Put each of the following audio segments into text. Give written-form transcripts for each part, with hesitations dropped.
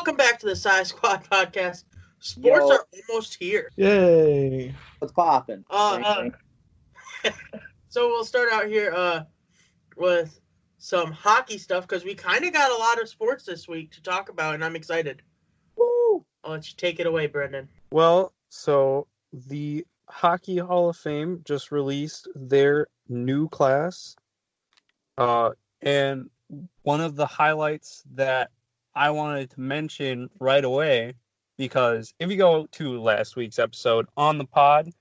Welcome back to the Sci Squad podcast. Sports Yo. are almost here. Yay! What's poppin'? So we'll start out here with some hockey stuff because we kind of got a lot of sports this week to talk about, and I'm excited. Woo! I'll let you take it away, Brendan. Well, so the Hockey Hall of Fame just released their new class. And one of the highlights that I wanted to mention right away, because if you go to last week's episode on the pod,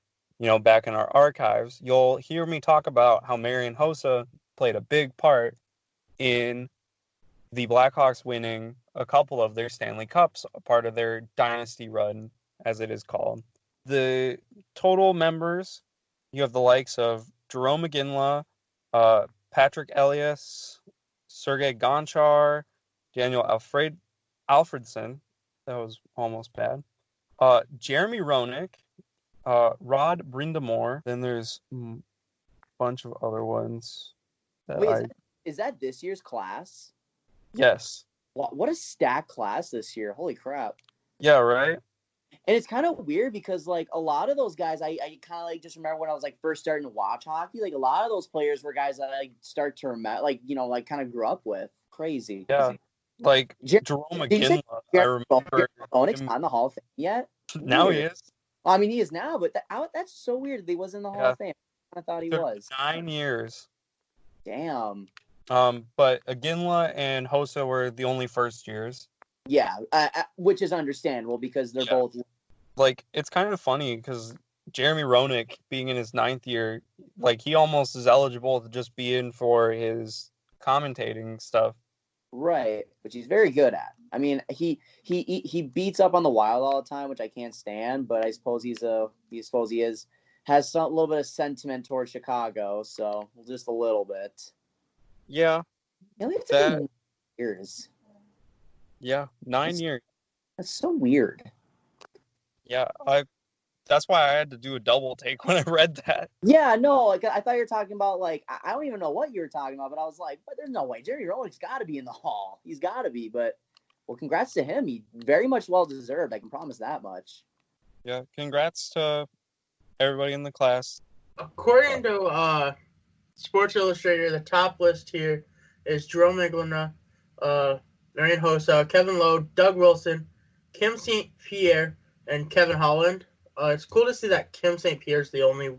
back in our archives, you'll hear me talk about how Marian Hossa played a big part in the Blackhawks winning a couple of their Stanley Cups, a part of their dynasty run, as it is called. The total members, you have the likes of Jerome McGinley, Patrick Elias, Sergei Gonchar, Daniel Alfredson, that was almost bad, Jeremy Roenick, Rod Brindamore, then there's a bunch of other ones. Is that this year's class? Yes. What a stacked class this year. Holy crap. Yeah, right? And it's kind of weird because, like, a lot of those guys, I kind of, like, just remember when I was, like, first starting to watch hockey, like, a lot of those players were guys that I start to remember, like, kind of grew up with. Crazy. Yeah. Like, Jerome McGinley, I remember. Roenick's not in the Hall of Fame yet? Now he is. Well, I mean, he is now, but that's so weird that he was in the Hall of Fame. I thought he was. 9 years. Damn. But Aginla and Hossa were the only first years. Yeah, which is understandable because they're both... Like, it's kind of funny because Jeremy Roenick, being in his 9th year, like, he almost is eligible to just be in for his commentating stuff. Right, which he's very good at. I mean, he beats up on the Wild all the time, which I can't stand, but I suppose he has a little bit of sentiment towards Chicago, so just a little bit. Yeah. It's 9 years. Yeah, 9 years. That's so weird. Yeah, that's why I had to do a double take when I read that. Yeah, no, like, I thought you were talking about, like, I don't even know what you were talking about, but I was like, but there's no way. Jeremy Roenick's got to be in the Hall. He's got to be, but, well, congrats to him. He very much well-deserved. I can promise that much. Yeah, congrats to everybody in the class. According to Sports Illustrated, the top list here is Jerome McGinley, Marian Hossa, Kevin Lowe, Doug Wilson, Kim St. Pierre, and Kevin Holland. It's cool to see that Kim St. Pierre's the only...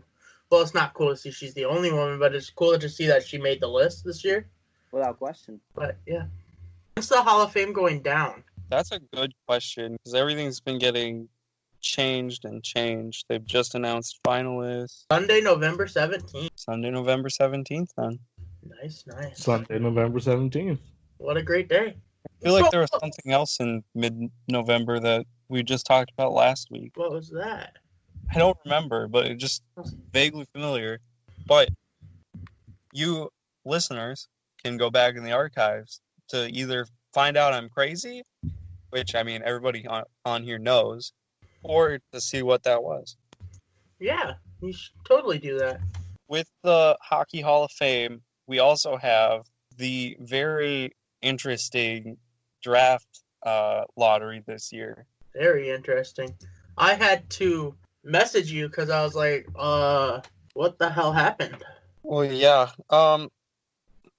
Well, it's not cool to see she's the only woman, but it's cool to see that she made the list this year. Without question. But, yeah. When's the Hall of Fame going down? That's a good question, because everything's been getting changed. They've just announced finalists. Sunday, November 17th. Sunday, November 17th, then. Nice. Sunday, November 17th. What a great day. I feel like there was something else in mid-November that we just talked about last week. What was that? I don't remember, but it just vaguely familiar. But you listeners can go back in the archives to either find out I'm crazy, which, I mean, everybody on here knows, or to see what that was. Yeah, you should totally do that. With the Hockey Hall of Fame, we also have the very interesting draft lottery this year. Very interesting. I had to message you because I was like, what the hell happened? Well, yeah.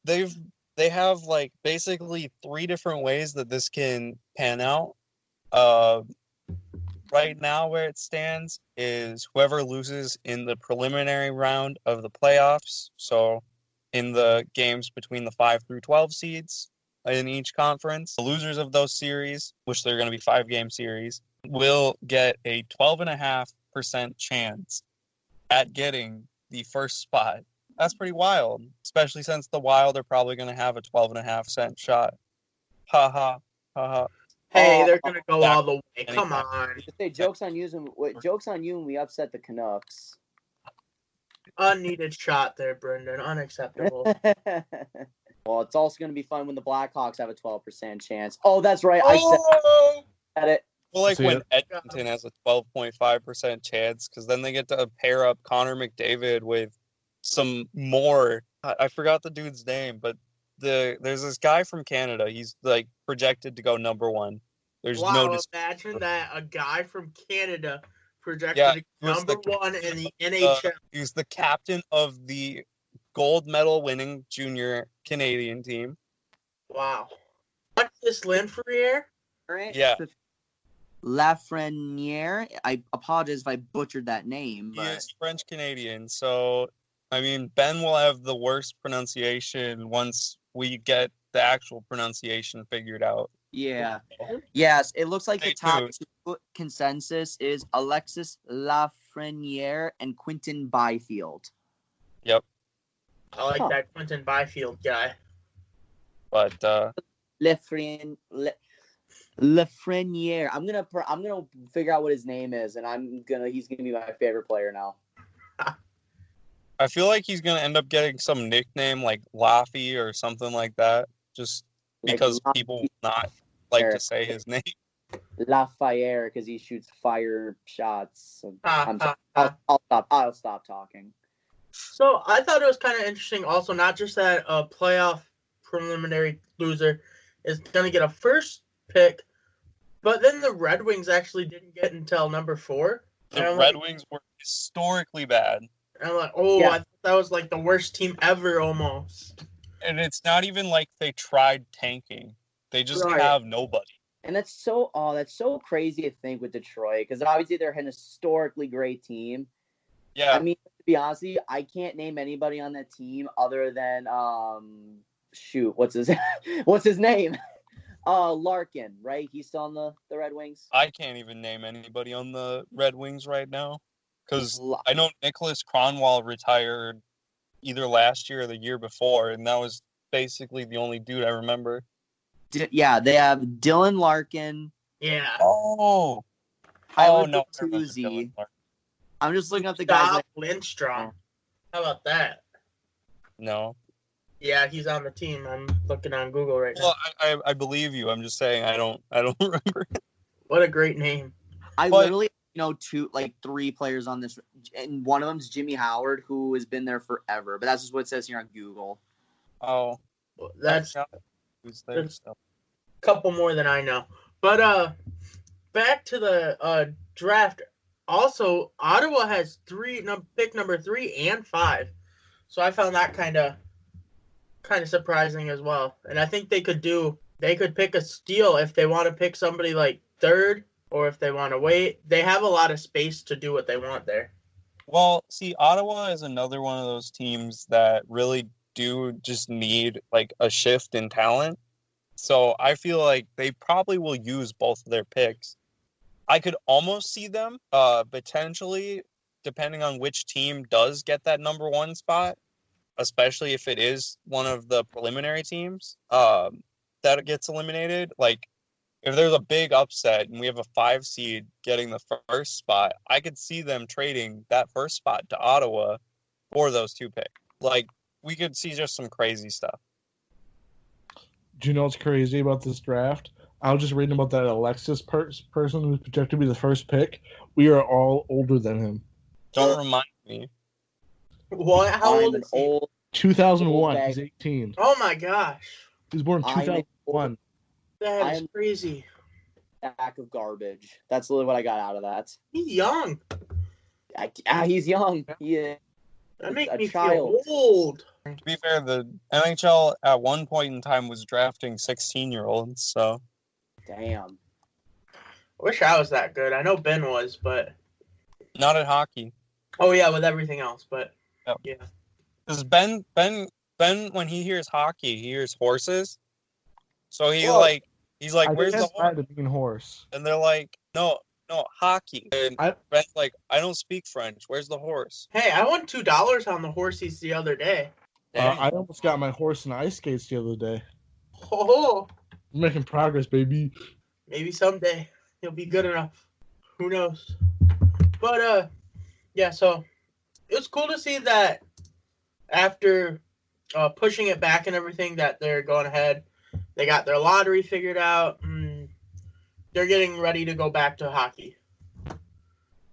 They have, like, basically 3 different ways that this can pan out. Right now, where it stands is whoever loses in the preliminary round of the playoffs, so in the games between the 5 through 12 seeds in each conference, the losers of those series, which they're going to be 5-game series, will get a 12.5% chance at getting the first spot. That's pretty wild, especially since the Wild are probably going to have a 12.5% shot. Ha ha, ha ha. Hey, they're going to go all the way. Come on. Say, joke's on you when we upset the Canucks. Unneeded shot there, Brendan. Unacceptable. Well, it's also going to be fun when the Blackhawks have a 12% chance. Oh, that's right. I said it. Well, like when Edmonton has a 12.5% chance, because then they get to pair up Connor McDavid with some more. I forgot the dude's name, but there's this guy from Canada. He's like projected to go number 1. There's Wow, no dispute. imagine that a guy from Canada projected Yeah, to he was number the one in the NHL. He's the captain of the gold medal winning junior Canadian team. Wow. What's this Lafreniere? Yeah. Lafreniere. I apologize if I butchered that name, He but is French Canadian, so I mean Ben will have the worst pronunciation once we get the actual pronunciation figured out. yeah. Yes, it looks like Stay the top tuned. two consensus is Alexis Lafreniere and Quinton Byfield. Yep. I like that Quentin Byfield guy. But Lafreniere. I'm gonna figure out what his name is, and he's gonna be my favorite player now. I feel like he's gonna end up getting some nickname like Laffy or something like that, just because people will not like to say his name. Lafayette, because he shoots fire shots. I'll stop talking. So I thought it was kind of interesting also, not just that a playoff preliminary loser is going to get a first pick, but then the Red Wings actually didn't get until number 4. The Red Wings were historically bad. And I'm like, I thought that was like the worst team ever almost. And it's not even like they tried tanking. They just have nobody. And that's so crazy to think with Detroit, because obviously they're an historically great team. Yeah. I mean, to be honest with you, I can't name anybody on that team other than what's his name? Larkin, right? He's still on the Red Wings. I can't even name anybody on the Red Wings right now, because I know Nicholas Kronwall retired either last year or the year before, and that was basically the only dude I remember. They have Dylan Larkin. Yeah. No. Bertuzzi. I'm just looking up the guys. Lindstrom. How about that? No. Yeah, he's on the team. I'm looking on Google right now. Well, I believe you. I'm just saying I don't remember. What a great name. Literally know 3 players on this, and one of them is Jimmy Howard, who has been there forever. But that's just what it says here on Google. Oh, that's a couple more than I know. But back to the draft. Also, Ottawa has pick number 3 and 5, so I found that kind of surprising as well. And I think they could pick a steal if they want to pick somebody like 3rd, or if they want to wait. They have a lot of space to do what they want there. Well, see, Ottawa is another one of those teams that really do just need like a shift in talent. So I feel like they probably will use both of their picks. I could almost see them potentially, depending on which team does get that number 1 spot, especially if it is one of the preliminary teams that gets eliminated. Like, if there's a big upset and we have a 5 seed getting the first spot, I could see them trading that first spot to Ottawa for those 2 picks. Like, we could see just some crazy stuff. Do you know what's crazy about this draft? I was just reading about that Alexis person who's projected to be the first pick. We are all older than him. Don't remind me. What? How old is he? 2001. He's 18. Oh my gosh. He was born in 2001. That is crazy. Sack of garbage. That's literally what I got out of that. He's young. He's young. Yeah. That makes me feel old. To be fair, the NHL at one point in time was drafting 16-year-olds, so. Damn. I wish I was that good. I know Ben was, but. Not at hockey. Oh, yeah, with everything else, but. Yep. Yeah. Because Ben, when he hears hockey, he hears horses. So he's like, where's the horse? And they're like, no, hockey. And Ben's like, I don't speak French. Where's the horse? Hey, I won $2 on the horsies the other day. I almost got my horse in ice skates the other day. Oh. We're making progress, baby. Maybe someday he'll be good enough. Who knows? But, yeah, so it was cool to see that after pushing it back and everything that they're going ahead. They got their lottery figured out. They're getting ready to go back to hockey.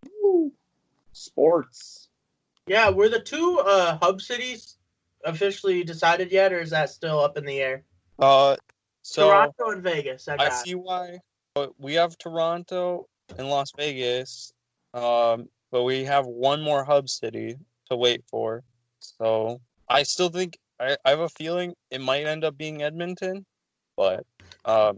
Ooh. Sports. Yeah, were the 2 hub cities officially decided yet, or is that still up in the air? So Toronto and Vegas. I see why. But we have Toronto and Las Vegas, but we have one more hub city to wait for. So I still think I have a feeling it might end up being Edmonton, but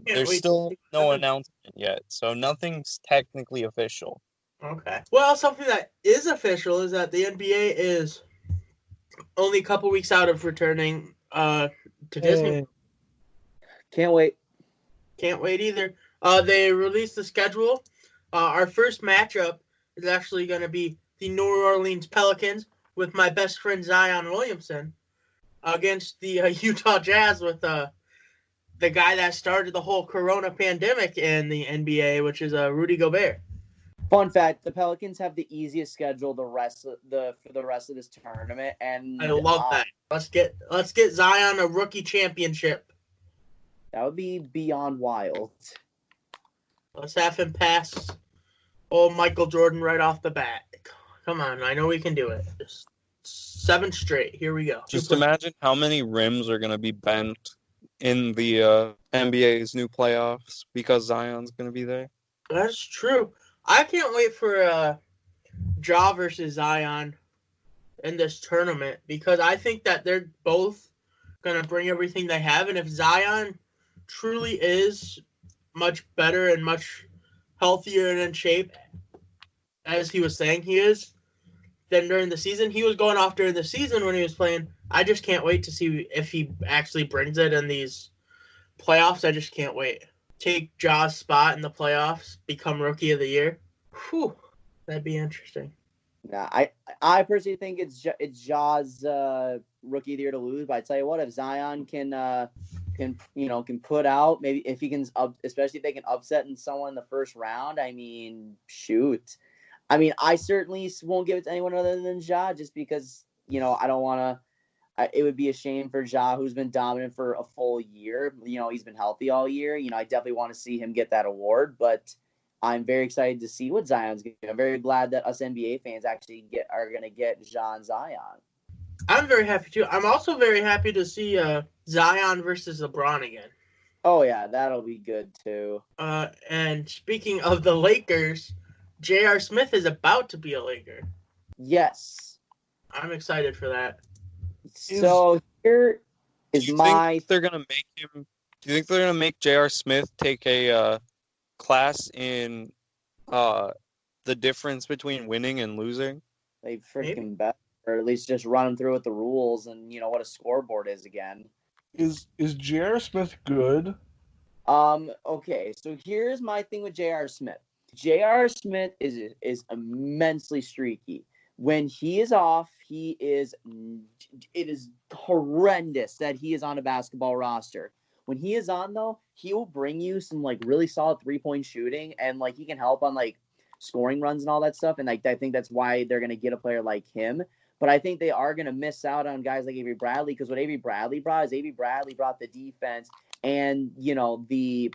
there's still no announcement yet, so nothing's technically official. Okay. Well, something that is official is that the NBA is only a couple weeks out of returning to Disney. Can't wait. Can't wait either. They released the schedule. Our first matchup is actually going to be the New Orleans Pelicans with my best friend Zion Williamson against the Utah Jazz with the guy that started the whole Corona pandemic in the NBA, which is Rudy Gobert. Fun fact: the Pelicans have the easiest schedule for the rest of this tournament, and I love that. Let's get Zion a rookie championship. That would be beyond wild. Let's have him pass old Michael Jordan right off the bat. Come on, I know we can do it. Just 7 straight. Here we go. Just imagine how many rims are going to be bent in the NBA's new playoffs because Zion's going to be there. That's true. I can't wait for Ja versus Zion in this tournament because I think that they're both going to bring everything they have. And if Zion truly is much better and much healthier and in shape, as he was saying he is, then during the season, he was going off during the season when he was playing. I just can't wait to see if he actually brings it in these playoffs. I just can't wait. Take Ja's spot in the playoffs, become Rookie of the Year. Whew, that'd be interesting. Nah, I personally think it's Ja's Rookie of the Year to lose. But I tell you what, if Zion can put out, maybe if he can, especially if they can upset someone in the first round. I mean, shoot. I mean, I certainly won't give it to anyone other than Ja, just because I don't want to. It would be a shame for Ja, who's been dominant for a full year. He's been healthy all year. I definitely want to see him get that award, but I'm very excited to see what Zion's going to do. I'm very glad that us NBA fans actually are going to get Ja and Zion. I'm very happy too. I'm also very happy to see Zion versus LeBron again. Oh, yeah, that'll be good too. And speaking of the Lakers, J.R. Smith is about to be a Laker. Yes. I'm excited for that. So here is Do you think they're gonna make J.R. Smith take a class in the difference between winning and losing? They freaking bet, or at least just run him through with the rules and what a scoreboard is again. Is J.R. Smith good? Okay, so here's my thing with J.R. Smith. J.R. Smith is immensely streaky. When he is off, it is horrendous that he is on a basketball roster. When he is on, though, he will bring you some really solid 3-point shooting, and he can help on scoring runs and all that stuff. And I think that's why they're gonna get a player like him. But I think they are gonna miss out on guys like Avery Bradley, because what Avery Bradley brought the defense and the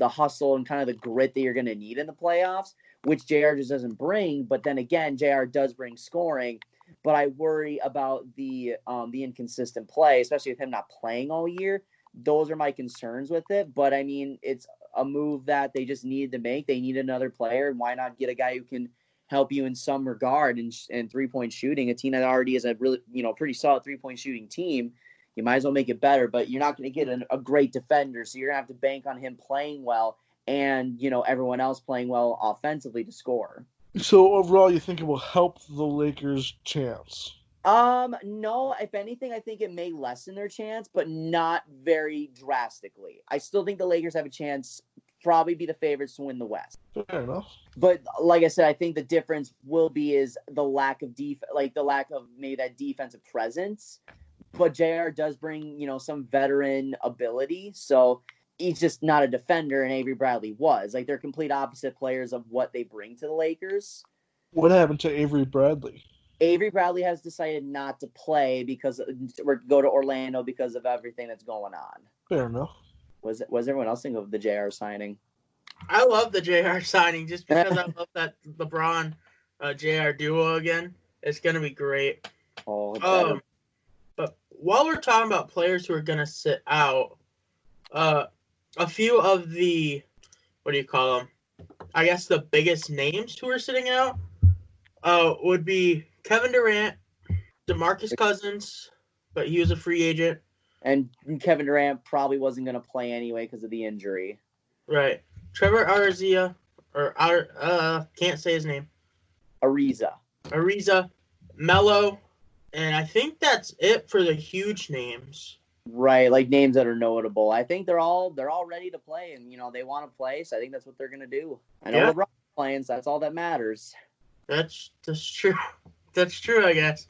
hustle and kind of the grit that you're gonna need in the playoffs, which JR just doesn't bring. But then again, JR does bring scoring. But I worry about the inconsistent play, especially with him not playing all year. Those are my concerns with it. But I mean, it's a move that they just needed to make. They need another player, and why not get a guy who can help you in some regard and 3-point shooting? A team that already is a really pretty solid 3-point shooting team. You might as well make it better, but you're not going to get a great defender, so you're going to have to bank on him playing well and everyone else playing well offensively to score. So overall, you think it will help the Lakers' chance? No. If anything, I think it may lessen their chance, but not very drastically. I still think the Lakers have a chance, probably be the favorites to win the West. Fair enough. But like I said, I think the difference will be is the lack of maybe that defensive presence. But JR does bring, some veteran ability, so he's just not a defender, and Avery Bradley was. They're complete opposite players of what they bring to the Lakers. What happened to Avery Bradley? Avery Bradley has decided not to play go to Orlando because of everything that's going on. Fair enough. Was everyone else thinking of the JR signing? I love the JR signing just because I love that LeBron JR duo again. It's gonna be great. Oh, but while we're talking about players who are gonna sit out, a few of the what do you call them? I guess the biggest names who are sitting out would be Kevin Durant, DeMarcus Cousins, but he was a free agent. And Kevin Durant probably wasn't going to play anyway because of the injury. Right. Trevor can't say his name. Ariza, Melo, and I think that's it for the huge names. Right, like names that are notable. I think they're all ready to play, and they want to play, so I think that's what they're gonna do. I know LeBron's playing, so that's all that matters. That's true. That's true, I guess.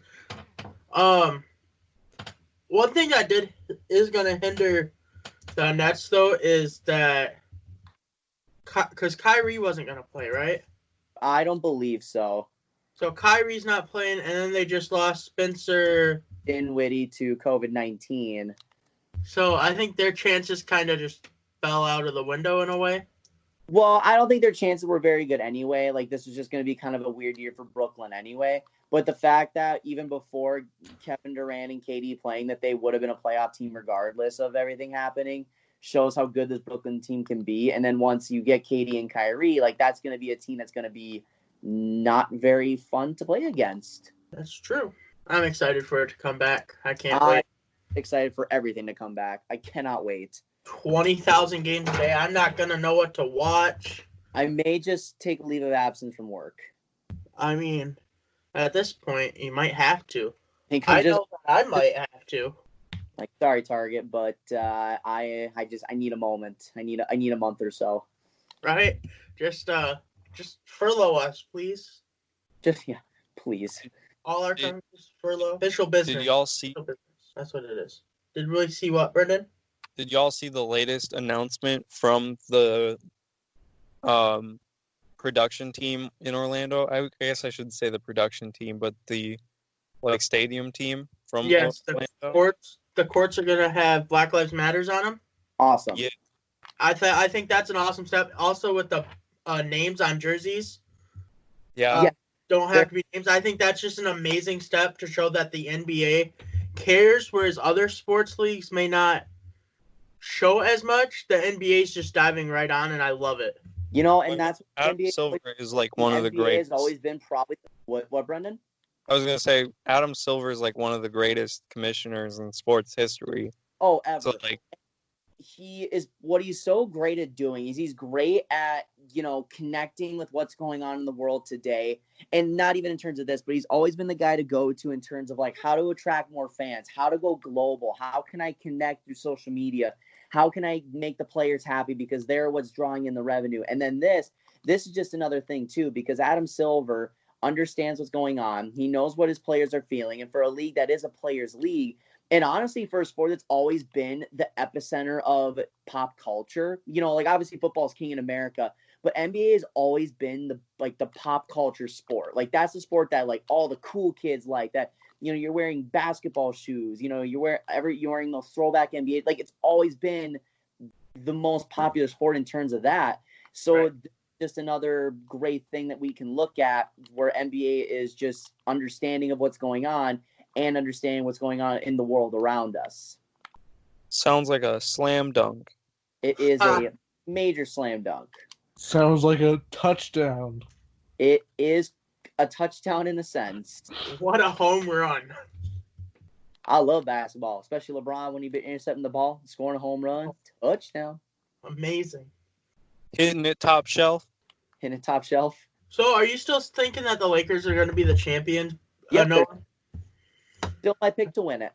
One thing that is gonna hinder the Nets though is that because Kyrie wasn't gonna play, right? I don't believe so. So Kyrie's not playing, and then they just lost Spencer Dinwiddie to COVID-19. So I think their chances kind of just fell out of the window in a way. Well, I don't think their chances were very good anyway. Like, this was just going to be kind of a weird year for Brooklyn anyway. But the fact that even before Kevin Durant and KD playing, that they would have been a playoff team regardless of everything happening shows how good this Brooklyn team can be. And then once you get KD and Kyrie, like, that's going to be a team that's going to be not very fun to play against. That's true. I'm excited for it to come back. I can't wait. Excited for everything to come back. I cannot wait. 20,000 games a day. I'm not going to know what to watch. I may just take a leave of absence from work. I mean, at this point, you might have to. I know that I might have to. Like, sorry, Target, but I need a moment. I need a month or so. Right? Just furlough us, please. Please. All our time, just furlough. Official business. Did y'all see? That's what it is. Did we see what, Brendan? Did y'all see the latest announcement from the production team in Orlando? I guess I should say the production team, but the stadium team from Orlando. The courts are gonna have Black Lives Matters on them. Awesome. Yeah. I think that's an awesome step. Also with the names on jerseys. Yeah. Don't have to be names. I think that's just an amazing step to show that the NBA cares, whereas other sports leagues may not show as much. The NBA is just diving right on, and I love it. And that's Adam NBA, Silver is like one of the greatest. Has always been probably what, Brendan? I was gonna say Adam Silver is like one of the greatest commissioners in sports history. Oh, ever. So what he's so great at doing is he's great at, connecting with what's going on in the world today. And not even in terms of this, but he's always been the guy to go to in terms of like how to attract more fans, how to go global, how can I connect through social media, how can I make the players happy because they're what's drawing in the revenue. And then this is just another thing too, because Adam Silver understands what's going on. He knows what his players are feeling. And for a league that is a players' league, and honestly, for a sport that's always been the epicenter of pop culture, obviously football is king in America, but NBA has always been the pop culture sport. Like, that's the sport that like all the cool kids like that. You're wearing basketball shoes. You're wearing those throwback NBA. Like, it's always been the most popular sport in terms of that. So. Right. Just another great thing that we can look at where NBA is just understanding of what's going on and understanding what's going on in the world around us. Sounds like a slam dunk. It is a major slam dunk. Sounds like a touchdown. It is a touchdown in a sense. What a home run. I love basketball, especially LeBron when he's intercepting the ball, scoring a home run. Touchdown. Amazing. Hitting it top shelf. So are you still thinking that the Lakers are going to be the champion? Yeah, still my pick to win it.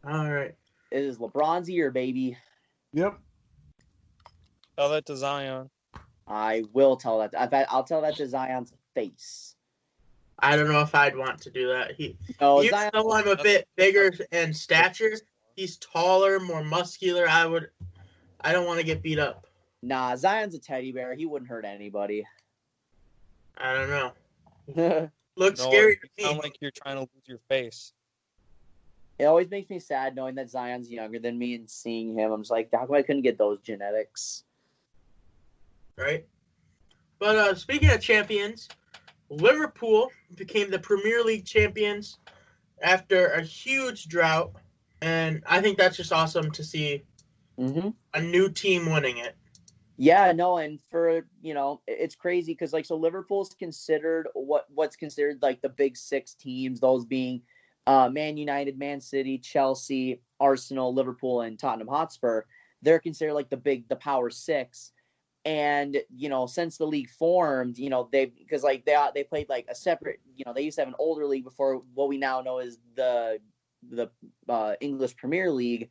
All right. It is LeBron's year, baby. Yep. Tell that to Zion. I will tell that. I'll tell that to Zion's face. I don't know if I'd want to do that. Even Zion, though I'm a bit bigger in stature, he's taller, more muscular. I don't want to get beat up. Nah, Zion's a teddy bear. He wouldn't hurt anybody. I don't know. Looks scary to me. You sound like you're trying to lose your face. It always makes me sad knowing that Zion's younger than me and seeing him. I'm just like, how come I couldn't get those genetics? Right. But speaking of champions, Liverpool became the Premier League champions after a huge drought. And I think that's just awesome to see a new team winning it. Yeah, no, and for, it's crazy because, like, so Liverpool's considered what's considered like the big six teams, those being Man United, Man City, Chelsea, Arsenal, Liverpool, and Tottenham Hotspur. They're considered like the power six. And, since the league formed, because like they played like a separate, they used to have an older league before what we now know is the English Premier League.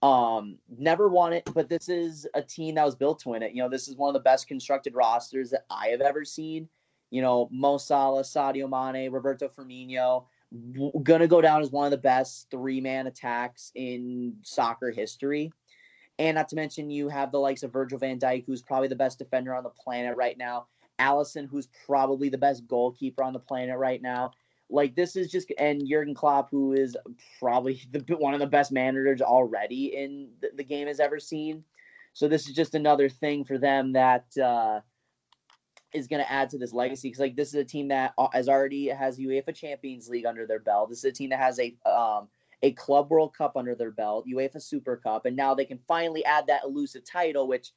Never won it, but this is a team that was built to win it. This is one of the best constructed rosters that I have ever seen. Mo Salah, Sadio Mane, Roberto Firmino, gonna go down as one of the best 3-man attacks in soccer history. And not to mention, you have the likes of Virgil van Dijk, who's probably the best defender on the planet right now. Alisson, who's probably the best goalkeeper on the planet right now. Like, this is just, and Jurgen Klopp, who is probably one of the best managers already in the game has ever seen. So this is just another thing for them that is going to add to this legacy. Because, like, this is a team that already has UEFA Champions League under their belt. This is a team that has a Club World Cup under their belt, UEFA Super Cup, and now they can finally add that elusive title, which,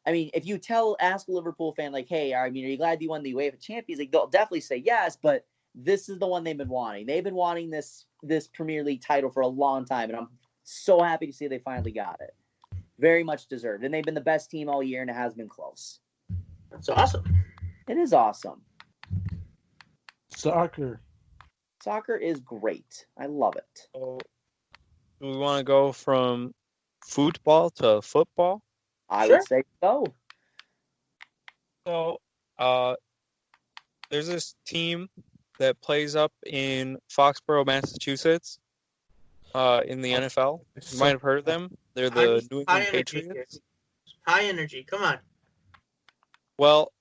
I mean, if you ask a Liverpool fan, like, hey, are you glad you won the UEFA Champions League? They'll definitely say yes, but this is the one they've been wanting. They've been wanting this Premier League title for a long time, and I'm so happy to see they finally got it. Very much deserved. And they've been the best team all year, and it has been close. That's awesome. It is awesome. Soccer is great. I love it. So, do we want to go from football to football? I Sure. would say so. So, there's this team that plays up in Foxborough, Massachusetts, in the NFL. You might have heard of them. They're the New England Patriots. High energy. Come on. Well,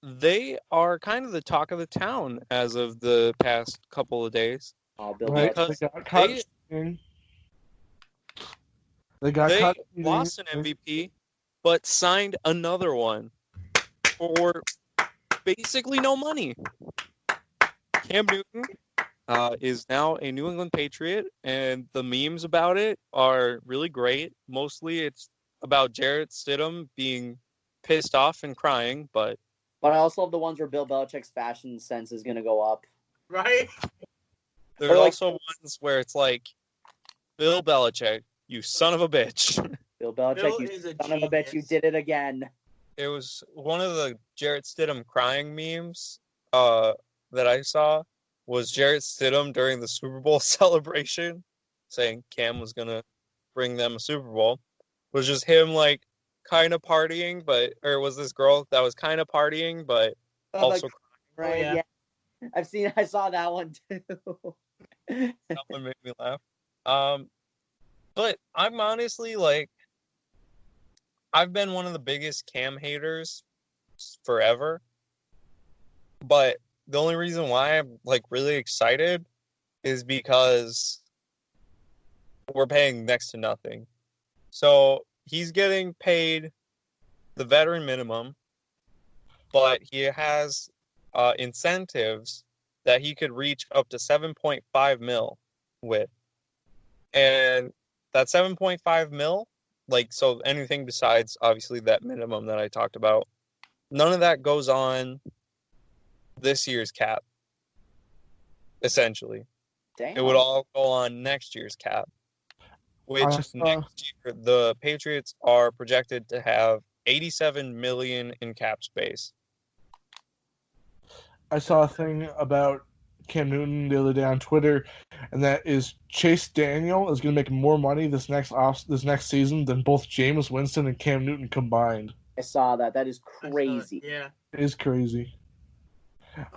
they are kind of the talk of the town as of the past couple of days. Oh, Bill Right, Belichick. They got They caught lost an MVP, but signed another one for basically no money. Cam Newton is now a New England Patriot, and the memes about it are really great. Mostly it's about Jarrett Stidham being pissed off and crying, but I also love the ones where Bill Belichick's fashion sense is going to go up. Right? there's also ones where it's like, Bill Belichick, you son of a bitch. Bill Belichick, Bill you is a son of a bitch, you genius. did it again. It was one of the Jarrett Stidham crying memes that I saw was Jarrett Stidham during the Super Bowl celebration saying Cam was going to bring them a Super Bowl. It was just him, like, kind of partying, or it was this girl that was kind of partying, but also Right, yeah. I saw that one too. that one made me laugh. But I'm honestly, like, I've been one of the biggest Cam haters forever. But the only reason why I'm, like, really excited is because we're paying next to nothing. So he's getting paid the veteran minimum, but he has incentives that he could reach up to 7.5 mil with. And that 7.5 mil, like, so anything besides obviously that minimum that I talked about, none of that goes on this year's cap, essentially. Damn. It would all go on next year's cap, which next year the Patriots are projected to have $87 million in cap space. I saw a thing about Cam Newton the other day on Twitter, and that is Chase Daniel is going to make more money this next season than both Jameis Winston and Cam Newton combined. I saw that. That is crazy. Yeah, it is crazy.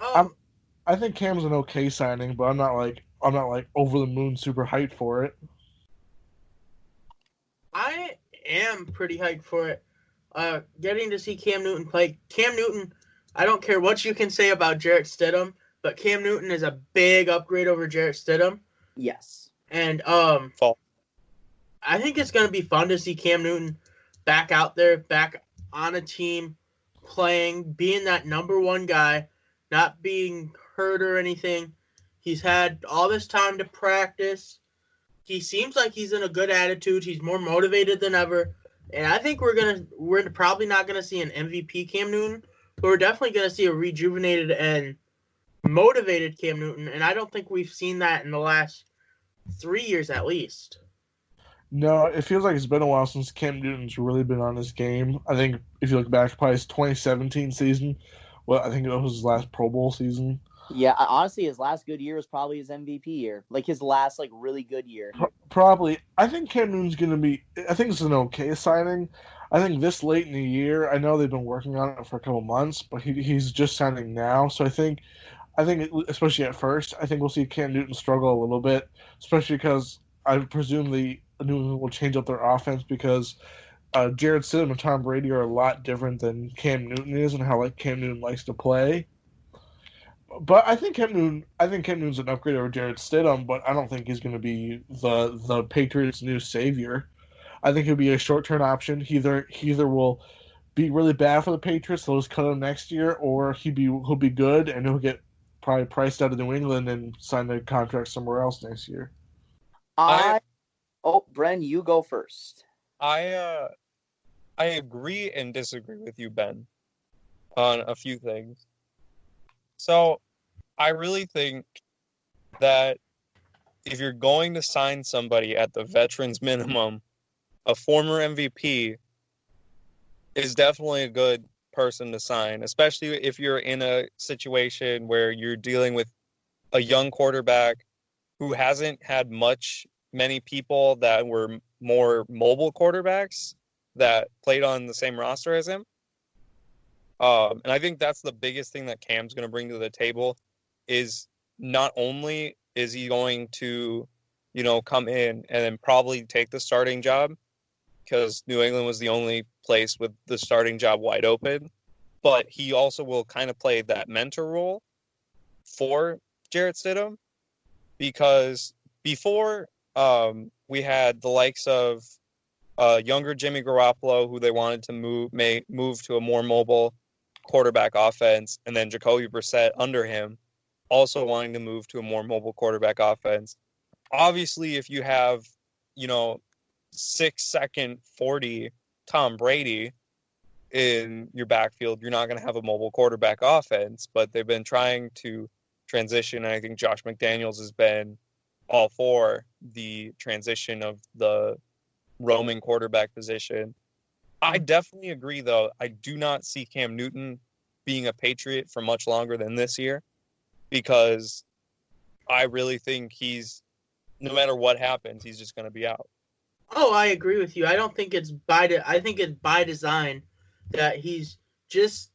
I think Cam's an okay signing, but I'm not like over the moon super hyped for it. I am pretty hyped for it. Getting to see Cam Newton play. Cam Newton, I don't care what you can say about Jarrett Stidham, but Cam Newton is a big upgrade over Jarrett Stidham. Yes. And I think it's going to be fun to see Cam Newton back out there, back on a team, playing, being that number one guy, not being hurt or anything. He's had all this time to practice. He seems like he's in a good attitude. He's more motivated than ever. And I think we're probably not gonna see an MVP Cam Newton, but we're definitely gonna see a rejuvenated and motivated Cam Newton. And I don't think we've seen that in the last 3 years at least. No, it feels like it's been a while since Cam Newton's really been on his game. I think if you look back, probably his 2017 season. Well, I think it was his last Pro Bowl season. Yeah, honestly, his last good year was probably his MVP year. Like his last really good year. Probably. I think Cam Newton's going to be. I think it's an okay signing. I think this late in the year, I know they've been working on it for a couple months, but he's just signing now. So I think especially at first, I think we'll see Cam Newton struggle a little bit, especially because I presume the New England will change up their offense because Jared Stidham and Tom Brady are a lot different than Cam Newton is and how Cam Newton likes to play. But I think Cam Newton's an upgrade over Jared Stidham, but I don't think he's going to be the Patriots' new savior. I think he'll be a short-term option. He either will be really bad for the Patriots, they'll just cut him next year, or he'll be good and he'll get probably priced out of New England and sign the contract somewhere else next year. Bren, you go first. I agree and disagree with you, Ben, on a few things. So, I really think that if you're going to sign somebody at the veterans minimum, a former MVP is definitely a good person to sign, especially if you're in a situation where you're dealing with a young quarterback who hasn't had many people that were more mobile quarterbacks that played on the same roster as him. And I think that's the biggest thing that Cam's going to bring to the table is not only is he going to, come in and then probably take the starting job because New England was the only place with the starting job wide open, but he also will kind of play that mentor role for Jarrett Stidham because before we had the likes of younger Jimmy Garoppolo, who they wanted to move to a more mobile quarterback offense, and then Jacoby Brissett under him, also wanting to move to a more mobile quarterback offense. Obviously, if you have, 6'2" 40 Tom Brady in your backfield, you're not going to have a mobile quarterback offense, but they've been trying to transition, and I think Josh McDaniels has been all for the transition of the roaming quarterback position. I definitely agree, though. I do not see Cam Newton being a Patriot for much longer than this year because I really think no matter what happens, he's just going to be out. Oh, I agree with you. I don't think it's I think it's by design that he's just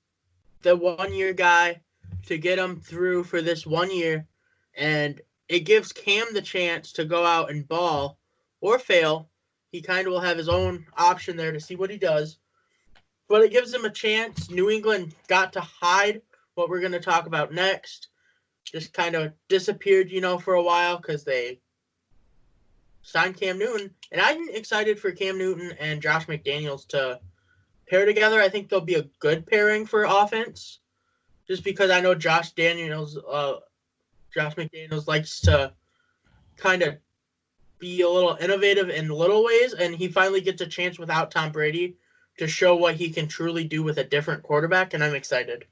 the 1 year guy to get him through for this 1 year, and it gives Cam the chance to go out and ball or fail. He kind of will have his own option there to see what he does. But it gives him a chance. New England got to hide what we're going to talk about next. Just kind of disappeared, for a while because they signed Cam Newton. And I'm excited for Cam Newton and Josh McDaniels to pair together. I think they'll be a good pairing for offense. Just because I know Josh McDaniels likes to kind of be a little innovative in little ways, and he finally gets a chance without Tom Brady to show what he can truly do with a different quarterback, and I'm excited.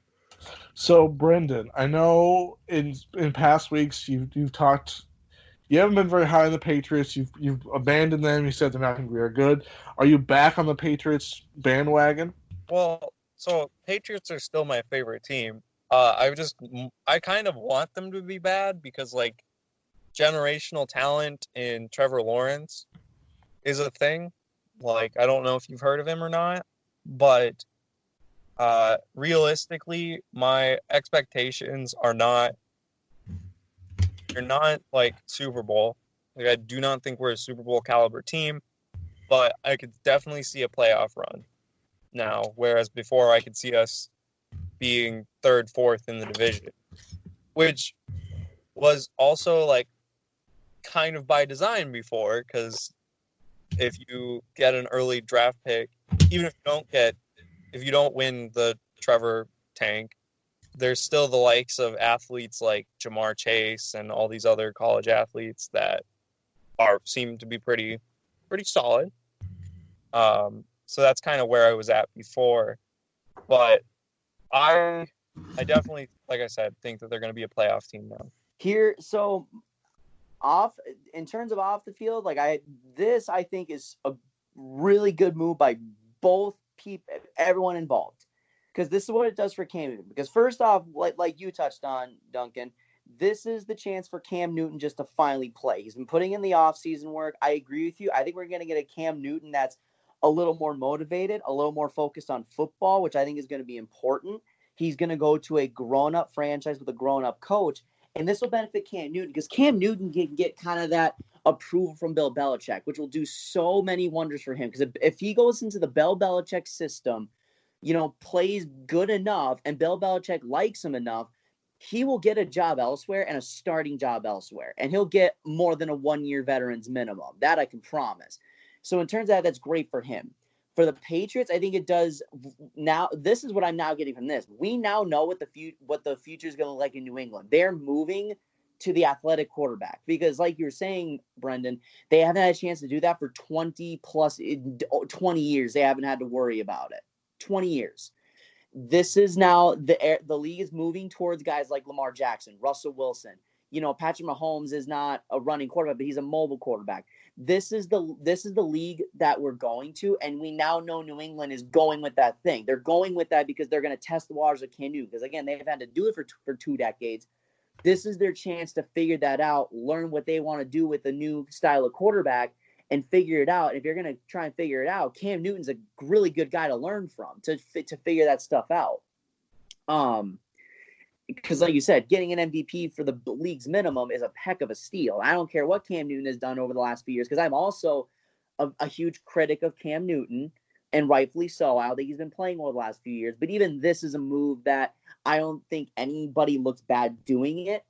So, Brendan, I know in past weeks you've talked. You haven't been very high on the Patriots. You've abandoned them. You said they're not going to be very good. Are you back on the Patriots bandwagon? Well, so Patriots are still my favorite team. I kind of want them to be bad because generational talent in Trevor Lawrence is a thing. I don't know if you've heard of him or not, but realistically, my expectations are not. You're not Super Bowl. I do not think we're a Super Bowl caliber team, but I could definitely see a playoff run now. Whereas before, I could see us being third, fourth in the division, which was also kind of by design before, because if you get an early draft pick, even if you don't win the Trevor tank, there's still the likes of athletes like Jamar Chase and all these other college athletes that seem to be pretty solid. So that's kind of where I was at before. But I definitely, like I said, think that they're going to be a playoff team now. Here, so in terms of off the field, I think is a really good move by both people, everyone involved, because this is what it does for Cam Newton. Because first off, like you touched on, Duncan, this is the chance for Cam Newton just to finally play. He's been putting in the offseason work. I agree with you. I think we're going to get a Cam Newton that's a little more motivated, a little more focused on football, which I think is going to be important. He's going to go to a grown-up franchise with a grown-up coach, and this will benefit Cam Newton because Cam Newton can get kind of that approval from Bill Belichick, which will do so many wonders for him. Because if he goes into the Bill Belichick system, plays good enough, and Bill Belichick likes him enough, he will get a job elsewhere and a starting job elsewhere. And he'll get more than a 1-year veteran's minimum. That I can promise. So in terms of that, that's great for him. For the Patriots, I think it does now. This is what I'm now getting from this. We now know what the future is going to look like in New England. They're moving to the athletic quarterback because, like you were saying, Brendan, they haven't had a chance to do that for 20 years. They haven't had to worry about it. 20 years. This is now the league is moving towards guys like Lamar Jackson, Russell Wilson. Patrick Mahomes is not a running quarterback, but he's a mobile quarterback. This is the league that we're going to, and we now know New England is going with that thing. They're going with that because they're going to test the waters of Cam Newton. Because again, they've had to do it for 2 decades. This is their chance to figure that out, learn what they want to do with the new style of quarterback, and figure it out. If you're going to try and figure it out, Cam Newton's a really good guy to learn from to figure that stuff out. Because like you said, getting an MVP for the league's minimum is a heck of a steal. I don't care what Cam Newton has done over the last few years, because I'm also a huge critic of Cam Newton, and rightfully so. I don't think he's been playing over the last few years. But even this is a move that I don't think anybody looks bad doing it.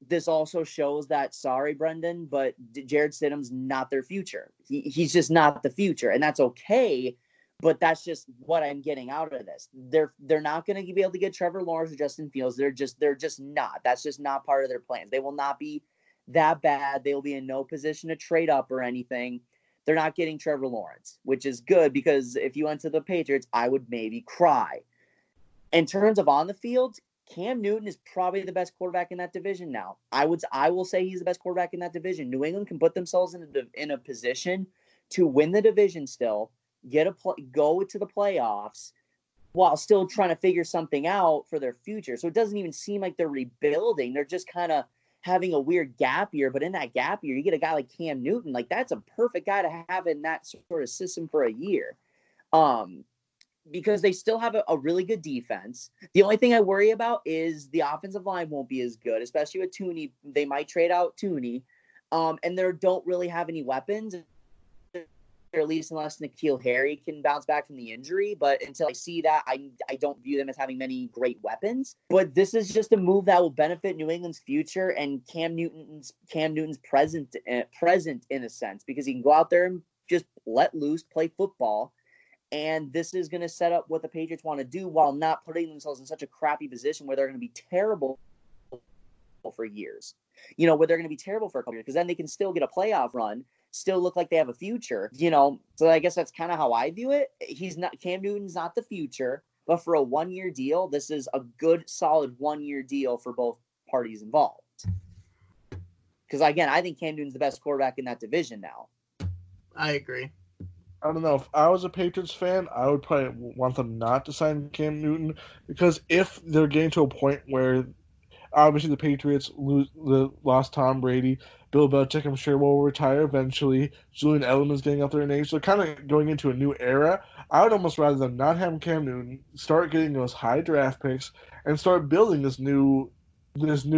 This also shows that, sorry, Brendan, but Jared Stidham's not their future. He's just not the future, and that's okay. But that's just what I'm getting out of this. They're not going to be able to get Trevor Lawrence or Justin Fields. They're just not. That's just not part of their plans. They will not be that bad. They will be in no position to trade up or anything. They're not getting Trevor Lawrence, which is good, because if you went to the Patriots, I would maybe cry. In terms of on the field, Cam Newton is probably the best quarterback in that division now. I will say he's the best quarterback in that division. New England can put themselves in a position to win the division still, go to the playoffs while still trying to figure something out for their future. So it doesn't even seem like they're rebuilding. They're just kind of having a weird gap year. But in that gap year, you get a guy like Cam Newton. Like, that's a perfect guy to have in that sort of system for a year. Because they still have a really good defense. The only thing I worry about is the offensive line won't be as good, especially with Tooney. They might trade out Tooney. And they don't really have any weapons, or at least unless N'Keal Harry can bounce back from the injury. But until I see that, I don't view them as having many great weapons. But this is just a move that will benefit New England's future and Cam Newton's present in a sense, because he can go out there and just let loose, play football. And this is going to set up what the Patriots want to do while not putting themselves in such a crappy position where they're going to be terrible for years. Where they're going to be terrible for a couple years, because then they can still get a playoff run, still look like they have a future, So I guess that's kind of how I view it. Cam Newton's not the future, but for a 1-year deal, this is a good, solid 1-year deal for both parties involved. Because again, I think Cam Newton's the best quarterback in that division now. I agree. I don't know. If I was a Patriots fan, I would probably want them not to sign Cam Newton, because if they're getting to a point where obviously the Patriots lost Tom Brady, Bill Belichick, I'm sure, will retire eventually. Julian Edelman's getting up there in age. So kind of going into a new era. I would almost rather them not have Cam Newton, start getting those high draft picks, and start building this new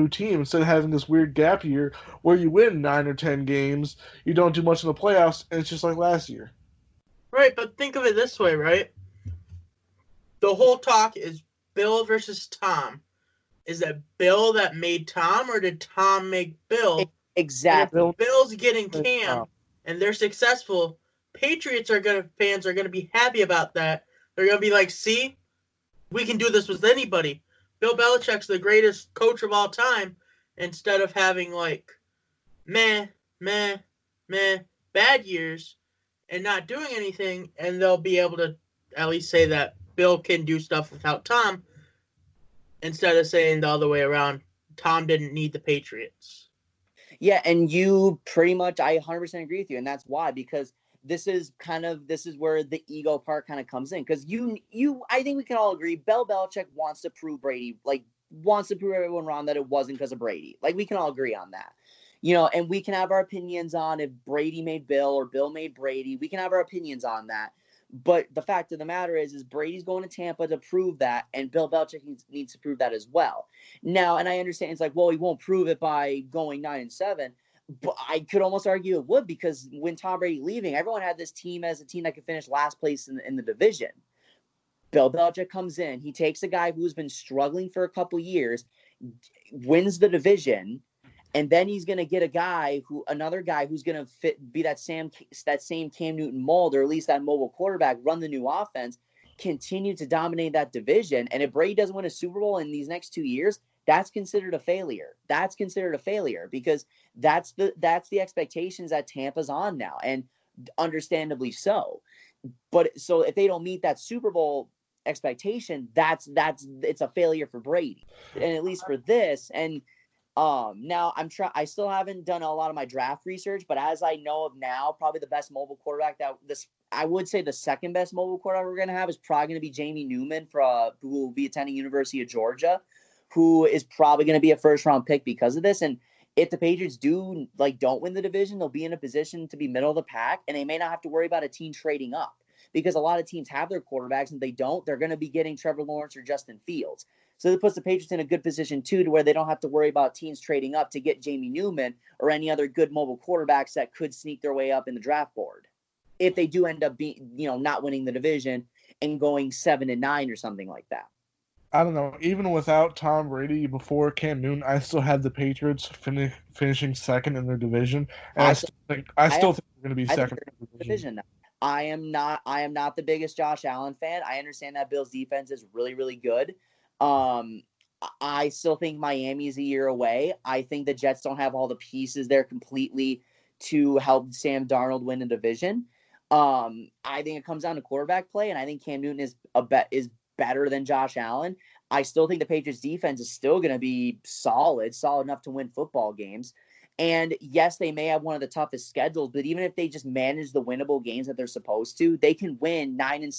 team instead of having this weird gap year where you win 9 or 10 games, you don't do much in the playoffs, and it's just like last year. Right, but think of it this way, right? The whole talk is Bill versus Tom. Is that Bill that made Tom, or did Tom make Bill? Exactly. And if Bill's getting Cam and they're successful, fans are gonna be happy about that. They're gonna be like, see, we can do this with anybody. Bill Belichick's the greatest coach of all time, instead of having like meh bad years. and not doing anything, and they'll be able to at least say that Bill can do stuff without Tom, instead of saying the other way around, Tom didn't need the Patriots. Yeah, and you pretty much, I 100% agree with you, and that's why, because this is where the ego part kind of comes in, because I think we can all agree, Bill Belichick wants to prove Brady, wants to prove everyone wrong that it wasn't because of Brady. We can all agree on that. And we can have our opinions on if Brady made Bill or Bill made Brady. We can have our opinions on that. But the fact of the matter is Brady's going to Tampa to prove that, and Bill Belichick needs to prove that as well. Now, and I understand it's he won't prove it by going 9-7, but I could almost argue it would, because when Tom Brady leaving, everyone had this team as a team that could finish last place in the division. Bill Belichick comes in, he takes a guy who's been struggling for a couple years, wins the division, and then he's going to get another guy who's going to be that same Cam Newton mold, or at least that mobile quarterback, run the new offense, continue to dominate that division. And if Brady doesn't win a Super Bowl in these next 2 years, that's considered a failure. That's considered a failure, because that's the expectations that Tampa's on now, and understandably so. But so if they don't meet that Super Bowl expectation, it's a failure for Brady, and at least for this. And now I still haven't done a lot of my draft research, but as I know of now, probably the best mobile quarterback I would say the second best mobile quarterback we're going to have is probably going to be Jamie Newman, who will be attending University of Georgia, who is probably going to be a first round pick because of this. And if the Patriots don't win the division, they'll be in a position to be middle of the pack, and they may not have to worry about a team trading up, because a lot of teams have their quarterbacks, and if they don't, they're going to be getting Trevor Lawrence or Justin Fields. So that puts the Patriots in a good position too, to where they don't have to worry about teams trading up to get Jamie Newman or any other good mobile quarterbacks that could sneak their way up in the draft board, if they do end up being, not winning the division and going 7-9 or something like that. I don't know. Even without Tom Brady, before Cam Newton, I still had the Patriots finishing second in their division, and I still think they're going to be second in the division. Now. I am not the biggest Josh Allen fan. I understand that Bills defense is really, really good. I still think Miami is a year away. I think the Jets don't have all the pieces there completely to help Sam Darnold win a division. I think it comes down to quarterback play, and I think Cam Newton is better than Josh Allen. I still think the Patriots defense is still going to be solid enough to win football games. And yes, they may have one of the toughest schedules, but even if they just manage the winnable games that they're supposed to, they can win 9,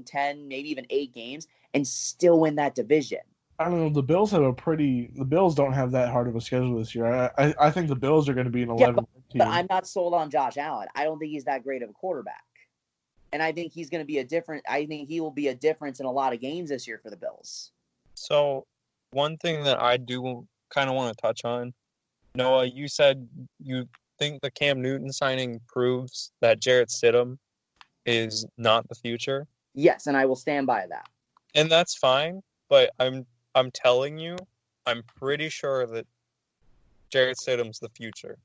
10, maybe even 8 games and still win that division. I don't know. The Bills don't have that hard of a schedule this year. I think the Bills are going to be an 11 team. But I'm not sold on Josh Allen. I don't think he's that great of a quarterback. And I think he's going to be I think he will be a difference in a lot of games this year for the Bills. So one thing that I do kind of want to touch on, Noah, you said you think the Cam Newton signing proves that Jarrett Stidham is not the future. Yes, and I will stand by that. And that's fine, but I'm telling you, I'm pretty sure that Jarrett Stidham's the future.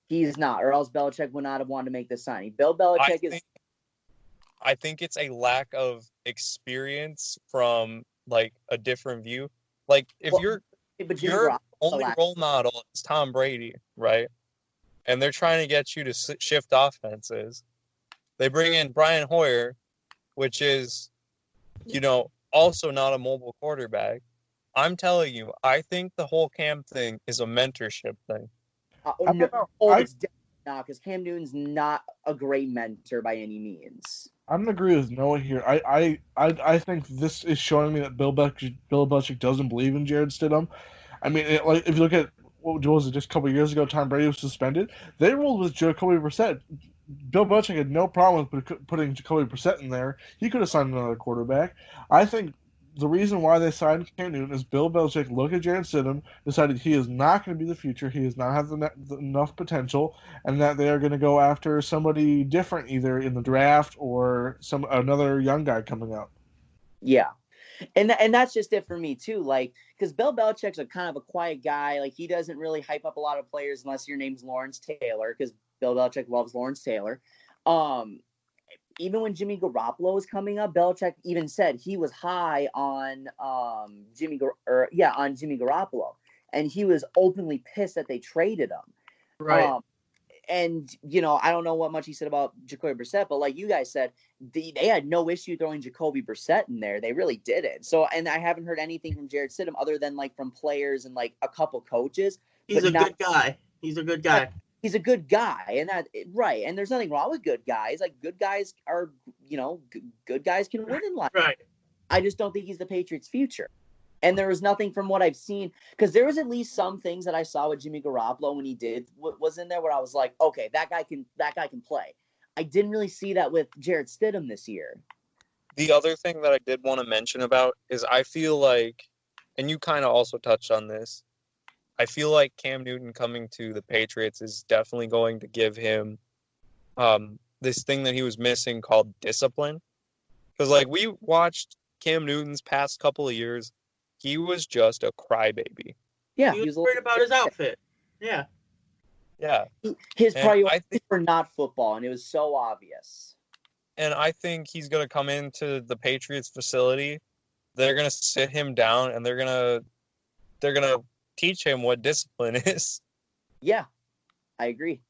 He's not, or else Belichick would not have wanted to make this signing. Bill Belichick I think it's a lack of experience from a different view. If your only role model is Tom Brady, right? And they're trying to get you to shift offenses. They bring in Brian Hoyer, which is, also not a mobile quarterback. I'm telling you, I think the whole Cam thing is a mentorship thing. It's definitely not, because Cam Newton's not a great mentor by any means. I'm gonna agree with Noah here. I think this is showing me that Bill Belichick doesn't believe in Jarrett Stidham. I mean, if you look at what was it, just a couple of years ago, Tom Brady was suspended. They rolled with Jacoby Brissett. Bill Belichick had no problem with putting Jacoby Brissett in there. He could have signed another quarterback. I think the reason why they signed Cam Newton is Bill Belichick looked at Jarrett Stidham, decided he is not going to be the future, he does not have enough potential, and that they are going to go after somebody different, either in the draft or another young guy coming up. Yeah. And that's just it for me too. Because Bill Belichick's a kind of a quiet guy. He doesn't really hype up a lot of players unless your name's Lawrence Taylor, because Bill Belichick loves Lawrence Taylor. Even when Jimmy Garoppolo was coming up, Belichick even said he was high on Jimmy Garoppolo, and he was openly pissed that they traded him. Right. And, I don't know what much he said about Jacoby Brissett, but like you guys said, they had no issue throwing Jacoby Brissett in there. They really didn't. So, and I haven't heard anything from Jarrett Stidham other than like from players and like a couple coaches. He's a good guy. He's a good guy. He's a good guy, and right. And there's nothing wrong with good guys. Like good guys are, good guys can win in life. Right. I just don't think he's the Patriots' future. And there was nothing from what I've seen, because there was at least some things that I saw with Jimmy Garoppolo when he was in there where I was like, okay, that guy can play. I didn't really see that with Jarrett Stidham this year. The other thing that I did want to mention about is I feel like, and you kind of also touched on this, I feel like Cam Newton coming to the Patriots is definitely going to give him this thing that he was missing called discipline. Because like we watched Cam Newton's past couple of years, he was just a crybaby. Yeah, he was worried about his outfit. Yeah. Yeah. His priorities were not football, and it was so obvious. And I think he's going to come into the Patriots facility. They're going to sit him down, and they're going to teach him what discipline is. Yeah, I agree.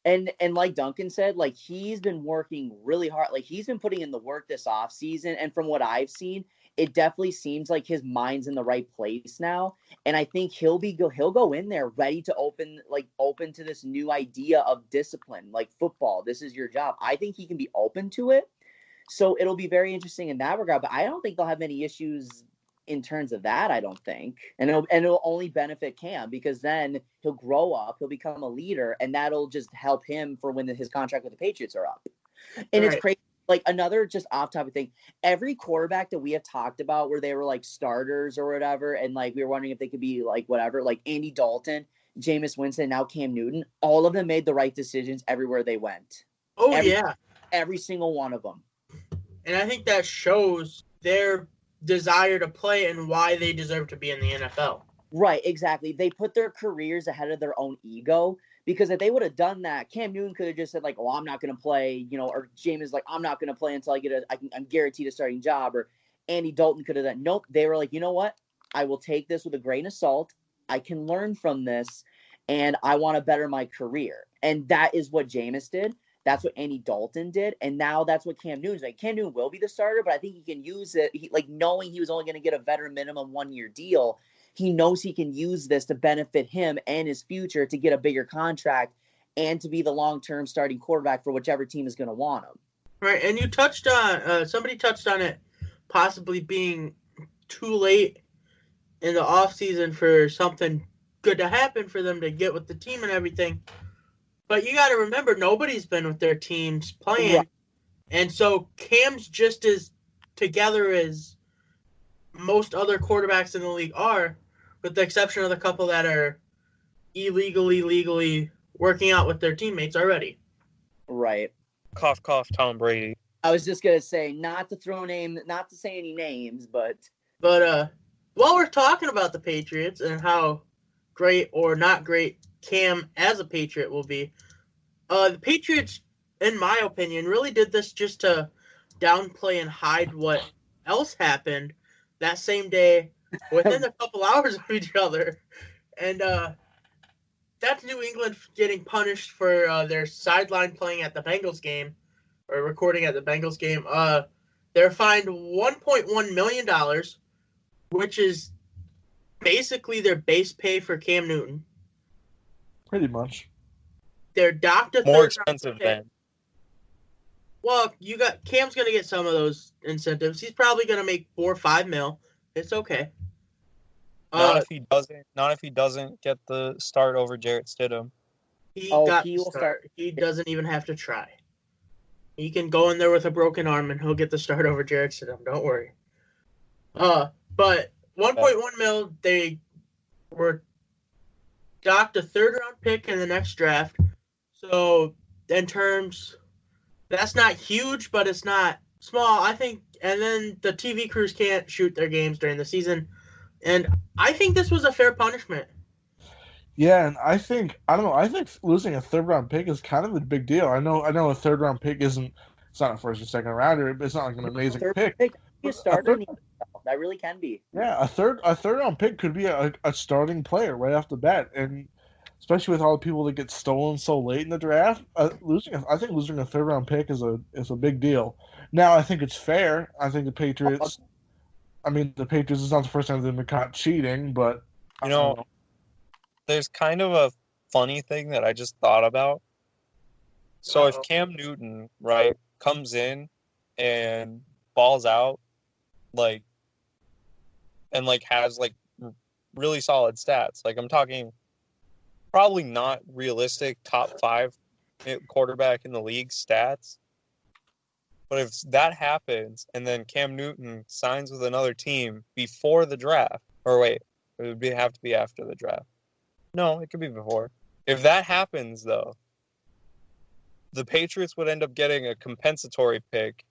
And like Duncan said, like he's been working really hard. Like he's been putting in the work this offseason. And from what I've seen, it definitely seems like his mind's in the right place now. And I think he'll go in there ready to open to this new idea of discipline, like football. This is your job. I think he can be open to it. So it'll be very interesting in that regard. But I don't think they'll have any issues in terms of that, I don't think. And it'll only benefit Cam, because then he'll grow up, he'll become a leader, and that'll just help him for when his contract with the Patriots are up. And It's crazy. Like another just off-topic thing, every quarterback that we have talked about where they were like starters or whatever, and like we were wondering if they could be like whatever, like Andy Dalton, Jameis Winston, now Cam Newton, all of them made the right decisions everywhere they went. Every single one of them. And I think that shows their desire to play and why they deserve to be in the NFL. Right, exactly. They put their careers ahead of their own ego, because if they would have done that, Cam Newton could have just said like, "Oh, I'm not going to play," or Jameis like, "I'm not going to play until I'm guaranteed a starting job," or Andy Dalton could have done. Nope, they were like, "You know what? I will take this with a grain of salt. I can learn from this, and I want to better my career." And that is what Jameis did. That's what Andy Dalton did, and now that's what Cam Newton's like. Cam Newton will be the starter, but I think he can use it. Knowing he was only going to get a veteran minimum 1-year deal, he knows he can use this to benefit him and his future to get a bigger contract and to be the long-term starting quarterback for whichever team is going to want him. Right, and you touched on somebody touched on it possibly being too late in the offseason for something good to happen for them to get with the team and everything. But you got to remember, nobody's been with their teams playing. Right. And so Cam's just as together as most other quarterbacks in the league are, with the exception of the couple that are legally working out with their teammates already. Right. Cough, cough, Tom Brady. I was just going to say, not to say any names, but while we're talking about the Patriots and how great or not great Cam as a Patriot will be, the Patriots, in my opinion, really did this just to downplay and hide what else happened that same day within a couple hours of each other. And that's New England getting punished for their sideline playing at the Bengals game, or recording at the Bengals game. They're fined $1.1 million, which is basically their base pay for Cam Newton. Pretty much. They're docked a more expensive than. Well, Cam's going to get some of those incentives. He's probably going to make $4 or $5 million. It's okay. Not if he doesn't get the start over Jarrett Stidham. He will start. He doesn't even have to try. He can go in there with a broken arm and he'll get the start over Jarrett Stidham. Don't worry. But $1.1 million, they were docked a third-round pick in the next draft. So, in terms, that's not huge, but it's not small, I think. And then the TV crews can't shoot their games during the season. And I think this was a fair punishment. Yeah, and I think losing a third-round pick is kind of a big deal. I know a third-round pick it's not a first or second rounder, but it's not like an amazing pick. A starter that really can be. Yeah, a third-round pick could be a starting player right off the bat, and especially with all the people that get stolen so late in the draft. I think losing a third round pick is a big deal. Now I think it's fair. I think the Patriots. The Patriots is not the first time they've been caught cheating, but there's kind of a funny thing that I just thought about. So if Cam Newton, right, comes in and balls out, has really solid stats. I'm talking probably not realistic top 5 quarterback in the league stats. But if that happens and then Cam Newton signs with another team before the draft, or wait, it would have to be after the draft. No, it could be before. If that happens, though, the Patriots would end up getting a compensatory pick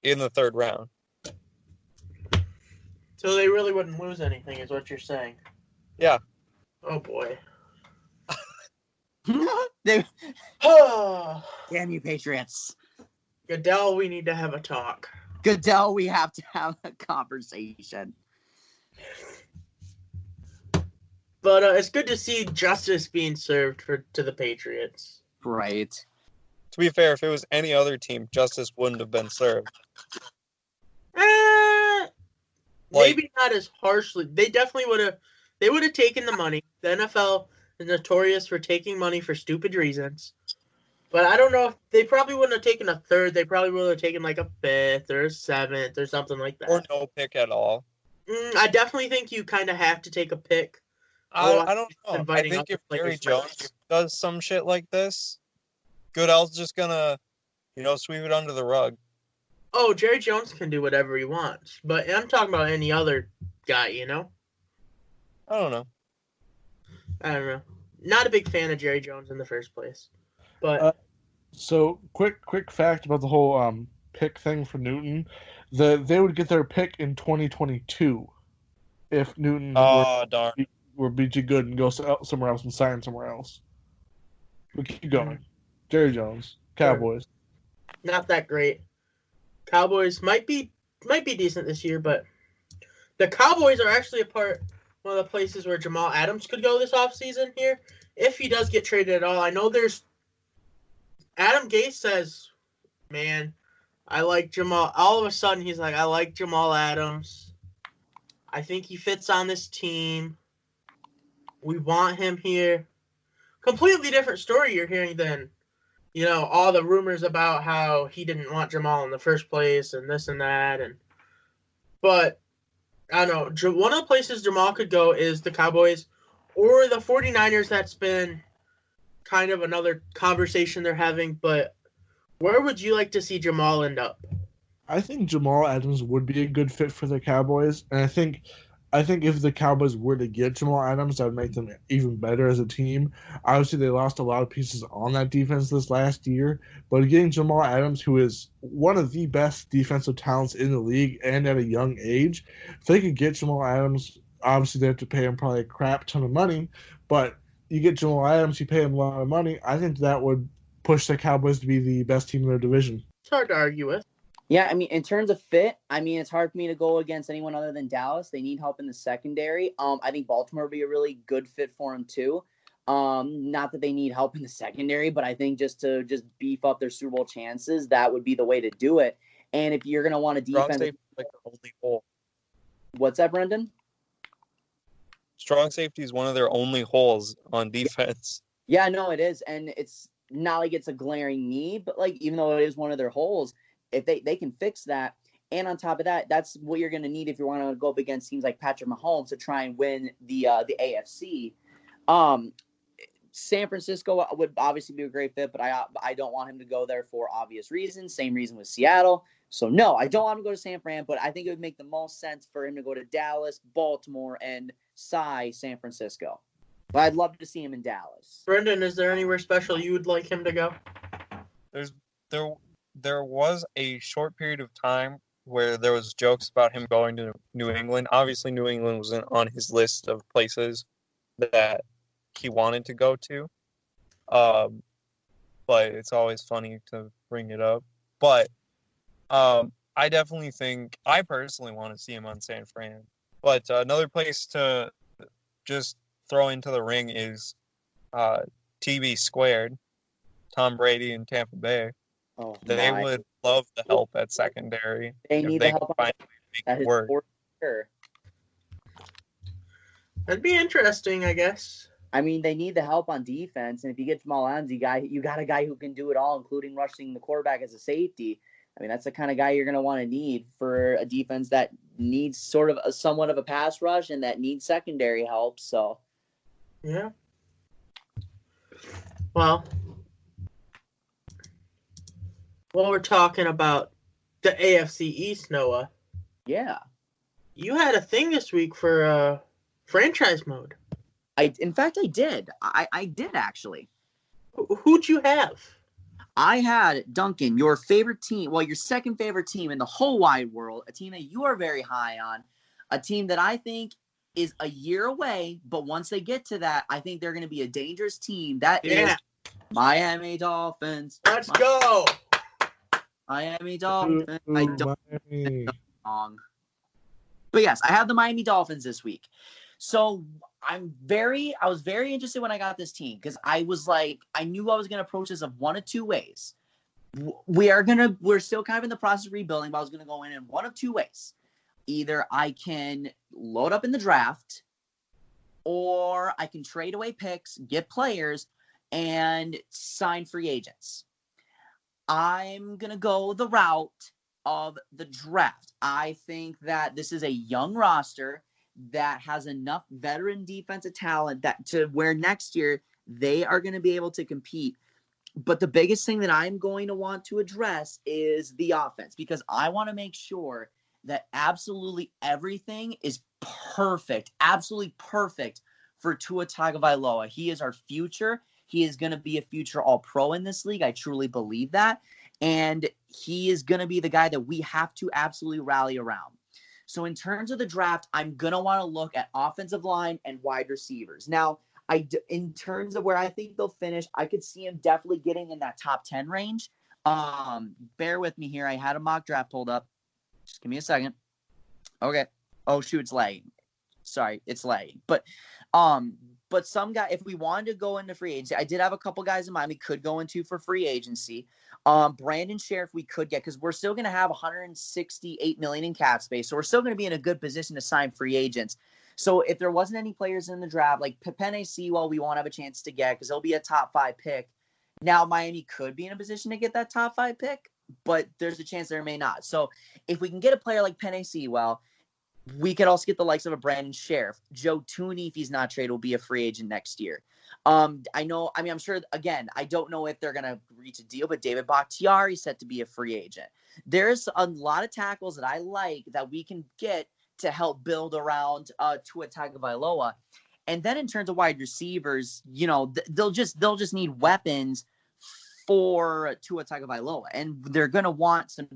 in the 3rd round. So they really wouldn't lose anything, is what you're saying? Yeah. Oh, boy. Damn you, Patriots. Goodell, we need to have a talk. Goodell, we have to have a conversation. But it's good to see justice being served to the Patriots. Right. To be fair, if it was any other team, justice wouldn't have been served. Maybe not as harshly. They definitely would have. They would have taken the money. The NFL is notorious for taking money for stupid reasons. But I don't know if they probably wouldn't have taken a 3rd. They probably would have taken a 5th or a 7th or something like that. Or no pick at all. I definitely think you kind of have to take a pick. I don't know. I think if Jerry Jones does some shit like this, Goodell's just gonna, sweep it under the rug. Oh, Jerry Jones can do whatever he wants. But I'm talking about any other guy, I don't know. I don't know. Not a big fan of Jerry Jones in the first place. But so quick fact about the whole pick thing for Newton, they would get their pick in 2022 if Newton were BG good and go somewhere else and sign somewhere else. But keep going. Jerry Jones, Cowboys. Not that great. Cowboys might be decent this year, but the Cowboys are actually one of the places where Jamal Adams could go this offseason here, if he does get traded at all. I know Adam Gase says, man, I like Jamal. All of a sudden, he's like, I like Jamal Adams. I think he fits on this team. We want him here. Completely different story you're hearing than, all the rumors about how he didn't want Jamal in the first place and this and that. But, I don't know. One of the places Jamal could go is the Cowboys or the 49ers. That's been kind of another conversation they're having. But where would you like to see Jamal end up? I think Jamal Adams would be a good fit for the Cowboys. And I think if the Cowboys were to get Jamal Adams, that would make them even better as a team. Obviously, they lost a lot of pieces on that defense this last year, but getting Jamal Adams, who is one of the best defensive talents in the league and at a young age, if they could get Jamal Adams, obviously they have to pay him probably a crap ton of money, but you get Jamal Adams, you pay him a lot of money, I think that would push the Cowboys to be the best team in their division. It's hard to argue with. Yeah, in terms of fit, it's hard for me to go against anyone other than Dallas. They need help in the secondary. I think Baltimore would be a really good fit for him too. Not that they need help in the secondary, but I think just to beef up their Super Bowl chances, that would be the way to do it. And if you're going to want a defense... Strong safety is the only hole. What's that, Brendan? Strong safety is one of their only holes on defense. Yeah, no, it is. And it's not like it's a glaring need, but even though it is one of their holes, if they can fix that, and on top of that, that's what you're going to need if you want to go up against teams like Patrick Mahomes to try and win the AFC. San Francisco would obviously be a great fit, but I don't want him to go there for obvious reasons. Same reason with Seattle. So no, I don't want him to go to San Fran, but I think it would make the most sense for him to go to Dallas, Baltimore, and San Francisco. But I'd love to see him in Dallas. Brendan, is there anywhere special you would like him to go? There was a short period of time where there was jokes about him going to New England. Obviously, New England wasn't on his list of places that he wanted to go to. But it's always funny to bring it up. But I definitely think, I personally want to see him on San Fran. But another place to just throw into the ring is TB squared, Tom Brady in Tampa Bay. Oh They my! would love the help at secondary They if need they the could help find a way to make at it his work. fourth year. That'd be interesting, I guess. I mean, they need the help on defense, and if you get Jamal Adams, you got a guy who can do it all, including rushing the quarterback as a safety. I mean, that's the kind of guy you're going to want to need for a defense that needs sort of somewhat of a pass rush and that needs secondary help. So, yeah. Well, while we're talking about the AFC East, Noah, yeah. you had a thing this week for franchise mode. In fact, I did. I did actually. Who'd you have? I had Duncan, your favorite team, well, your second favorite team in the whole wide world, a team that you are very high on, a team that I think is a year away, but once they get to that, I think they're going to be a dangerous team. That is Miami Dolphins. Let's go. Miami Dolphins. I don't Miami. wrong. But yes, I have the Miami Dolphins this week. So I was very interested when I got this team because I was like, I knew I was going to approach this of one of two ways. We're still kind of in the process of rebuilding, but I was going to go in one of two ways. Either I can load up in the draft, or I can trade away picks, get players, and sign free agents. I'm going to go the route of the draft. I think that this is a young roster that has enough veteran defensive talent that to where next year they are going to be able to compete. But the biggest thing that I'm going to want to address is the offense, because I want to make sure that absolutely everything is perfect, absolutely perfect for Tua Tagovailoa. He is our future. He is going to be a future all-pro in this league. I truly believe that. And he is going to be the guy that we have to absolutely rally around. So in terms of the draft, I'm going to want to look at offensive line and wide receivers. Now, in terms of where I think they'll finish, I could see him definitely getting in that top 10 range. Bear with me here. I had a mock draft pulled up. Just give me a second. Okay. Oh, shoot, it's lagging. Sorry, it's lagging. But some guy, if we wanted to go into free agency, I did have a couple guys in mind we could go into for free agency. Brandon Sheriff we could get, because we're still going to have $168 million in cap space, so we're still going to be in a good position to sign free agents. So if there wasn't any players in the draft, like Penei Sewell, we won't have a chance to get because he'll be a top 5 pick. Now Miami could be in a position to get that top 5 pick, but there's a chance there may not. So if we can get a player like Penei Sewell, we could also get the likes of a Brandon Sheriff. Joe Tooney, if he's not traded, will be a free agent next year. I'm sure, again, I don't know if they're going to reach a deal, but David Bakhtiari is set to be a free agent. There's a lot of tackles that I like that we can get to help build around Tua Tagovailoa. And then in terms of wide receivers, they'll just need weapons for Tua Tagovailoa, and they're going to want some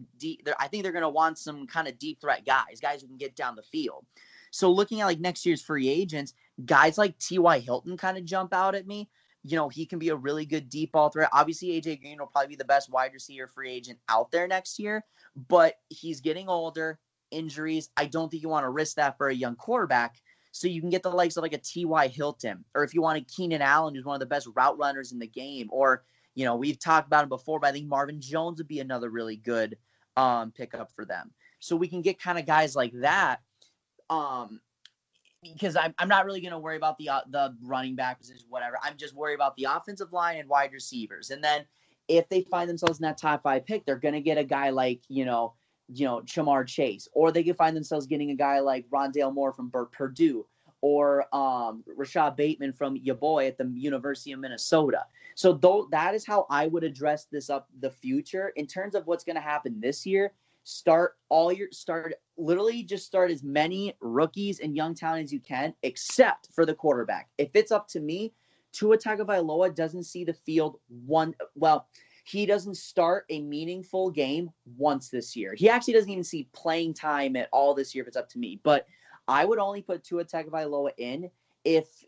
I think they're going to want some kind of deep threat guys who can get down the field. So looking at like next year's free agents, guys like T.Y. Hilton kind of jump out at me. He can be a really good deep ball threat. Obviously, A.J. Green will probably be the best wide receiver free agent out there next year, but he's getting older, injuries. I don't think you want to risk that for a young quarterback. So you can get the likes of like a T.Y. Hilton, or if you want a Keenan Allen, who's one of the best route runners in the game, or we've talked about him before, but I think Marvin Jones would be another really good pickup for them. So we can get kind of guys like that, because I'm not really going to worry about the running back position, whatever. I'm just worried about the offensive line and wide receivers. And then if they find themselves in that top 5 pick, they're going to get a guy like, Jamar Chase, or they could find themselves getting a guy like Rondale Moore from Purdue, or Rashad Bateman from your boy at the University of Minnesota. So that is how I would address this up the future. In terms of what's going to happen this year, start as many rookies and young talent as you can, except for the quarterback. If it's up to me, Tua Tagovailoa doesn't see the field he doesn't start a meaningful game once this year. He actually doesn't even see playing time at all this year if it's up to me. But I would only put Tua Tagovailoa in if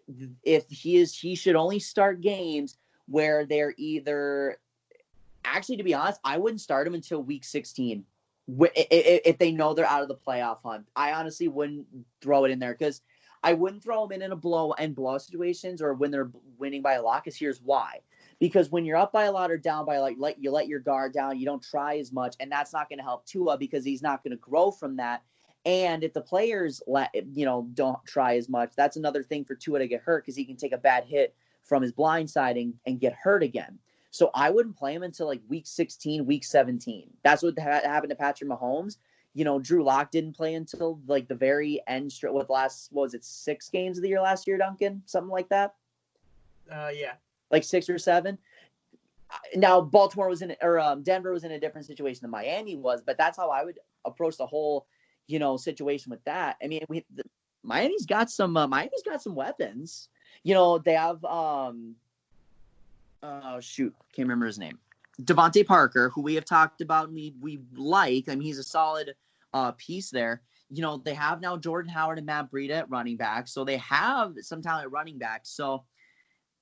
he should only start games where they're either – actually, to be honest, I wouldn't start him until week 16 if they know they're out of the playoff hunt. I honestly wouldn't throw it in there because I wouldn't throw them in a blowout situations or when they're winning by a lot, because here's why. Because when you're up by a lot or down by a lot, you let your guard down, you don't try as much, and that's not going to help Tua because he's not going to grow from that. And if the players don't try as much, that's another thing for Tua to get hurt, because he can take a bad hit from his blindside and get hurt again. So I wouldn't play him until like week 16, week 17. That's what happened to Patrick Mahomes. Drew Lock didn't play until like the very end. What was it, 6 games of the year last year, Duncan? Something like that? Yeah. Like 6 or 7. Now, Denver was in a different situation than Miami was, but that's how I would approach the whole, situation with that. I mean, Miami's got some weapons. They have can't remember his name. Devontae Parker, who we have talked about, and we like. I mean, he's a solid piece there. They have now Jordan Howard and Matt Breida at running back, so they have some talent at running back. So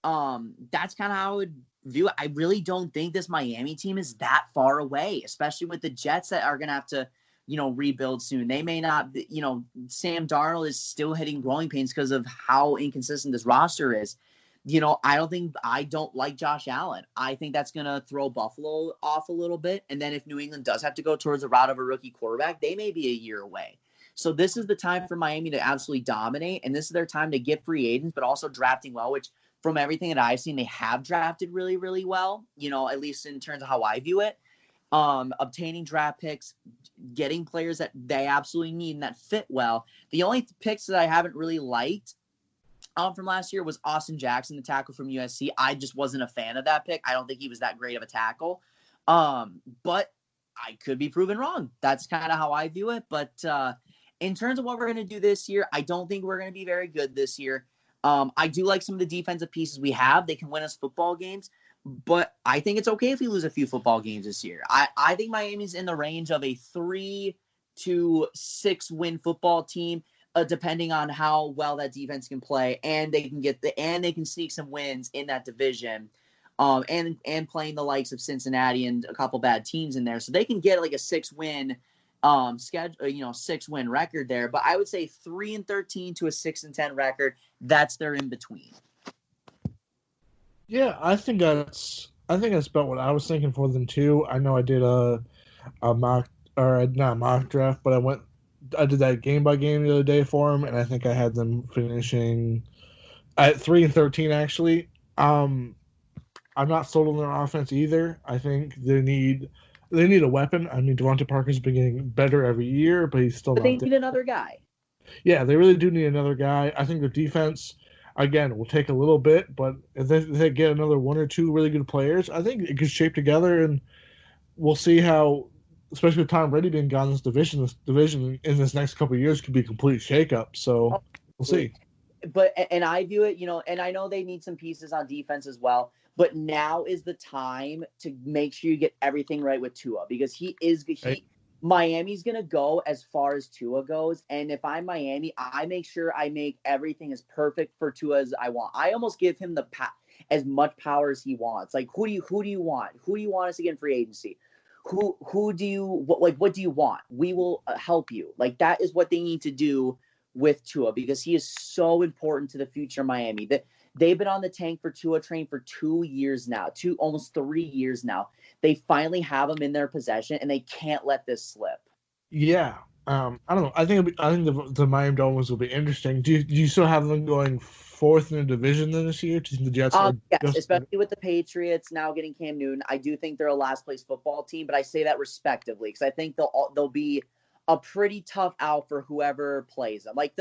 that's kind of how I would view it. I really don't think this Miami team is that far away, especially with the Jets that are going to have to, rebuild soon. They may not, Sam Darnold is still hitting growing pains because of how inconsistent this roster is. I don't like Josh Allen. I think that's going to throw Buffalo off a little bit. And then if New England does have to go towards the route of a rookie quarterback, they may be a year away. So this is the time for Miami to absolutely dominate. And this is their time to get free agents, but also drafting well, which from everything that I've seen, they have drafted really, really well, at least in terms of how I view it. Obtaining draft picks, getting players that they absolutely need and that fit well. The only picks that I haven't really liked from last year was Austin Jackson, the tackle from USC. I just wasn't a fan of that pick. I don't think he was that great of a tackle. But I could be proven wrong. That's kind of how I view it. But in terms of what we're going to do this year, I don't think we're going to be very good this year. I do like some of the defensive pieces we have. They can win us football games. But I think it's okay if we lose a few football games this year. I think Miami's in the range of a 3 to 6 win football team, depending on how well that defense can play, and they can sneak some wins in that division, and playing the likes of Cincinnati and a couple bad teams in there, so they can get like a 6-win schedule, 6-win record there. But I would say 3-13 to a 6-10 record. That's their in between. Yeah, I think that's about what I was thinking for them too. I know I did a mock, or not a mock draft, but I did that game by game the other day for them, and I think I had them finishing at 3-13 actually. I'm not sold on their offense either. I think they need a weapon. I mean, Devontae Parker's been getting better every year, but he's still. But they need another guy. Yeah, they really do need another guy. I think their defense, again, will take a little bit, but if they get another 1 or 2 really good players, I think it could shape together, and we'll see how, especially with Tom Brady being gone, this division in this next couple of years could be a complete shakeup. So we'll see. But and I view it, and I know they need some pieces on defense as well. But now is the time to make sure you get everything right with Tua, because Miami's going to go as far as Tua goes. And if I'm Miami, I make sure I make everything as perfect for Tua as I want. I almost give him as much power as he wants. Like, who do you want? Who do you want us to get in free agency? What do you want? We will help you. Like, that is what they need to do with Tua, because he is so important to the future of Miami. They've been on the tank for Tua train for 2 years now, almost 3 years now. They finally have him in their possession, and they can't let this slip. Yeah, I don't know. I think the Miami Dolphins will be interesting. Do you still have them going 4th in the division this year? Do you think the Jets are? Yes, especially with the Patriots now getting Cam Newton. I do think they're a last place football team, but I say that respectively, because I think they'll be a pretty tough out for whoever plays them. Like,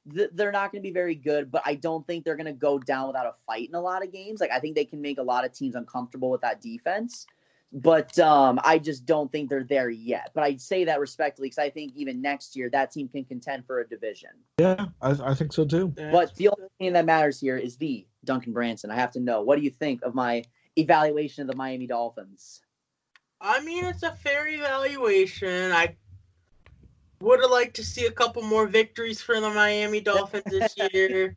they're not going to be very good, but I don't think they're going to go down without a fight in a lot of games. Like, I think they can make a lot of teams uncomfortable with that defense. But I just don't think they're there yet. But I'd say that respectfully, because I think even next year that team can contend for a division. Yeah, I think so too. But the only thing that matters here is the Duncan Branson. I have to know, what do you think of my evaluation of the Miami Dolphins? I mean, it's a fair evaluation. I would have liked to see a couple more victories for the Miami Dolphins this year.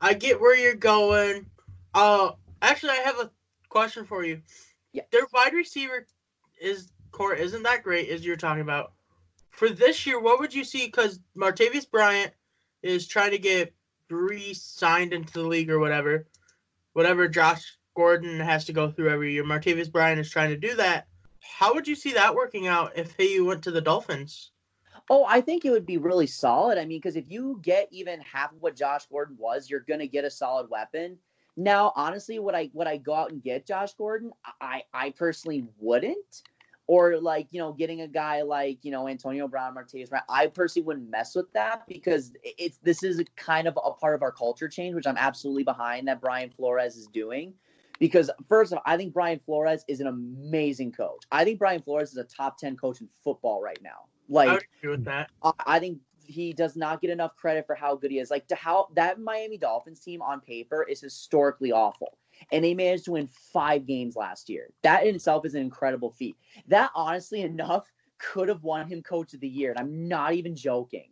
I get where you're going. Actually, I have a question for you. Yeah. Their wide receiver core isn't that great, as you're talking about. For this year, what would you see? Because Martavis Bryant is trying to get re-signed into the league or whatever Josh Gordon has to go through every year. Martavis Bryant is trying to do that. How would you see that working out if he went to the Dolphins? Oh, I think it would be really solid. I mean, because if you get even half of what Josh Gordon was, you're going to get a solid weapon. Now, honestly, would I go out and get Josh Gordon? I personally wouldn't. Or getting a guy like, Antonio Brown, Martavis Bryant. I personally wouldn't mess with that because this is kind of a part of our culture change, which I'm absolutely behind that Brian Flores is doing. Because first of all, I think Brian Flores is an amazing coach. I think Brian Flores is a top 10 coach in football right now. I would agree with that. I think he does not get enough credit for how good he is. How that Miami Dolphins team on paper is historically awful. And they managed to win 5 games last year. That in itself is an incredible feat. That, honestly enough, could have won him Coach of the Year. And I'm not even joking.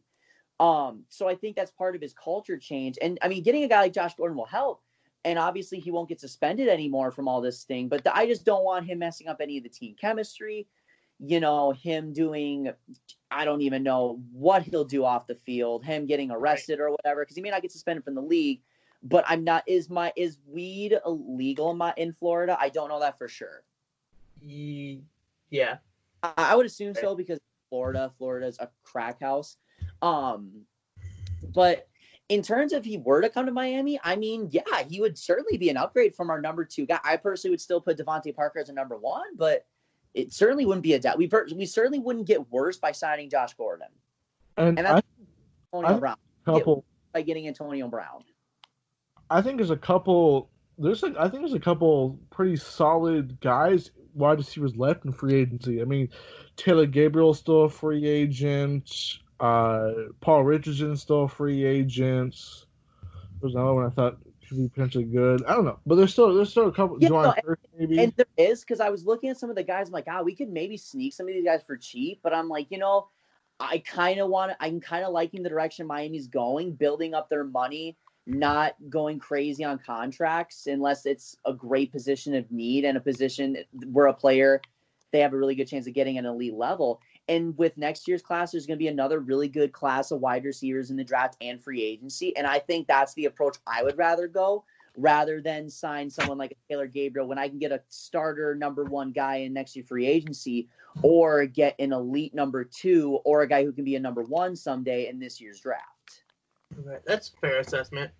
So I think that's part of his culture change. And, I mean, getting a guy like Josh Gordon will help. And obviously he won't get suspended anymore from all this thing. But I just don't want him messing up any of the team chemistry. Him doing, I don't even know what he'll do off the field, him getting arrested or whatever, because he may not get suspended from the league. But I'm not. Is weed illegal in Florida? I don't know that for sure. Yeah, I would assume so because Florida's a crack house. But in terms of if he were to come to Miami, I mean, yeah, he would certainly be an upgrade from our number 2 guy. I personally would still put Devontae Parker as a number 1, but it certainly wouldn't be a doubt. We certainly wouldn't get worse by signing Josh Gordon. And that's Antonio Brown. By getting Antonio Brown. I think there's a couple pretty solid guys, wide receivers left in free agency. I mean, Taylor Gabriel's still a free agent. Paul Richardson's still a free agent. There's another one I thought could be potentially good. I don't know, but there's still a couple. Maybe. And there is, because I was looking at some of the guys. I'm like, we could maybe sneak some of these guys for cheap. But I'm like, I'm kind of liking the direction Miami's going, building up their money, not going crazy on contracts unless it's a great position of need and a position where a player, they have a really good chance of getting an elite level. And with next year's class, there's going to be another really good class of wide receivers in the draft and free agency. And I think that's the approach I would rather go, rather than sign someone like Taylor Gabriel when I can get a starter number 1 guy in next year free agency, or get an elite number 2, or a guy who can be a number 1 someday in this year's draft. Right. That's a fair assessment.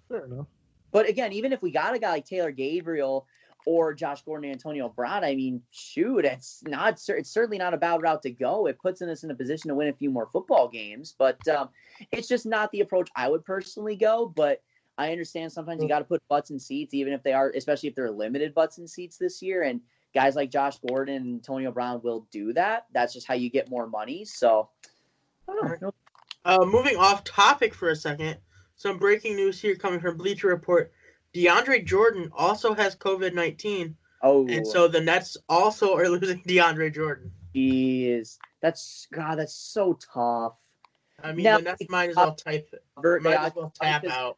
Fair enough. But again, even if we got a guy like Taylor Gabriel or Josh Gordon and Antonio Brown, I mean, shoot, it's certainly not a bad route to go. It puts us in a position to win a few more football games, but it's just not the approach I would personally go. But I understand sometimes you got to put butts in seats, even if they are, especially if they're limited butts in seats this year. And guys like Josh Gordon and Antonio Brown will do that. That's just how you get more money. So, I don't know. Moving off topic for a second, some breaking news here coming from Bleacher Report. DeAndre Jordan also has COVID-19. Oh. And so the Nets also are losing DeAndre Jordan. That's so tough. I mean, the Nets might as well tap out.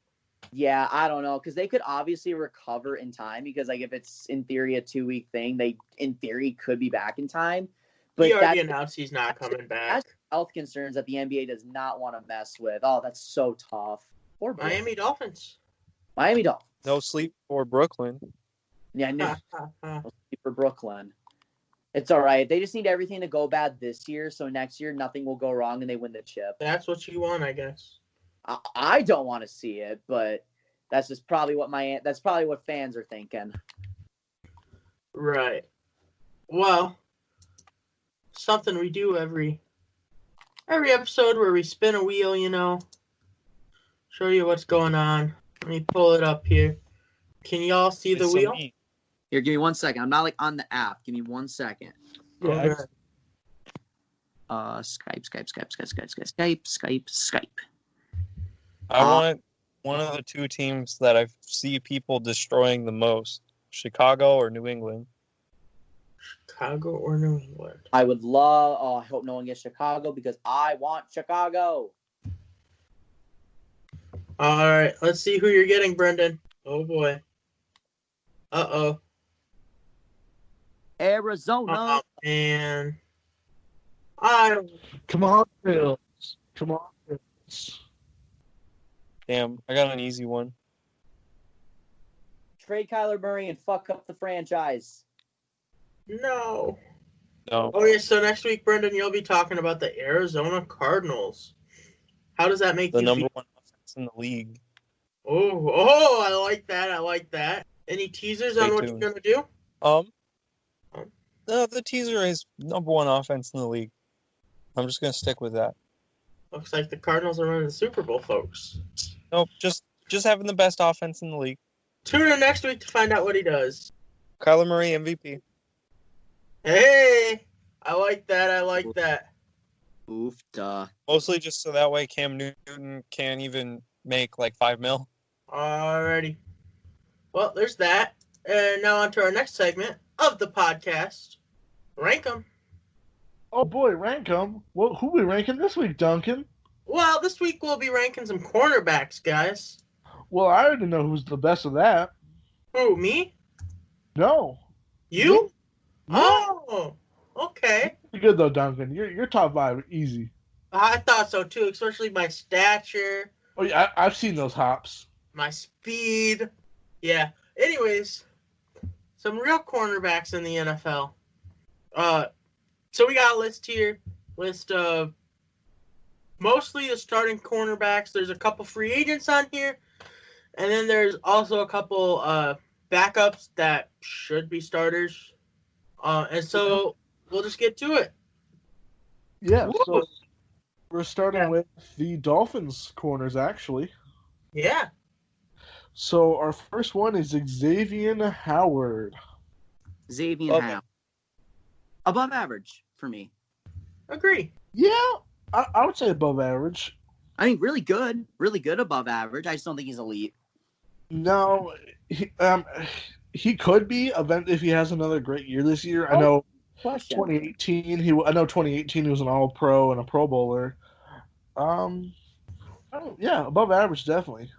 Yeah, I don't know, because they could obviously recover in time, because if it's in theory a 2-week thing, they in theory could be back in time. But he already announced he's not coming back. That's health concerns that the NBA does not want to mess with. Oh, that's so tough. Or Miami Dolphins. No sleep for Brooklyn. Yeah, no sleep for Brooklyn. It's all right. They just need everything to go bad this year, so next year nothing will go wrong and they win the chip. That's what you want, I guess. I don't want to see it, but that's just probably what fans are thinking. Right. Well, something we do every episode where we spin a wheel, show you what's going on. Let me pull it up here. Can y'all see the wheel? Here, give me 1 second. I'm not on the app. Give me 1 second. Yeah. Skype. I want one of the 2 teams that I see people destroying the most: Chicago or New England. Chicago or New England? I would love. Oh, I hope no one gets Chicago because I want Chicago. All right, let's see who you're getting, Brendan. Oh boy. Uh-oh. Arizona. And come on, Bills. Come on, Bills. Damn, I got an easy one. Trade Kyler Murray and fuck up the franchise. No. No. Okay, so next week, Brendan, you'll be talking about the Arizona Cardinals. How does that make The you number feel? one offense in the league. Oh, I like that. I like that. Any teasers on Stay what tuned. you're going to do? The teaser is number one offense in the league. I'm just gonna stick with that. Looks like the Cardinals are running the Super Bowl, folks. Nope, just having the best offense in the league. Tune in next week to find out what he does. Kyler Murray MVP. Hey, I like that. I like that. Oof, duh. Mostly just so that way Cam Newton can't even make like $5 million. Alrighty. Well, there's that. And now on to our next segment of the podcast. Rank 'em. Oh boy, rank them. Well, who we ranking this week, Duncan? Well, this week we'll be ranking some cornerbacks, guys. Well, I already know who's the best of that. Who, me? No. You? No. Oh, okay. You're good though, Duncan. You're top 5, easy. I thought so too, especially my stature, Oh yeah, I've seen those hops. my speed. Yeah. Anyways, some real cornerbacks in the NFL. So we got a list here. List of mostly the starting cornerbacks. There's a couple free agents on here. And then there's also a couple backups that should be starters. And so we'll just get to it. Yeah, Woo! so we're starting with the Dolphins corners, actually. Yeah. So our first one is Xavier Howard. Xavier Okay. Howard. Above average for me. Agree. Yeah, I would say above average. I mean, really good above average. I just don't think he's elite. No, he could be if he has another great year this year. I Oh, know Question. 2018 he was an All Pro and a Pro Bowler. Yeah, above average definitely.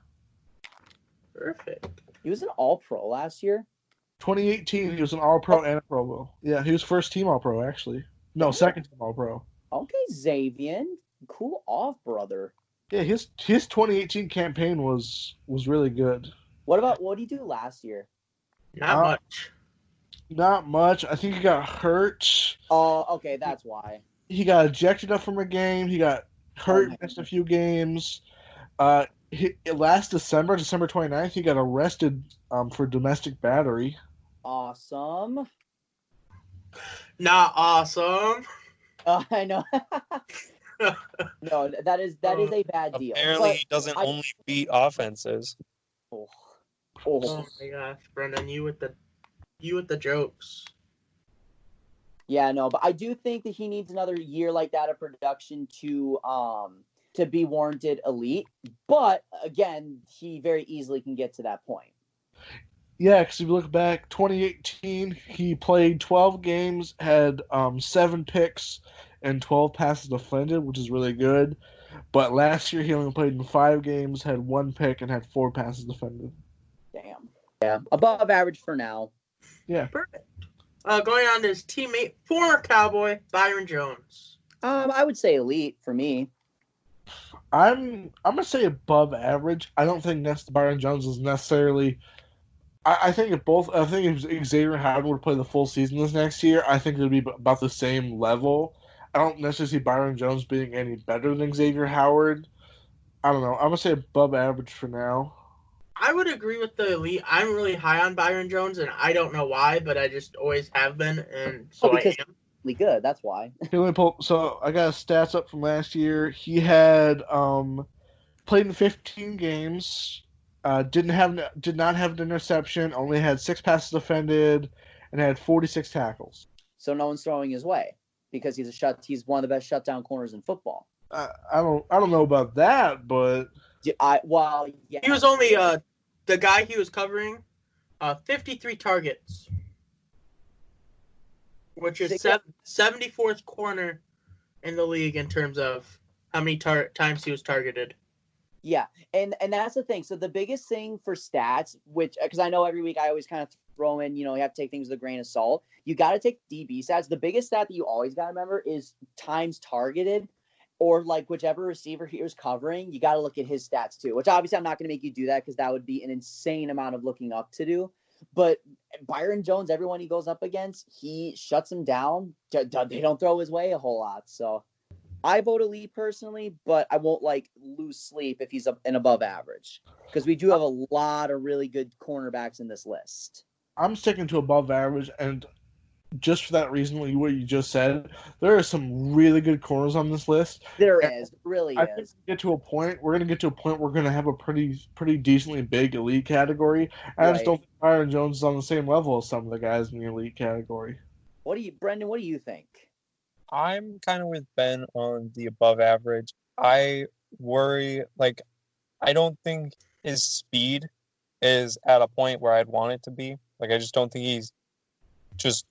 Perfect. He was an All Pro last year. 2018 he was an All Pro and a Pro Bowl. Yeah, he was first team All Pro actually. No, second team All Pro. Okay, Xavier, cool off, brother. Yeah, his 2018 campaign was really good. What did he do last year? Not much. Not much. I think he got hurt. Oh, okay, that's why. He got ejected up from a game. He got hurt, missed a few games. Last December 29th, he got arrested for domestic battery. Awesome. Not awesome. I know. No, that is a bad deal. Apparently, But he doesn't only beat offenses. Oh. Oh my gosh, Brendan, you with the jokes. Yeah, no, but I do think that he needs another year like that of production to be warranted elite. But again, he very easily can get to that point. Yeah, because if you look back, 2018, he played 12 games, had 7 picks and 12 passes defended, which is really good. But last year, he only played in 5 games, had 1 pick, and had 4 passes defended. Damn. Yeah, above average for now. Yeah. Perfect. Going on to his teammate, former Cowboy, Byron Jones. I would say elite for me. I'm gonna say above average. I don't think Byron Jones is necessarily. I think if Xavier Howard would play the full season this next year, I think it would be about the same level. I don't necessarily see Byron Jones being any better than Xavier Howard. I don't know. I'm gonna say above average for now. I would agree with the elite. I'm really high on Byron Jones, and I don't know why, but I just always have been, and so I because am. Really good. That's why. So I got his stats up from last year. He had played in 15 games. Did not have an interception. Only had 6 passes defended, and had 46 tackles. So no one's throwing his way because he's one of the best shutdown corners in football. I don't know about that, but Yeah. He was only the guy he was covering, 53 targets, which is 74th corner in the league in terms of how many times he was targeted. Yeah, and that's the thing. So the biggest thing for stats, which because I know every week I always kind of throw in, you have to take things with a grain of salt. You got to take DB stats. The biggest stat that you always got to remember is times targeted. or like whichever receiver he was covering, you got to look at his stats too, which obviously I'm not going to make you do that because that would be an insane amount of looking up to do. But Byron Jones, everyone he goes up against, he shuts him down. They don't throw his way a whole lot. So I vote elite personally, but I won't like lose sleep if he's an above average because we do have a lot of really good cornerbacks in this list. I'm sticking to above average, and just for that reason, what you just said, there are some really good corners on this list. There And is, really I think is. we're going to get to a point where we're going to have a pretty decently big elite category. I just Right. don't think Byron Jones is on the same level as some of the guys in the elite category. Brendan, what do you think? I'm kind of with Ben on the above average. I worry, like, I don't think his speed is at a point where I'd want it to be. Like, I just don't think he's just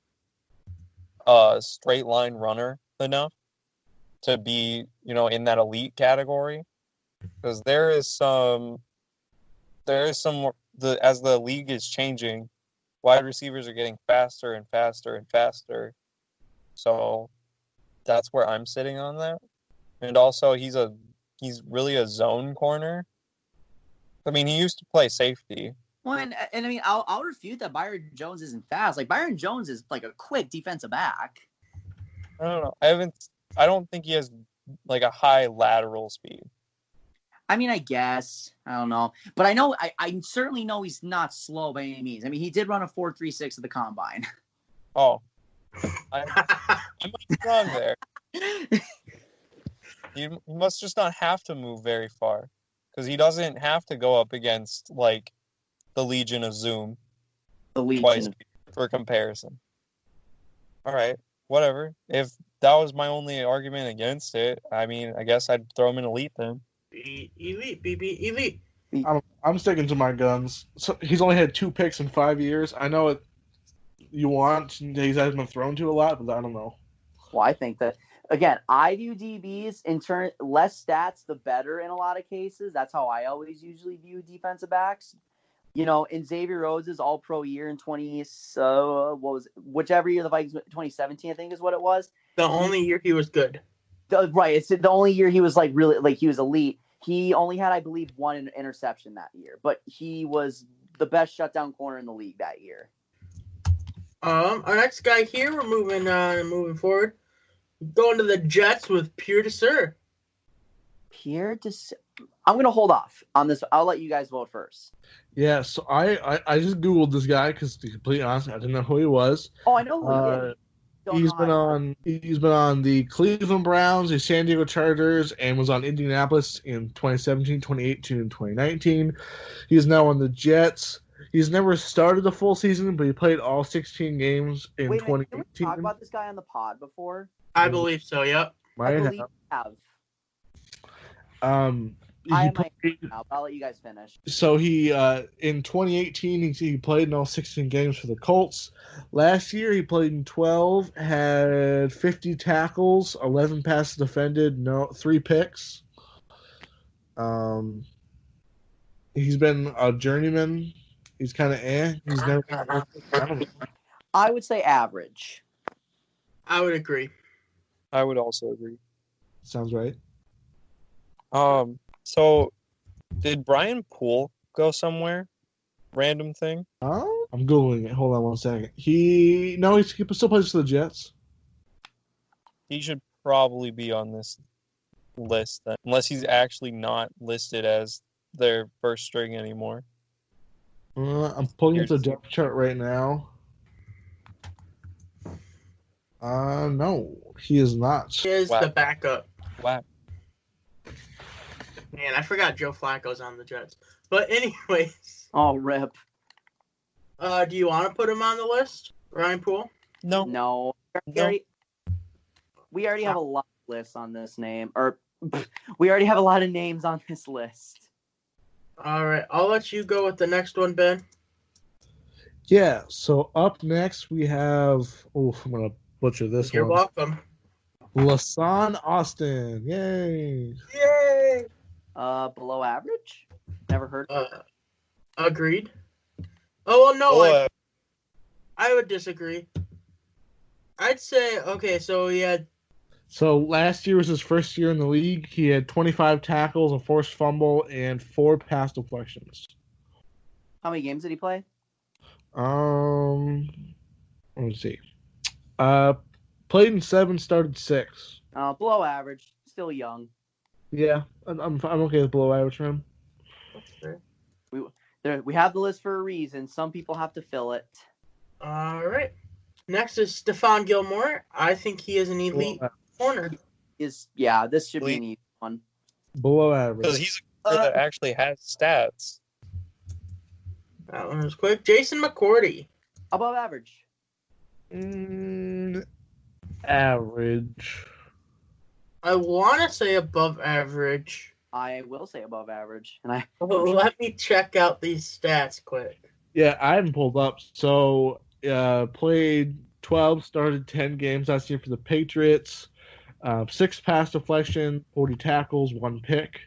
a straight line runner enough to be, in that elite category. Because as the league is changing, wide receivers are getting faster and faster and faster. So that's where I'm sitting on that. And also he's really a zone corner. I mean, he used to play safety. Well, and I mean, I'll refute that Byron Jones isn't fast. Like Byron Jones is like a quick defensive back. I don't know. I don't think he has like a high lateral speed. I mean, I guess. I don't know. But I certainly know he's not slow by any means. I mean, he did run a 4.36 at the combine. Oh. I might be wrong there. He must just not have to move very far. Because he doesn't have to go up against, like, the Legion of Zoom. The Legion. Twice for comparison. All right. Whatever. If that was my only argument against it, I mean, I guess I'd throw him in elite then. Elite, BB, elite. I'm sticking to my guns. So he's only had 2 picks in 5 years. I know it. You want he's been thrown to a lot, but I don't know. Well, I think that again, I view DBs in turn less stats the better in a lot of cases. That's how I always usually view defensive backs. In Xavier Rhodes' All-Pro year in whichever year the Vikings 2017, I think is what it was. The only year he was good. Right, it's the only year he was like really like he was elite. He only had, I believe, 1 interception that year, but he was the best shutdown corner in the league that year. Our next guy here, we're moving forward. Going to the Jets with Pierre Desir. I'm going to hold off on this. I'll let you guys vote first. Yeah, so I just Googled this guy because, to be completely honest, I didn't know who he was. Oh, I know who he is. He's been on the Cleveland Browns, the San Diego Chargers, and was on Indianapolis in 2017, 2018, and 2019. He's now on the Jets. He's never started a full season, but he played all 16 games in 2018. Did we talk about this guy on the pod before? I believe so, yep. I believe we have. I'll let you guys finish. So he in 2018 he played in all 16 games for the Colts. Last year he played in 12, had 50 tackles, 11 passes defended, 3 picks. He's been a journeyman. He's kind of He's never. I would say average. I would agree. I would also agree. Sounds right. So, did Brian Poole go somewhere? Random thing? Oh, I'm Googling it. Hold on 1 second. He still plays for the Jets. He should probably be on this list then, unless he's actually not listed as their first string anymore. I'm pulling up the depth chart right now. No, he is not. He is the backup. Wow. Man, I forgot Joe Flacco's on the Jets. But anyways. Oh, rip. Do you want to put him on the list, Ryan Poole? No. We already have a lot of lists on this name. Or we already have a lot of names on this list. All right, I'll let you go with the next one, Ben. Yeah, so up next we have... I'm going to butcher this You're one. welcome. Lasan Austin. Yay. Yay. Below average? Never heard of it. Agreed. Oh, well, no, I would disagree. I'd say, okay, so he had So last year was his first year in the league. He had 25 tackles, a forced fumble, and 4 pass deflections. How many games did he play? Let me see. Played in 7, started 6. Below average. Still young. Yeah, I'm okay with below average for him. That's fair. We have the list for a reason. Some people have to fill it. All right. Next is Stephon Gilmore. I think he is an elite corner. This should be an easy one. Below average. Because he's a player that actually has stats. That one was quick. Jason McCourty. Above average. Average. I want to say above average. I will say above average. Let me check out these stats quick. Yeah, I haven't pulled up. So, played 12, started 10 games last year for the Patriots. 6 pass deflection, 40 tackles, 1 pick.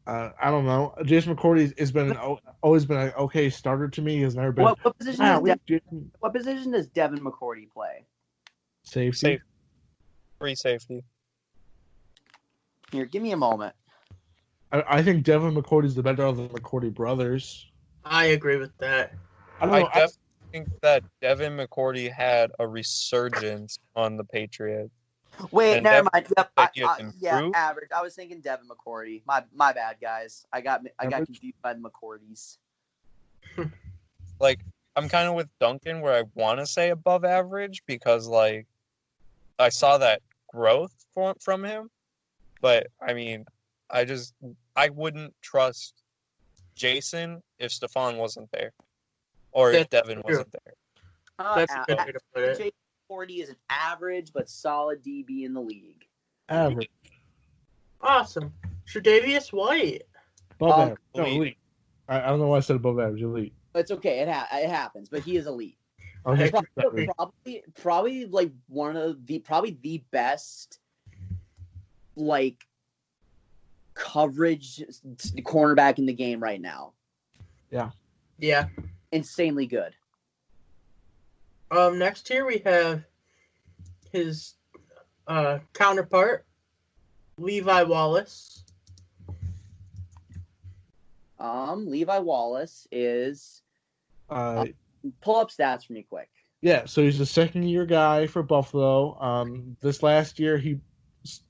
I don't know. Jason McCourty has been always been an okay starter to me. He has never been. What position does Devin McCourty play? Safety. Free safety. Here, give me a moment. I think Devin McCourty is the better of the McCourty brothers. I agree with that. I don't know. I definitely think that Devin McCourty had a resurgence on the Patriots. Wait, And never mind. Yep, yeah, average. I was thinking Devin McCourty. My bad, guys. I got confused by the McCourties. Like, I'm kind of with Duncan where I want to say above average because, like, I saw that growth from him. But, I mean, I wouldn't trust Jason if Stephon wasn't there. Or if Devin wasn't there. That's a good way to put it. Jason McCourty is an average but solid DB in the league. Average. Awesome. Tre'Davious White. Above average. No, elite. I don't know why I said above average. Elite. It's okay. It happens, but he is elite. Okay. Probably like one of the best like coverage cornerback in the game right now. Yeah. Insanely good. Next here we have his counterpart, Levi Wallace. Levi Wallace is pull up stats for me quick. Yeah, so he's a second-year guy for Buffalo. This last year, he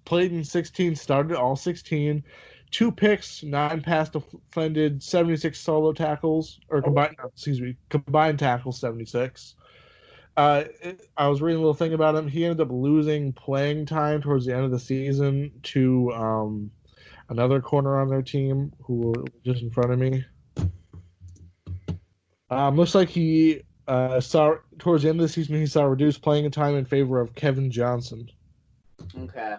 played in 16, started all 16, 2 picks, 9 pass defended, 76 solo tackles, or combined tackles, 76. I was reading a little thing about him. He ended up losing playing time towards the end of the season to another corner on their team who were just in front of me. Looks like he saw towards the end of the season he saw reduced playing time in favor of Kevin Johnson. Okay.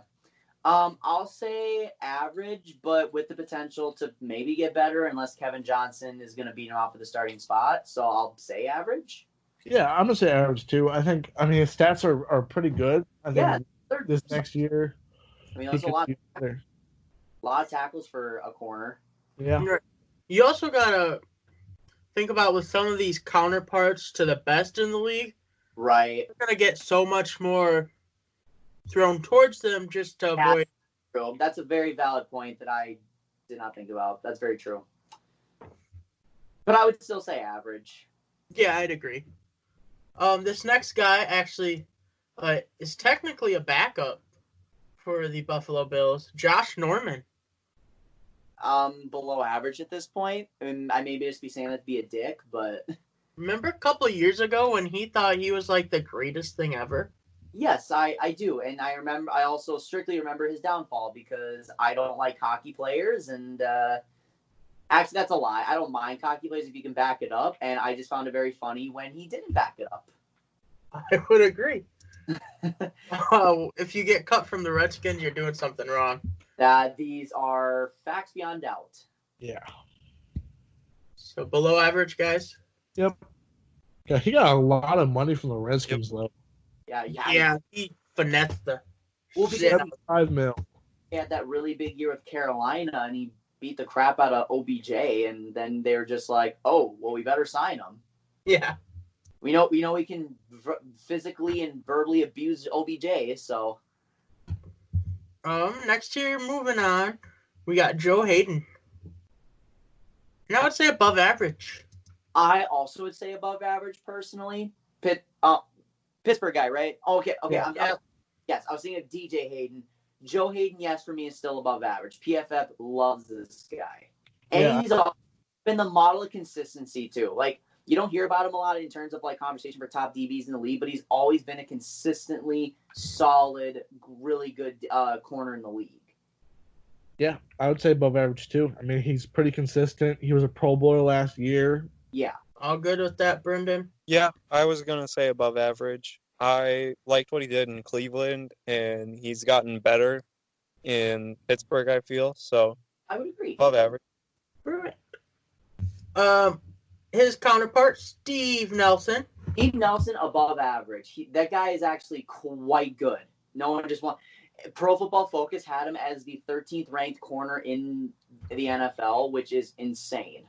I'll say average, but with the potential to maybe get better unless Kevin Johnson is going to beat him off of the starting spot. So I'll say average. Yeah, I'm going to say average too. I mean, his stats are pretty good. I think this next year. I mean, there's a lot of tackles for a corner. Yeah. You also got to think about with some of these counterparts to the best in the league. Right. They're going to get so much more thrown towards them just to avoid. That's a very valid point that I did not think about. That's very true. But I would still say average. Yeah, I'd agree. This next guy actually is technically a backup for the Buffalo Bills, Josh Norman. Below average at this point, and I may just be saying that to be a dick, but remember a couple of years ago when he thought he was like the greatest thing ever? Yes, I do, and I also strictly remember his downfall because I don't like hockey players, and actually that's a lie. I don't mind hockey players if you can back it up, and I just found it very funny when he didn't back it up. I would agree. If you get cut from the Redskins, you're doing something wrong. These are facts beyond doubt. Yeah. So below average, guys? Yep. Yeah, he got a lot of money from the Redskins, though. Yeah, he finessed the shit. $5 million. He had that really big year with Carolina, and he beat the crap out of OBJ, and then they were just like, "Oh, well, we better sign him." Yeah, we know we can physically and verbally abuse OBJ, so Next year, moving on, we got Joe Hayden. And I would say above average. I also would say above average personally. Pittsburgh guy, right? Oh, okay. Yeah. Yes, I was thinking of DJ Hayden. Joe Hayden, yes, for me is still above average. PFF loves this guy, and Yeah. he's been the model of consistency too. Like you don't hear about him a lot in terms of like conversation for top DBs in the league, but he's always been a consistently solid, really good corner in the league. Yeah, I would say above average too. I mean, he's pretty consistent. He was a Pro Bowler last year. Yeah. All good with that, Brendan? Yeah, I was going to say above average. I liked what he did in Cleveland, and he's gotten better in Pittsburgh, I feel. So, I would agree. above average. Perfect. His counterpart, Steve Nelson. Steve Nelson, above average. That guy is actually quite good. No one just wants. Pro Football Focus had him as the 13th ranked corner in the NFL, which is insane.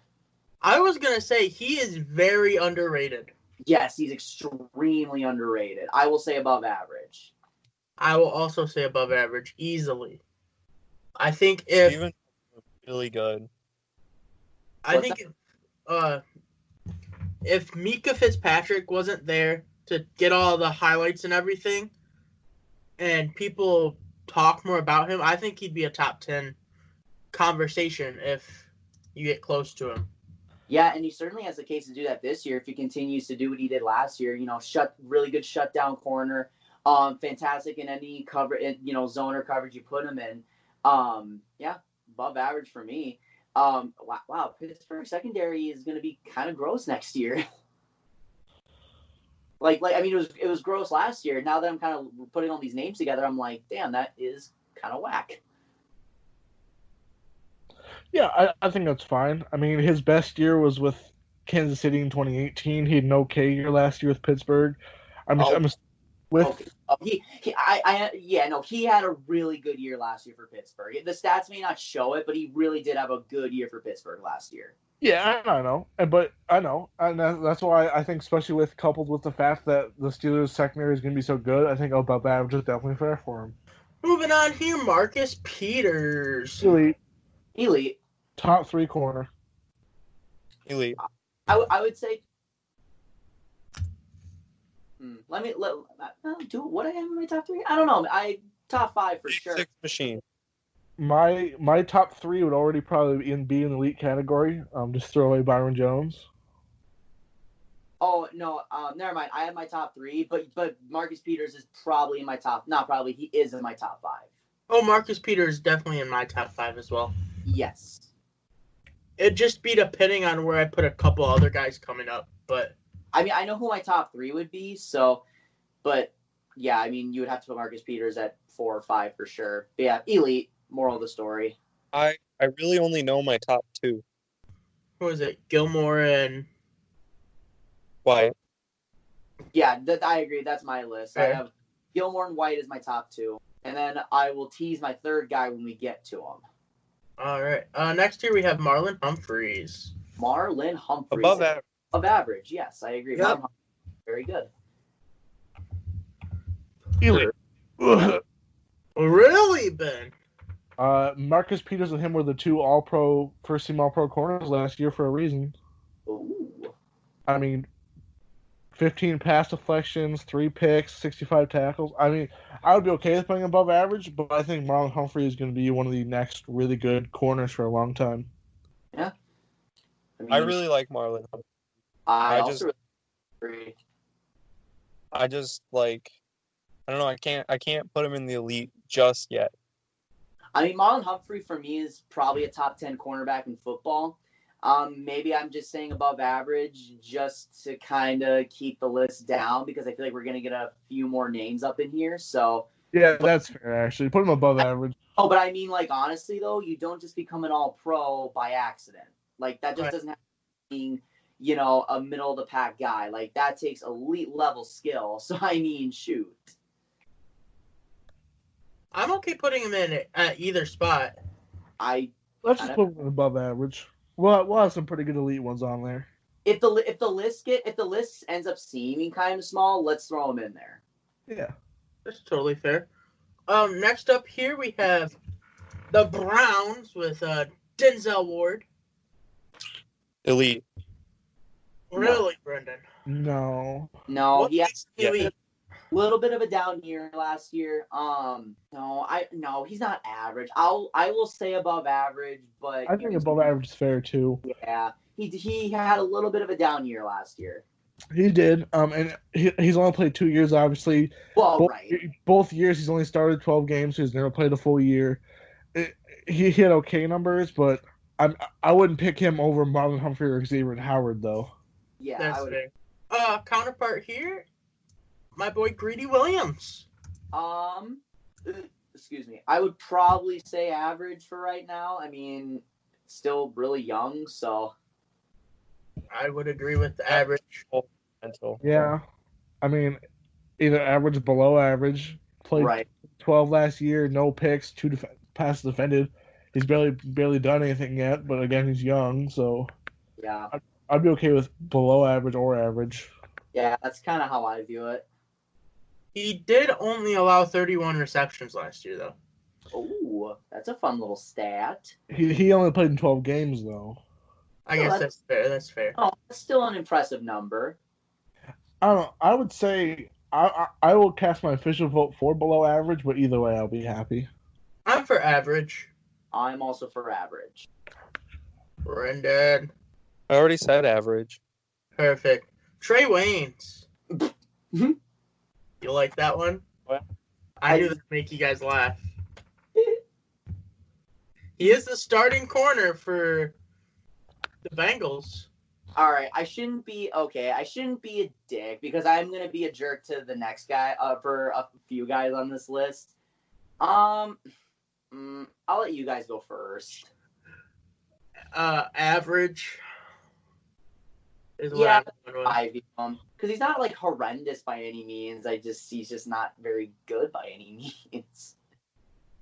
I was going to say he is very underrated. Yes, he's extremely underrated. I will say above average. I will also say above average easily. I think if Even really good. If Mika Fitzpatrick wasn't there to get all the highlights and everything, and people talk more about him, I think he'd be a top 10 conversation if you get close to him. Yeah, and he certainly has the case to do that this year if he continues to do what he did last year. You know, really good shutdown corner, fantastic in any cover, zoner coverage you put him in. Yeah, above average for me. Wow, Pittsburgh secondary is going to be kind of gross next year. It was gross last year. Now that I'm kind of putting all these names together, I'm like, damn, that is kind of whack. Yeah, I think that's fine. I mean, his best year was with Kansas City in 2018. He had an okay year last year with Pittsburgh. He had a really good year last year for Pittsburgh. The stats may not show it, but he really did have a good year for Pittsburgh last year. Yeah, I know, and that's why I think, especially coupled with the fact that the Steelers' secondary is going to be so good, I think above average is definitely fair for him. Moving on here, Marcus Peters. Elite. Top 3 corner. Elite. I would say. What I have in my top 3? I don't know. Top 5 for sure. 6 machine. My top 3 would already probably be in the elite category. Just throw away Byron Jones. Oh no, never mind. I have my top 3, but Marcus Peters is probably in my top. Not probably, he is in my top 5. Oh, Marcus Peters is definitely in my top 5 as well. Yes. It'd just be depending on where I put a couple other guys coming up, but. I mean, I know who my top 3 would be, but yeah, I mean, you would have to put Marcus Peters at 4 or 5 for sure. But yeah, elite. Moral of the story. I really only know my top 2. Who is it? Gilmore and White. Yeah, I agree. That's my list. Okay. I have Gilmore and White as my top 2, and then I will tease my third guy when we get to him. All right. Next year we have Marlon Humphreys. Marlon Humphreys. Above average. Above average, yes, I agree. Yep. Marlon Humphreys, very good. Elite. Really, Ben? Marcus Peters and him were the 2 first team All-Pro corners last year for a reason. Ooh. I mean, 15 pass deflections, 3 picks, 65 tackles. I mean, I would be okay with playing above average, but I think Marlon Humphrey is going to be one of the next really good corners for a long time. Yeah. I really like Marlon. I also agree. I just I don't know. I can't put him in the elite just yet. I mean, Marlon Humphrey for me is probably a top 10 cornerback in football. Maybe I'm just saying above average just to kind of keep the list down because I feel like we're going to get a few more names up in here. So yeah, that's fair, actually. Put him above average. Oh, but I mean, honestly, though, you don't just become an all-pro by accident. That just doesn't have to be, a middle-of-the-pack guy. That takes elite-level skill. So, I mean, shoot. I'm okay putting him in at either spot. Let's just put him above average. We'll have some pretty good elite ones on there. If the list ends up seeming kind of small, let's throw him in there. Yeah, That's totally fair. Next up here we have the Browns with Denzel Ward. Elite. Really, Brendan? No. No, What he had makes him elite? a little bit of a down year last year. No, he's not average. I will say above average, but I think above average is fair too. yeah, he had a little bit of a down year last year. He did. And he's only played 2 years, obviously. Well, Both years he's only started 12 games, so he's never played a full year. He had okay numbers, but I wouldn't pick him over Marlon Humphrey or Xavier Howard, though. Yeah, that's fair. Counterpart here, my boy Greedy Williams. Excuse me. I would probably say average for right now. I mean, still really young, so. I would agree with the average. Yeah. I mean, either average or below average. Played 12 last year, no picks, 2 passes defended. He's barely done anything yet, but again, he's young, so. Yeah. I'd be okay with below average or average. Yeah, that's kind of how I view it. He did only allow 31 receptions last year, though. Oh, that's a fun little stat. He only played in 12 games, though. I guess that's fair. That's fair. Oh, that's still an impressive number. I don't know. I would say I will cast my official vote for below average, but either way, I'll be happy. I'm for average. I'm also for average. Brendan. I already said average. Perfect. Trey Waynes. You like that one? What? I knew this would make you guys laugh. He is the starting corner for the Bengals. All right, I shouldn't be a dick because I'm gonna be a jerk to the next guy. For a few guys on this list. I'll let you guys go first. Average. Is what I view him because he's not like horrendous by any means. He's just not very good by any means.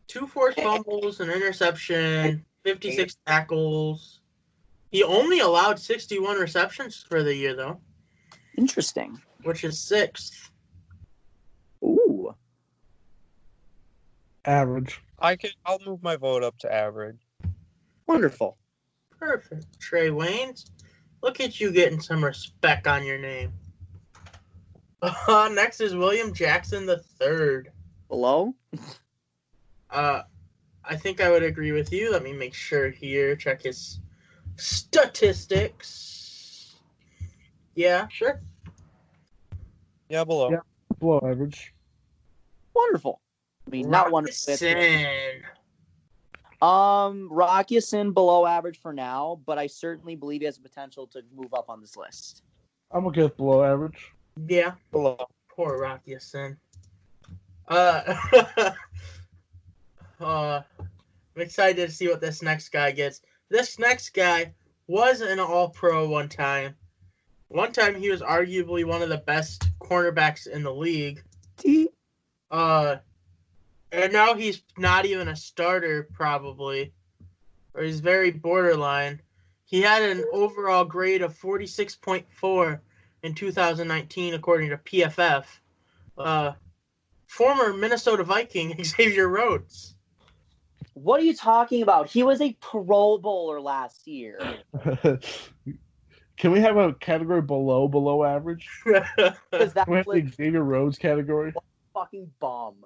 2 forced fumbles, an interception, 56 tackles. He only allowed 61 receptions for the year, though. Interesting. Which is 6th. Ooh. Average. I'll move my vote up to average. Wonderful. Perfect. Trey Waynes. Look at you getting some respect on your name. Next is William Jackson III. Below? I think I would agree with you. Let me make sure here. Check his statistics. Yeah, sure. Yeah, below. Yeah. Below average. Wonderful. I mean, not wonderful. Rock Ya-Sin below average for now, but I certainly believe he has the potential to move up on this list. I'm okay with below average. Yeah. Below. Poor Rock Ya-Sin. I'm excited to see what this next guy gets. This next guy was an all-pro one time. One time he was arguably one of the best cornerbacks in the league. And now he's not even a starter, probably. Or he's very borderline. He had an overall grade of 46.4 in 2019, according to PFF. Former Minnesota Viking, Xavier Rhodes. What are you talking about? He was a Pro Bowler last year. Can we have a category below average? Because that Can we have the Xavier Rhodes category? Fucking bum.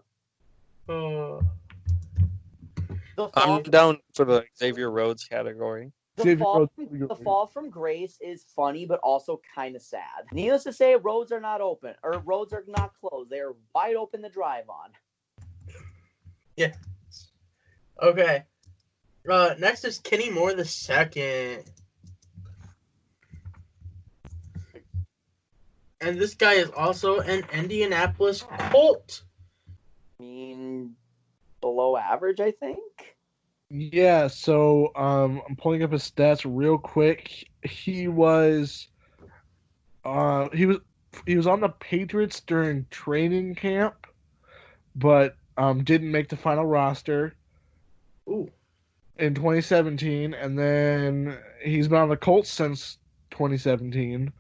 I'm down for the Xavier Rhodes category. The fall from grace is funny, but also kind of sad. Needless to say, roads are not open, or roads are not closed. They are wide open to drive on. Yeah. Okay. Next is Kenny Moore II. And this guy is also an Indianapolis Colt. I mean, below average, I think. Yeah, so I'm pulling up his stats real quick. He was on the Patriots during training camp, but didn't make the final roster. Ooh. In 2017, and then he's been on the Colts since 2017.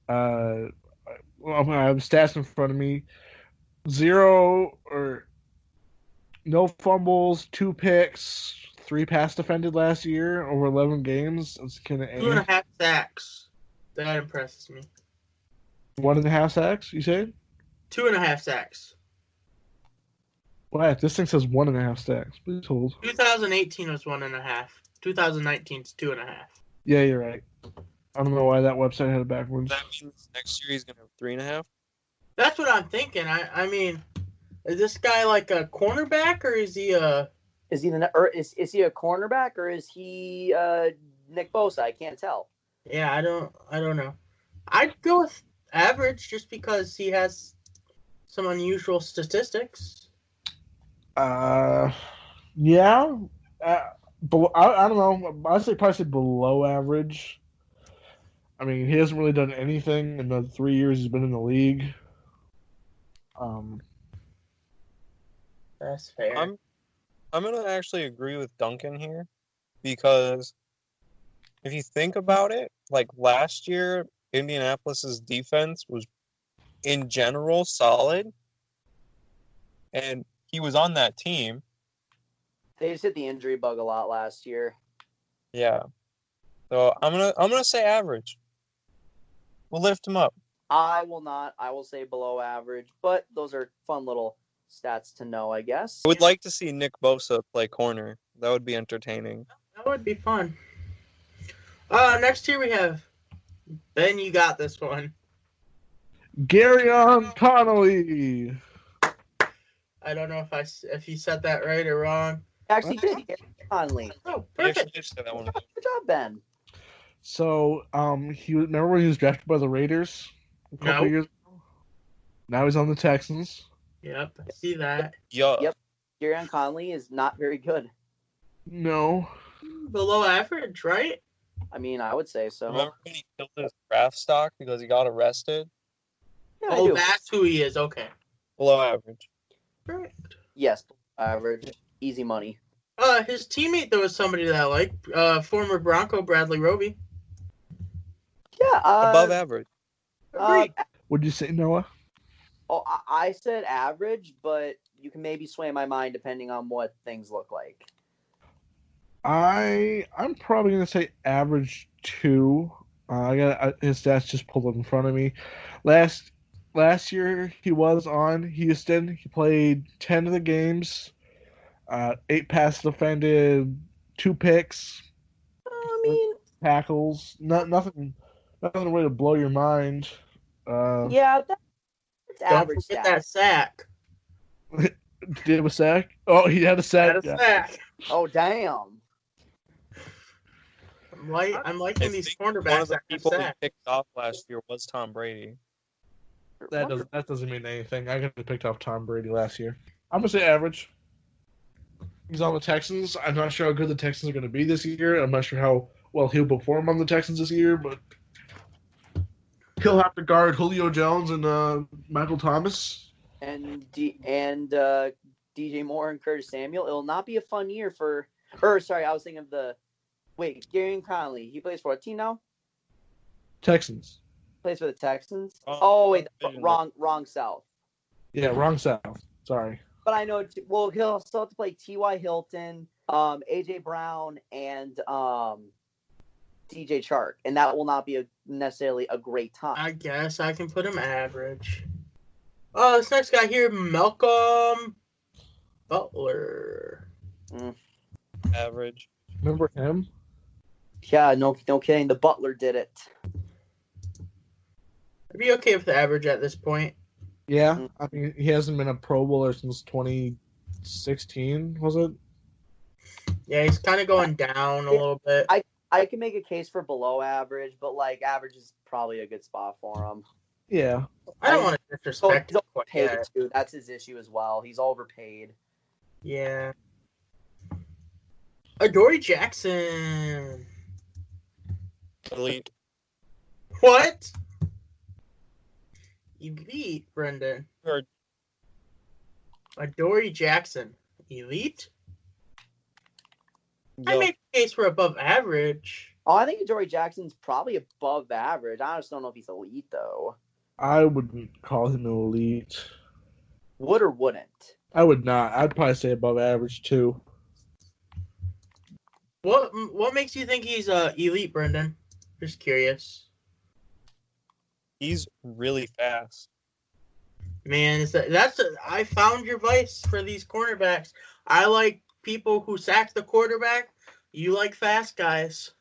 I have stats in front of me. No fumbles, 2 picks, 3 pass defended last year over 11 games. It's kind of 2.5 sacks. That impresses me. 1.5 sacks. You say? 2.5 sacks. Wow, this thing says 1.5 sacks. Please hold. 2018 was 1.5. 2019 is 2.5. Yeah, you're right. I don't know why that website had it backwards. That means next year he's gonna have 3.5. That's what I'm thinking. I mean, is this guy like a cornerback or is he a? Is he is he a cornerback or is he Nick Bosa? I can't tell. Yeah, I don't know. I'd go with average just because he has some unusual statistics. Yeah. I don't know. I'd say probably below average. I mean, he hasn't really done anything in the 3 years he's been in the league. That's fair. I'm gonna actually agree with Duncan here because if you think about it, like last year, Indianapolis's defense was in general solid, and he was on that team. They just hit the injury bug a lot last year. Yeah. So I'm gonna say average. We'll lift him up. I will not. I will say below average, but those are fun little stats to know, I guess. I would like to see Nick Bosa play corner. That would be entertaining. That would be fun. Next here we have Ben. You got this one. Garyon Connolly. I don't know if you said that right or wrong. Actually, did Gary Conley. Oh, You actually perfect. did say that one. Good job, Ben. So, remember when he was drafted by the Raiders a couple No. years ago? Now he's on the Texans. Yep, I see that. Yeah. Yep. Gary Conley is not very good. No. Below average, right? I mean, I would say so. Remember when he killed his draft stock because he got arrested? Yeah, I Oh, do. that's who he is. Okay. Below average. Perfect. Yes, average. Easy money. His teammate though is somebody that I like. Former Bronco Bradley Roby. Yeah. Above average. Agreed. What'd you say, Noah? I said average, but you can maybe sway my mind depending on what things look like. I'm probably gonna say average 2. I got his stats just pulled up in front of me. Last year he was on Houston. He played 10 of the games, 8 passes defended, 2 picks, I mean, tackles. Nothing really to blow your mind. yeah, that's Don't average forget stats. that sack. Did he have a sack? Oh, he had a sack. Had a sack. Oh, damn. I'm liking these One of cornerbacks the that have people he sacks. picked off last year was Tom Brady. That doesn't mean anything. I could have picked off Tom Brady last year. I'm gonna say average. He's on the Texans. I'm not sure how good the Texans are gonna be this year. I'm not sure how well he'll perform on the Texans this year, but he'll have to guard Julio Jones and Michael Thomas. And DJ Moore and Curtis Samuel. It'll not be a fun year for. Or sorry, I was thinking of the. Wait, Gary Conley. He plays for what team now? Texans. Plays for the Texans. Oh, Oh wait, division. wrong South. Yeah, wrong South. Sorry. But I know. Well, he'll still have to play T.Y. Hilton, AJ Brown, and DJ Chark, and that will not be necessarily a great time. I guess I can put him average. Oh, this next guy here, Malcolm Butler. Average. Remember him? Yeah, no kidding. The Butler did it. I'd be okay with the average at this point. Yeah. I mean, he hasn't been a Pro Bowler since 2016, was it? Yeah, he's kind of going down a little bit. I can make a case for below average, but like average is probably a good spot for him. Yeah. I don't want to disrespect He's him quite overpaid yet. too. That's his issue as well. He's overpaid. Yeah. Adoree Jackson. Elite. What? Elite, Brendan. Or- Adoree Jackson. Elite? I Yup. make a case for above average. Oh, I think Adoree Jackson's probably above average. I just don't know if he's elite though. I wouldn't call him elite. Would or wouldn't? I would not. I'd probably say above average too. What makes you think he's elite, Brendan? Just curious. He's really fast. Man, I found your vice for these cornerbacks. I like people who sack the quarterback. You like fast guys.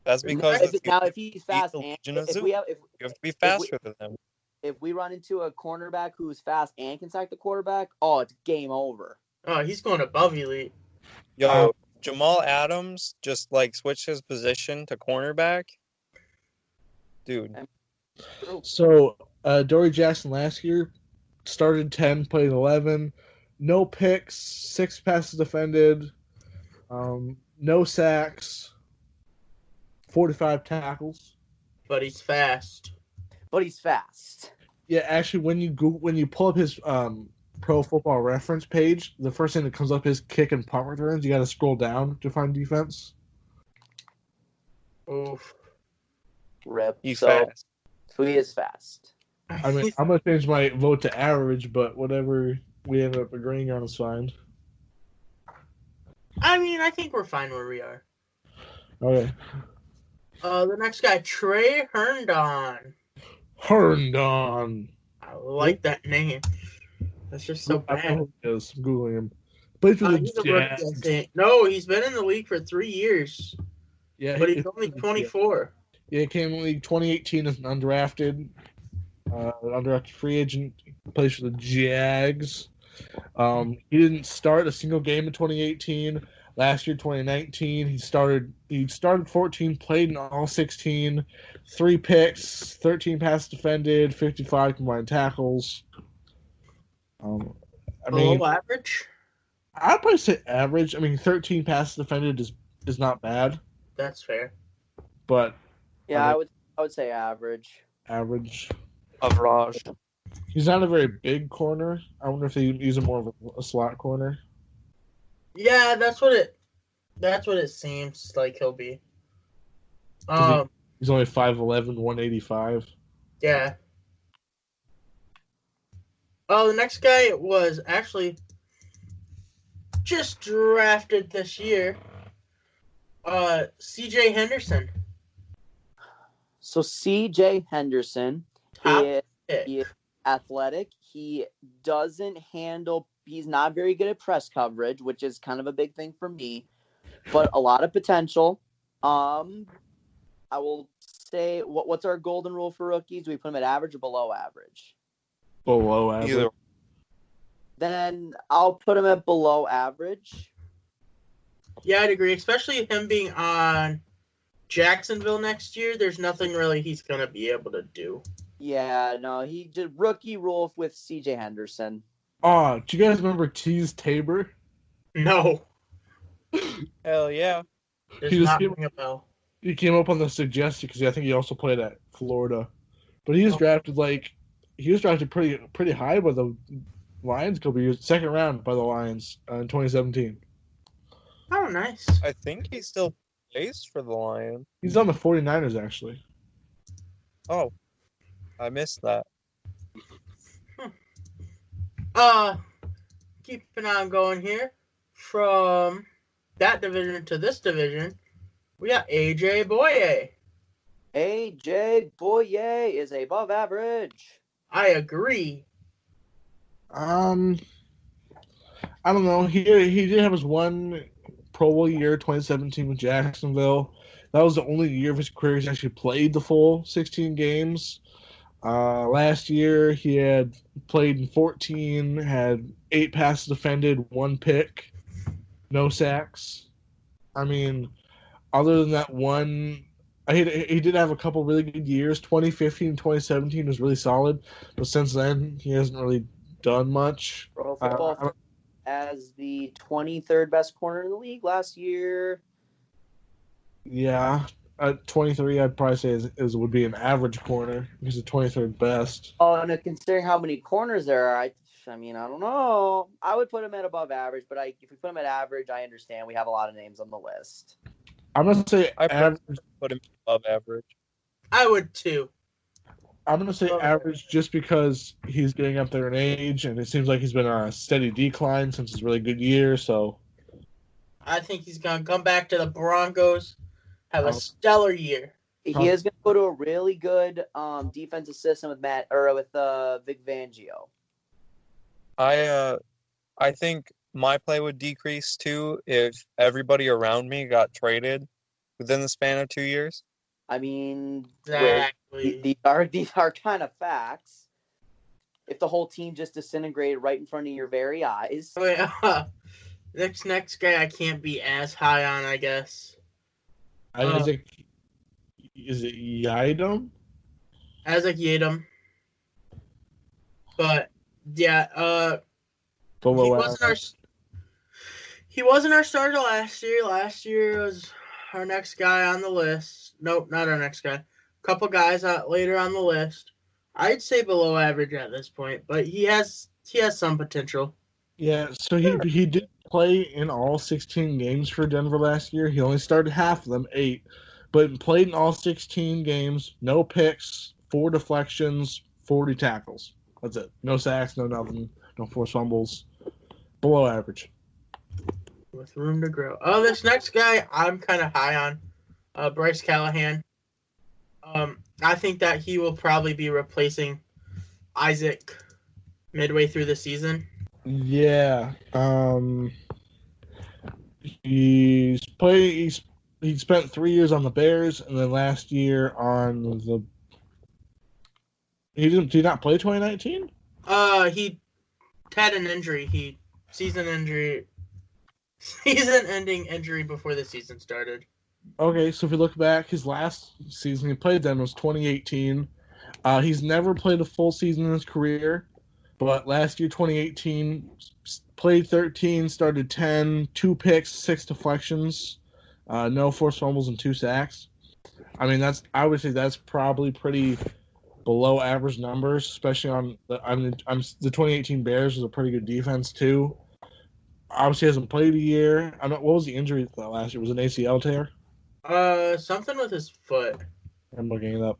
That's because If he's fast, the and Legion of if Zoo. we have You have to be faster than them. if we run into a cornerback who's fast and can sack the quarterback, oh, it's game over. Oh, he's going above elite. Yo, Jamal Adams just like switched his position to cornerback. Dude. So, Dory Jackson last year started 10, played 11, no picks, 6 passes defended, no sacks, 45 tackles. But he's fast. Yeah, actually, when you pull up his Pro Football Reference page, the first thing that comes up is kick and punt returns. You got to scroll down to find defense. Oof. Rip. He's so fast. he is fast. I mean, I'm gonna change my vote to average, but whatever we end up agreeing on is fine. I mean, I think we're fine where we are. Okay. The next guy, Trey Herndon. Herndon. I like that name. That's just so I bad. know who he is. I'm Googling him. Plays for the He's a rookie, I Jags. think. No, he's been in the league for 3 years. Yeah, But he's only 24. Yeah, he came in the league 2018 as an undrafted free agent. Plays for the Jags. He didn't start a single game in 2018. Last year, 2019, he started 14, played in all 16, 3 picks, 13 passes defended, 55 combined tackles. Below average? I'd probably say average. I mean, 13 passes defended is not bad, That's fair. but Yeah, I would say average. Average. Average. He's not a very big corner. I wonder if they use him more of a slot corner. Yeah, that's what it seems like he'll be. He's only 5'11", 185. Yeah. Oh, the next guy was actually just drafted this year. C.J. Henderson. So C.J. Henderson Top he is athletic. He's not very good at press coverage, which is kind of a big thing for me, but a lot of potential. I will say, what's our golden rule for rookies? Do we put him at average or below average? Below average. Either. Then I'll put him at below average. Yeah, I'd agree, especially him being on Jacksonville next year. There's nothing really he's going to be able to do. Yeah, no, he did rookie rule with C.J. Henderson. Oh, do you guys remember Tease Tabor? No. Hell yeah. Does not ring a bell. He came up on the suggestion because I think he also played at Florida, but he was drafted pretty high by the Lions a couple years, second round by the Lions in 2017. Oh, nice. I think he still plays for the Lions. He's on the 49ers actually. Oh, I missed that. Keeping on going here from that division to this division, we got A.J. Boye. A.J. Boye is above average. I agree. I don't know. He did have his one Pro Bowl year, 2017 with Jacksonville. That was the only year of his career he's actually played the full 16 games. Last year he had played in 14, had 8 passes defended, 1 pick, no sacks. I mean, other than that one, he did have a couple really good years. 2015 and 2017 was really solid, but since then he hasn't really done much. Pro Football as the 23rd best corner in the league last year. Yeah, at 23, I'd probably say would be an average corner. He's the 23rd best. Oh, and considering how many corners there are, I mean, I don't know. I would put him at above average, but if we put him at average, I understand we have a lot of names on the list. I'm gonna say I average. put him above average. I would too. I'm going to say Oh. average just because he's getting up there in age, and it seems like he's been on a steady decline since his really good year. So I think he's going to come back to the Broncos, have a Um, stellar year. He is going to go to a really good defensive system with Vic Fangio. I think my play would decrease too if everybody around me got traded within the span of 2 years. I mean, Exactly. these are kind of facts. If the whole team just disintegrated right in front of your very eyes. Wait, next guy I can't be as high on, I guess. Isaac, is it Yidam? Isaac Yadam. But yeah, he wasn't our starter last year. Last year was our next guy on the list. Nope, not our next guy. A couple guys later on the list. I'd say below average at this point, but he has some potential. Yeah, so he did play in all 16 games for Denver last year. He only started half of them, 8, but played in all 16 games, no picks, 4 deflections, 40 tackles. That's it. No sacks, no nothing, no forced fumbles. Below average. With room to grow. Oh, this next guy I'm kind of high on, Bryce Callahan. I think that he will probably be replacing Isaac midway through the season. Yeah. He spent 3 years on the Bears, and then last year on the. Did he not play 2019? He had an injury. Season-ending injury before the season started. Okay, so if you look back, his last season he played then was 2018. He's never played a full season in his career, but last year, 2018, played 13, started 10, 2 picks, 6 deflections, no forced fumbles, and 2 sacks. I mean, I would say that's probably pretty below average numbers, especially on the 2018 Bears was a pretty good defense too. Obviously, hasn't played a year. What was the injury last year? Was it an ACL tear? Something with his foot. I'm looking it up.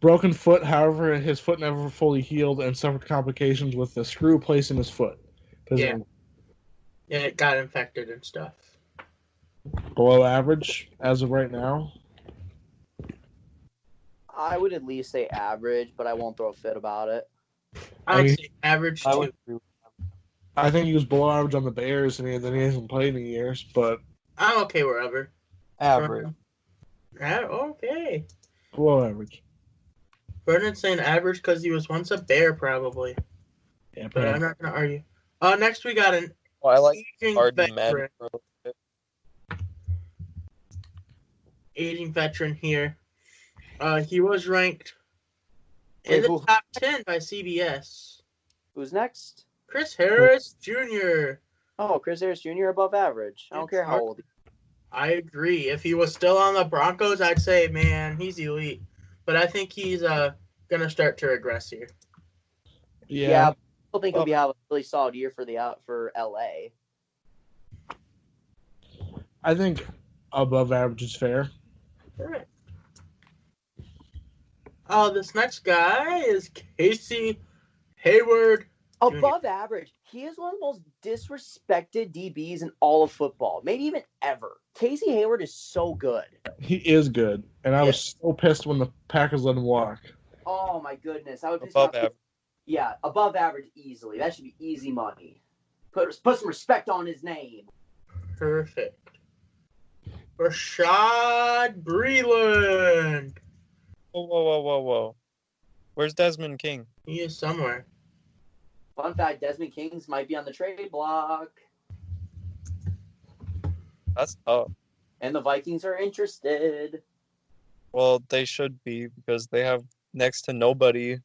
Broken foot. However, his foot never fully healed and suffered complications with the screw placed in his foot. Yeah, it got infected and stuff. Below average as of right now. I would at least say average, but I won't throw a fit about it. I would say average too. I think he was below average on the Bears, and then he hasn't played in years. But I'm okay wherever. Average. Okay. Below average. Vernon's saying average because he was once a Bear, probably. Yeah, but I'm not going to argue. Next, we got an aging veteran here. He was ranked in the top 10 by CBS. Who's next? Chris Harris Jr. Oh, Chris Harris Jr. above average. I don't care how old he is. I agree. If he was still on the Broncos, I'd say, man, he's elite. But I think he's going to start to regress here. Yeah, I still think he'll have a really solid year for LA. I think above average is fair. All right. This next guy is Casey Hayward. Above average. He is one of the most disrespected DBs in all of football, maybe even ever. Casey Hayward is so good. He is good, and I was so pissed when the Packers let him walk. Oh my goodness, I would above average. Yeah, above average easily. That should be easy money. Put some respect on his name. Perfect. Rashad Breeland. Whoa. Where's Desmond King? He is somewhere. Fun fact, Desmond Kings might be on the trade block. That's tough. And the Vikings are interested. Well, they should be because they have next to nobody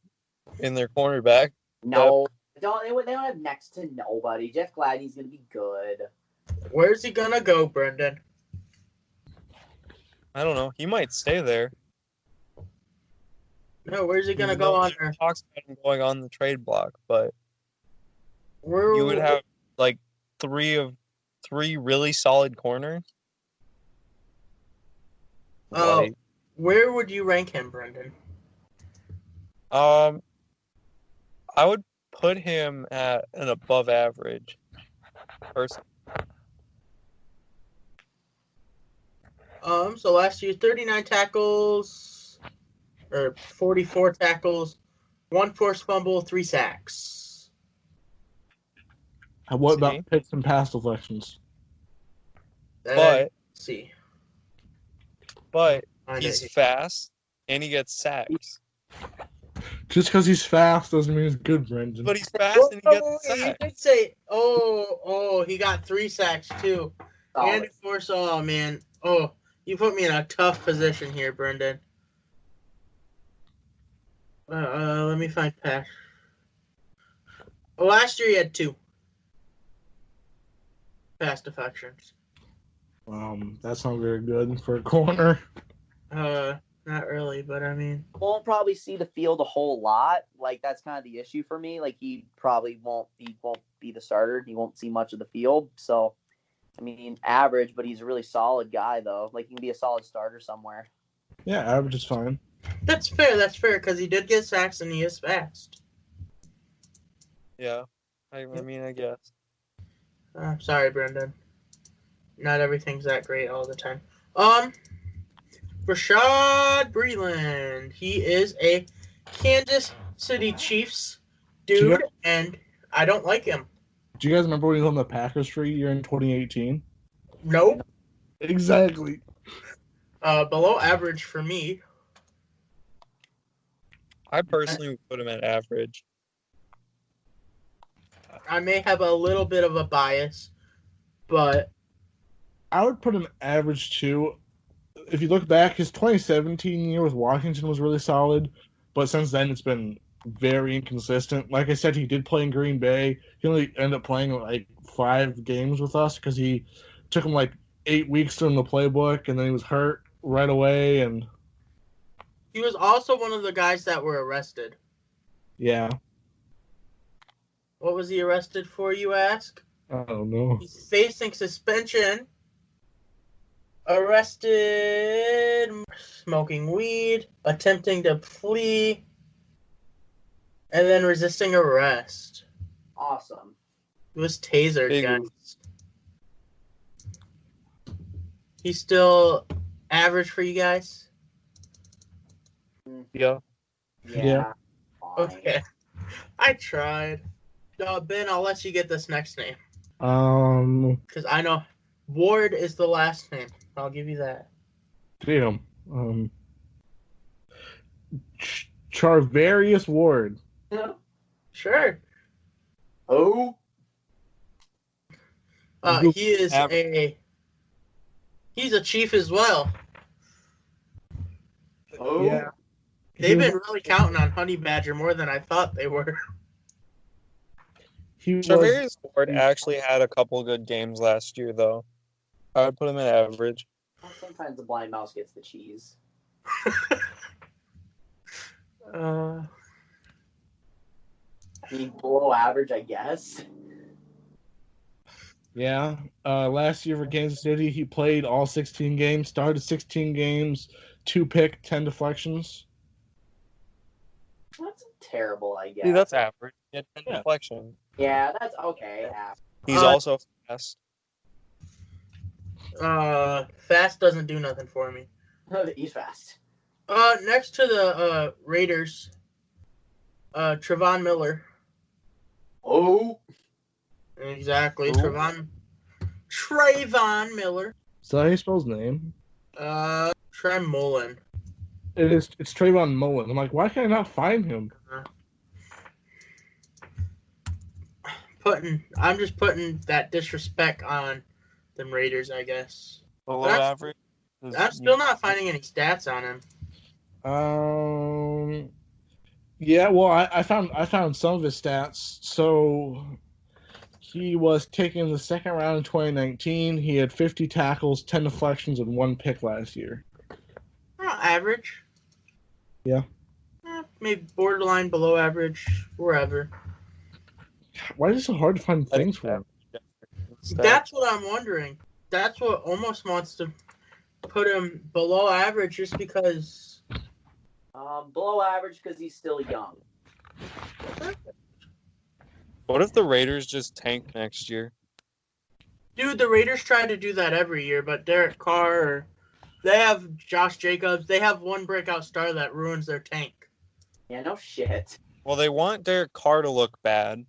in their cornerback. No, they don't have next to nobody. Jeff Gladney's going to be good. Where's he going to go, Brendan? I don't know. He might stay there. No, where's he going to go on there? Talks about him going on the trade block, but you would have like three really solid corners. Oh, where would you rank him, Brendan? I would put him at an above average person. So last year, 39 tackles, or 44 tackles, 1 forced fumble, 3 sacks. And what See? about picks and pass deflections? But See. he's fast and he gets sacks. Just because he's fast doesn't mean he's good, Brendan. But he's fast and he gets You sacks. did say, he got 3 sacks too. And of course, oh man, you put me in a tough position here, Brendan. Let me find pass. Last year he had 2 pass deflections. That's not very good for a corner. Not really, but I mean, Won't probably see the field a whole lot. Like that's kind of the issue for me. Like he probably won't be the starter. He won't see much of the field. So, I mean, average, but he's a really solid guy though. Like he can be a solid starter somewhere. Yeah, average is fine. that's fair, because he did get sacks and he is fast. Yeah. I mean, I guess. Sorry, Brendan. Not everything's that great all the time. Rashad Breeland. He is a Kansas City Chiefs dude, and I don't like him. Do you guys remember when he was on the Packers for a year in 2018? Nope. Exactly. Below average for me. I personally would put him at average. I may have a little bit of a bias, but I would put him average too. If you look back, his 2017 year with Washington was really solid, but since then it's been very inconsistent. Like I said, he did play in Green Bay. He only ended up playing like 5 games with us because he took him like 8 weeks to learn the playbook, and then he was hurt right away. And he was also one of the guys that were arrested. yeah. What was he arrested for, you ask? I don't know. He's facing suspension. Arrested, smoking weed, attempting to flee, and then resisting arrest. Awesome. He was tasered, Big guys. He's still average for you guys? Yeah. Yeah. Fine. Okay. I tried. Ben, I'll let you get this next name. Damn. Because I know Ward is the last name. I'll give you that. Charvarius Ward. Sure. Oh. He is he's a chief as well. Oh. Yeah. They've been really counting on Honey Badger more than I thought they were. Charvarius Ward actually had a couple good games last year, though. I would put him at average. Sometimes the blind mouse gets the cheese. I mean, below average, I guess. Yeah. Last year for Kansas City, he played all 16 games, started 16 games, 2 pick, 10 deflections. That's terrible, I guess. See, that's average. He had 10 deflection. Yeah, that's okay. He's also fast. Fast doesn't do nothing for me. He's fast. Next to the Raiders, Trevon Miller. Oh. Exactly, Oh. Trayvon Miller. Is that how you spell his name? Tremolin. It's Trayvon Mullen. I'm like, why can I not find him? I'm just putting that disrespect on them Raiders, I guess. Below average? I'm still not finding any stats on him. Yeah, well, I found some of his stats. So he was taken in the second round in 2019. He had 50 tackles, 10 deflections, and 1 pick last year. Average. Yeah. Maybe borderline below average, wherever. Why is it so hard to find things for him? That's what I'm wondering. That's what almost wants to put him below average, just because Below average because he's still young. What if the Raiders just tank next year? Dude, the Raiders try to do that every year, but Derek Carr, they have Josh Jacobs. They have one breakout star that ruins their tank. Yeah, no shit. Well, they want Derek Carr to look bad.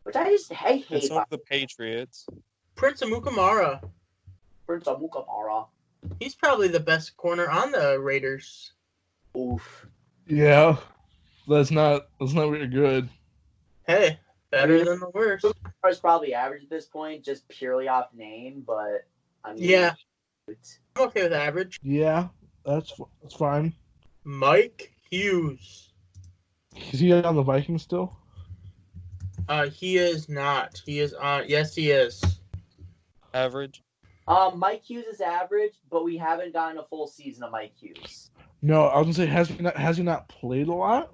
Which I hate. And so the Patriots. Prince Amukamara. Prince Amukamara. He's probably the best corner on the Raiders. Oof. Yeah, that's not very good. Hey, better than the worst. Amukamara's probably average at this point, just purely off name, but I mean, Yeah. I'm okay with average. Yeah, that's fine. Mike Hughes. Is he on the Vikings still? He is not. He is on. Yes, he is. Average. Mike Hughes is average, but we haven't gotten a full season of Mike Hughes. No, I was gonna say has he not played a lot?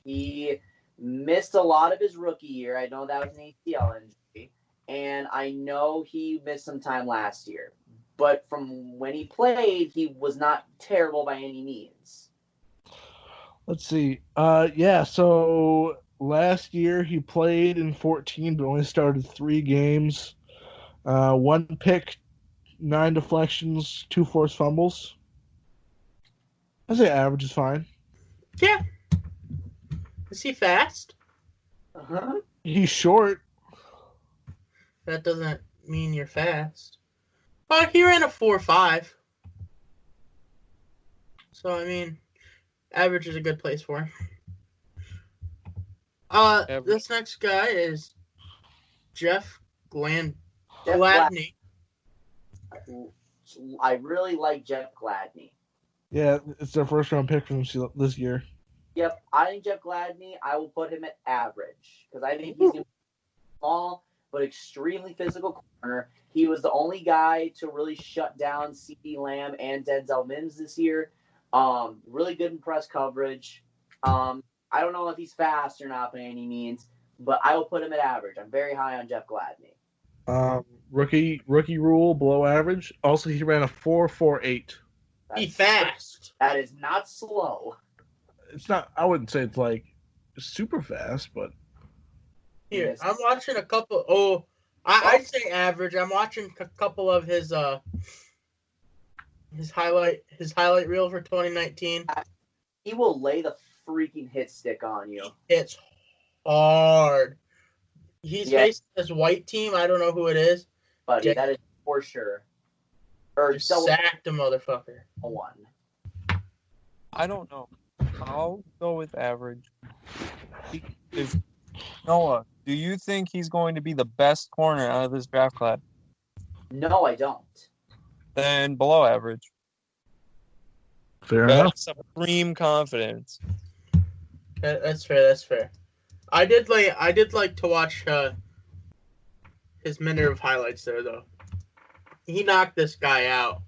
He missed a lot of his rookie year. I know that was an ACL injury, and I know he missed some time last year. But from when he played, he was not terrible by any means. Let's see. Yeah. So last year he played in 14, but only started 3 games. 1 pick, 9 deflections, 2 forced fumbles. I'd say average is fine. Yeah. Is he fast? Uh-huh. He's short. That doesn't mean you're fast. Oh, he ran a 4.5. So, I mean, average is a good place for him. This next guy is Jeff Gladney. I really like Jeff Gladney. Yeah, it's their first round pick from this year. Yep, I think Jeff Gladney, I will put him at average because I think he's going to be small but extremely physical corner. He was the only guy to really shut down CeeDee Lamb and Denzel Mims this year. Really good in press coverage. I don't know if he's fast or not by any means, but I will put him at average. I'm very high on Jeff Gladney. Rookie rule below average. Also, he ran a 4.48. He fast. That is not slow. It's not. I wouldn't say it's like super fast, but Here, Yes. I'm watching a couple. I'd say average. I'm watching a couple of his highlight reel for 2019. He will lay the freaking hit stick on you. It's hard. He's facing this white team. I don't know who it is. Buddy, that is for sure. Or Just sacked a motherfucker. one. I don't know. I'll go with average. Noah, do you think he's going to be the best corner out of this draft class? No, I don't. Then below average. fair enough. Supreme confidence. That's fair. I did like to watch his minute of highlights there though. He knocked this guy out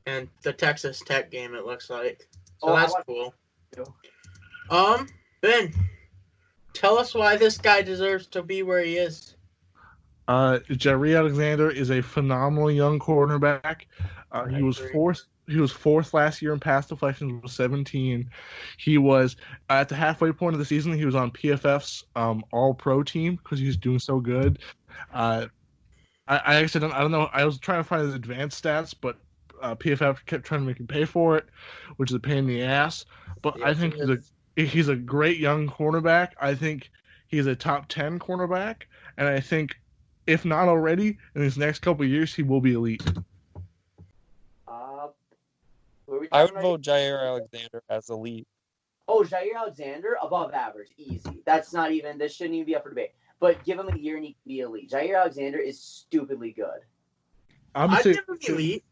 in the Texas Tech game. It looks like so that's cool. Ben, tell us why this guy deserves to be where he is. Jair Alexander is a phenomenal young cornerback. He was fourth last year in pass deflections with 17. He was at the halfway point of the season. He was on PFF's All-Pro team because he was doing so good. I actually don't know. I was trying to find his advanced stats, but PFF kept trying to make him pay for it, which is a pain in the ass. But I think he's a great young cornerback. I think he's a top 10 cornerback, and I think if not already, in his next couple of years, he will be elite. I would vote Jair Alexander as elite. Oh, Jair Alexander, above average, easy. That's not even. This shouldn't even be up for debate. But give him a year and he can be elite. Jair Alexander is stupidly good. I'd give him elite.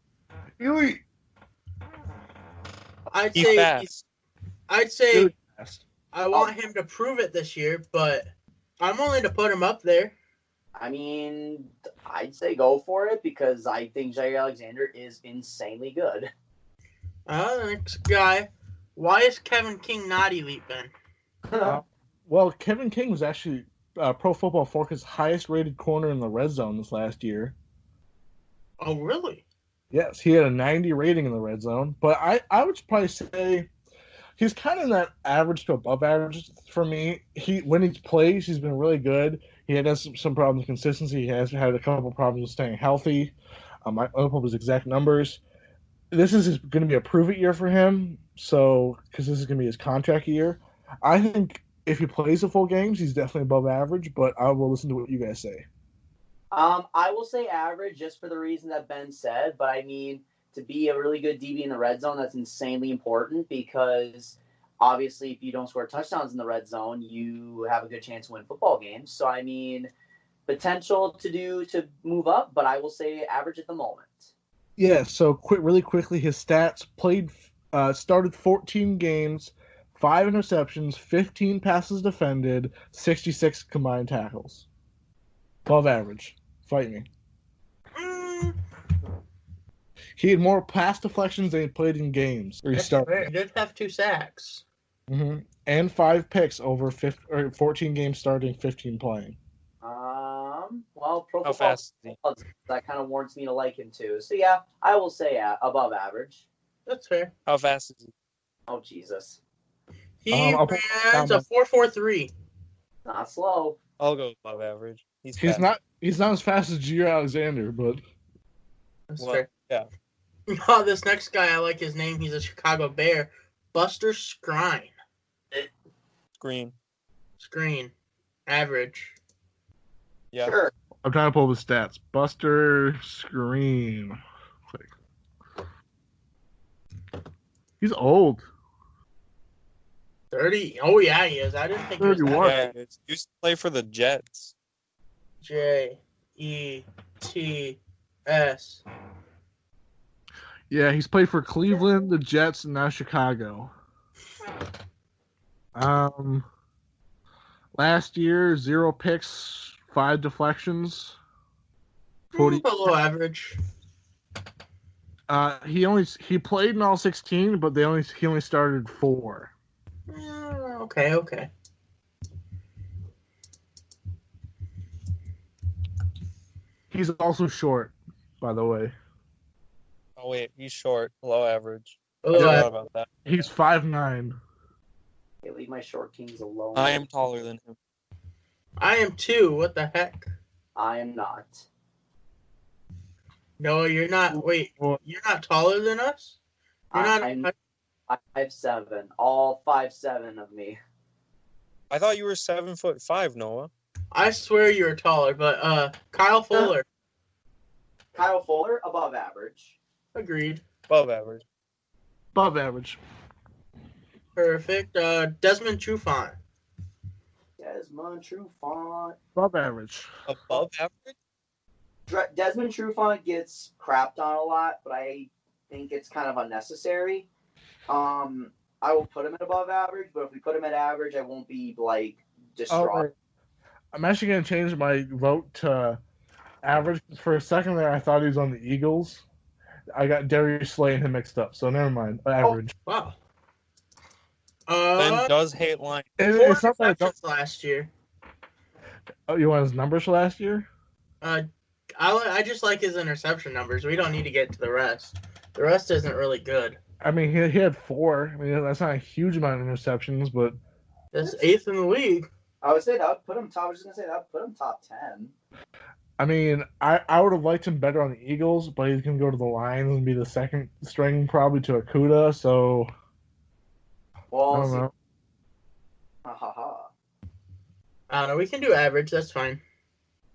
Elite. I'd He's say fast. I want him to prove it this year, but I'm only to put him up there. I mean, I'd say go for it because I think Jair Alexander is insanely good. The next guy. Why is Kevin King not elite, Ben? Well, Kevin King was actually Pro Football Focus highest rated corner in the red zone this last year. Oh, really? Yes, he had a 90 rating in the red zone. But I would probably say he's kind of that average to above average for me. When he plays, he's been really good. He had some problems with consistency. He has had a couple problems with staying healthy. I don't know his exact numbers. This is going to be a prove-it year for him. So, because this is going to be his contract year, I think if he plays the full games, he's definitely above average. But I will listen to what you guys say. I will say average just for the reason that Ben said, but I mean, to be a really good DB in the red zone, that's insanely important because obviously if you don't score touchdowns in the red zone, you have a good chance to win football games. So, I mean, potential to move up, but I will say average at the moment. Yeah, so really quickly, his stats started 14 games, 5 interceptions, 15 passes defended, 66 combined tackles. Above average. Fight me. He had more pass deflections than he played in games. He did have 2 sacks. Mm-hmm. And 5 picks over 14 games starting, 15 playing. Well, Pro How Football fast is he? that kind of warrants me to like him too. So yeah, I will say above average. That's fair. How fast is he? Oh Jesus, He runs a 4.43. not slow. I'll go above average. He's not as fast as Jair Alexander, but That's fair. Yeah. Oh, this next guy, I like his name. He's a Chicago Bear. Buster Skrine. Screen. Average. Yeah. Sure. I'm trying to pull the stats. Buster Screen. He's old. 30. Oh, yeah, he is. I didn't think he was 31. that Yeah, he used to play for the Jets. Jets. Yeah, he's played for Cleveland, the Jets, and now Chicago. Last year, 0 picks, 5 deflections. 40. Below average. He played in all 16, but he only started 4. Okay. He's also short, by the way. Oh wait, he's short, below average. Below I forgot average. about that. He's 5'9". Hey, leave my short kings alone. I am taller than him. I am too. What the heck? I am not. No, you're not. Wait, you're not taller than us? You're I'm 5'7". All 5'7" of me. I thought you were 7'5", Noah. I swear you're taller, but Kyle Fuller. Kyle Fuller, above average. Agreed. Above average. Above average. Perfect. Desmond Trufant. Desmond Trufant. Above average. Above average? Desmond Trufant gets crapped on a lot, but I think it's kind of unnecessary. I will put him at above average, but if we put him at average, I won't be distraught. Right. I'm actually going to change my vote to average. For a second there, I thought he was on the Eagles. I got Darius Slay and him mixed up, so never mind. Average. Wow. Ben does hate line. It's not that last year. Oh, you want his numbers for last year? I just like his interception numbers. We don't need to get to the rest. The rest isn't really good. I mean, he had 4. I mean, that's not a huge amount of interceptions, but that's 8th in the league. I would say that would put him top. I was just gonna say that would put him top 10. I mean, I would have liked him better on the Eagles, but he's gonna go to the Lions and be the second string probably to Okuda. So, well, I don't know. I don't know. We can do average. That's fine.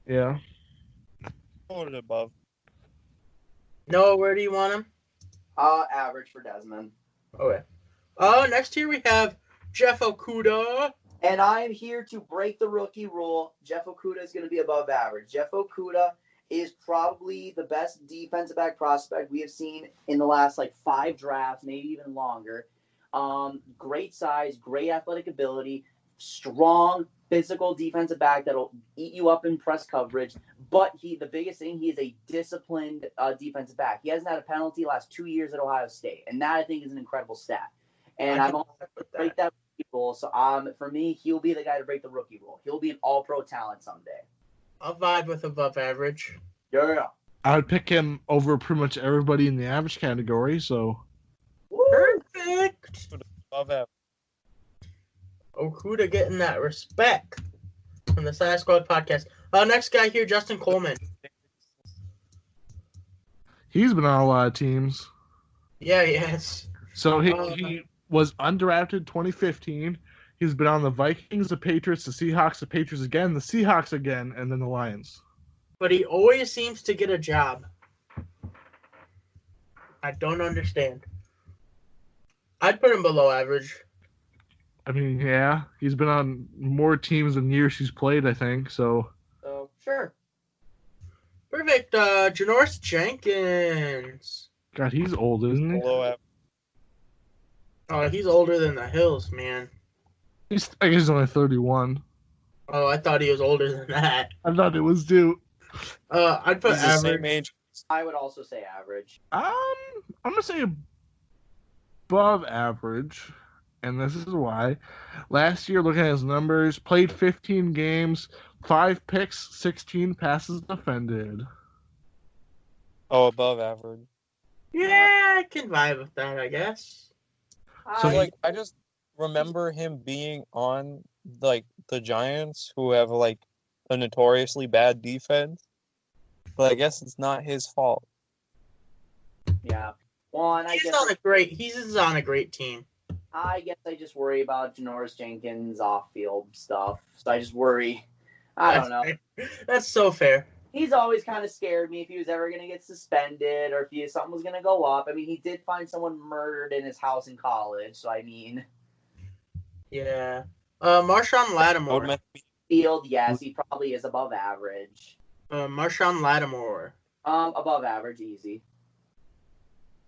Yeah. Put it above. Noah, where do you want him? Average for Desmond. Okay. Next here we have Jeff Okuda. And I am here to break the rookie rule. Jeff Okuda is going to be above average. Jeff Okuda is probably the best defensive back prospect we have seen in the last 5 drafts, maybe even longer. Great size, great athletic ability, strong physical defensive back that'll eat you up in press coverage. But the biggest thing, he is a disciplined defensive back. He hasn't had a penalty the last 2 years at Ohio State, and that I think is an incredible stat. And I'm also going to break that rule. So for me, he'll be the guy to break the rookie rule. He'll be an all-pro talent someday. I'll vibe with above average. Yeah. I would pick him over pretty much everybody in the average category. So perfect. Above average. Okuda getting that respect from the Side Squad podcast. Next guy here, Justin Coleman. He's been on a lot of teams. Yeah, yes. So he was undrafted 2015. He's been on the Vikings, the Patriots, the Seahawks, the Patriots again, the Seahawks again, and then the Lions. But he always seems to get a job. I don't understand. I'd put him below average. I mean, yeah, he's been on more teams than years he's played, I think. So Sure. Perfect. Janoris Jenkins. God, he's old, isn't he? Below average. Oh, he's older than the Hills, man. I guess he's only 31. Oh, I thought he was older than that. I thought it was due. I'd put He's the average. same age. I would also say average. I'm gonna say above average, and this is why. Last year, looking at his numbers, played 15 games, 5 picks, 16 passes defended. Oh, above average. Yeah, I can vibe with that, I guess. So like I just remember him being on like the Giants, who have like a notoriously bad defense. But I guess it's not his fault. Yeah. Well, and He's on a great team. I guess I just worry about Janoris Jenkins off-field stuff. So I just worry. I don't know. That's so fair. He's always kind of scared me if he was ever going to get suspended or if something was going to go up. I mean, he did find someone murdered in his house in college. So, I mean. Yeah. Marshawn Lattimore. Field, yes, he probably is above average. Marshawn Lattimore. Above average, easy.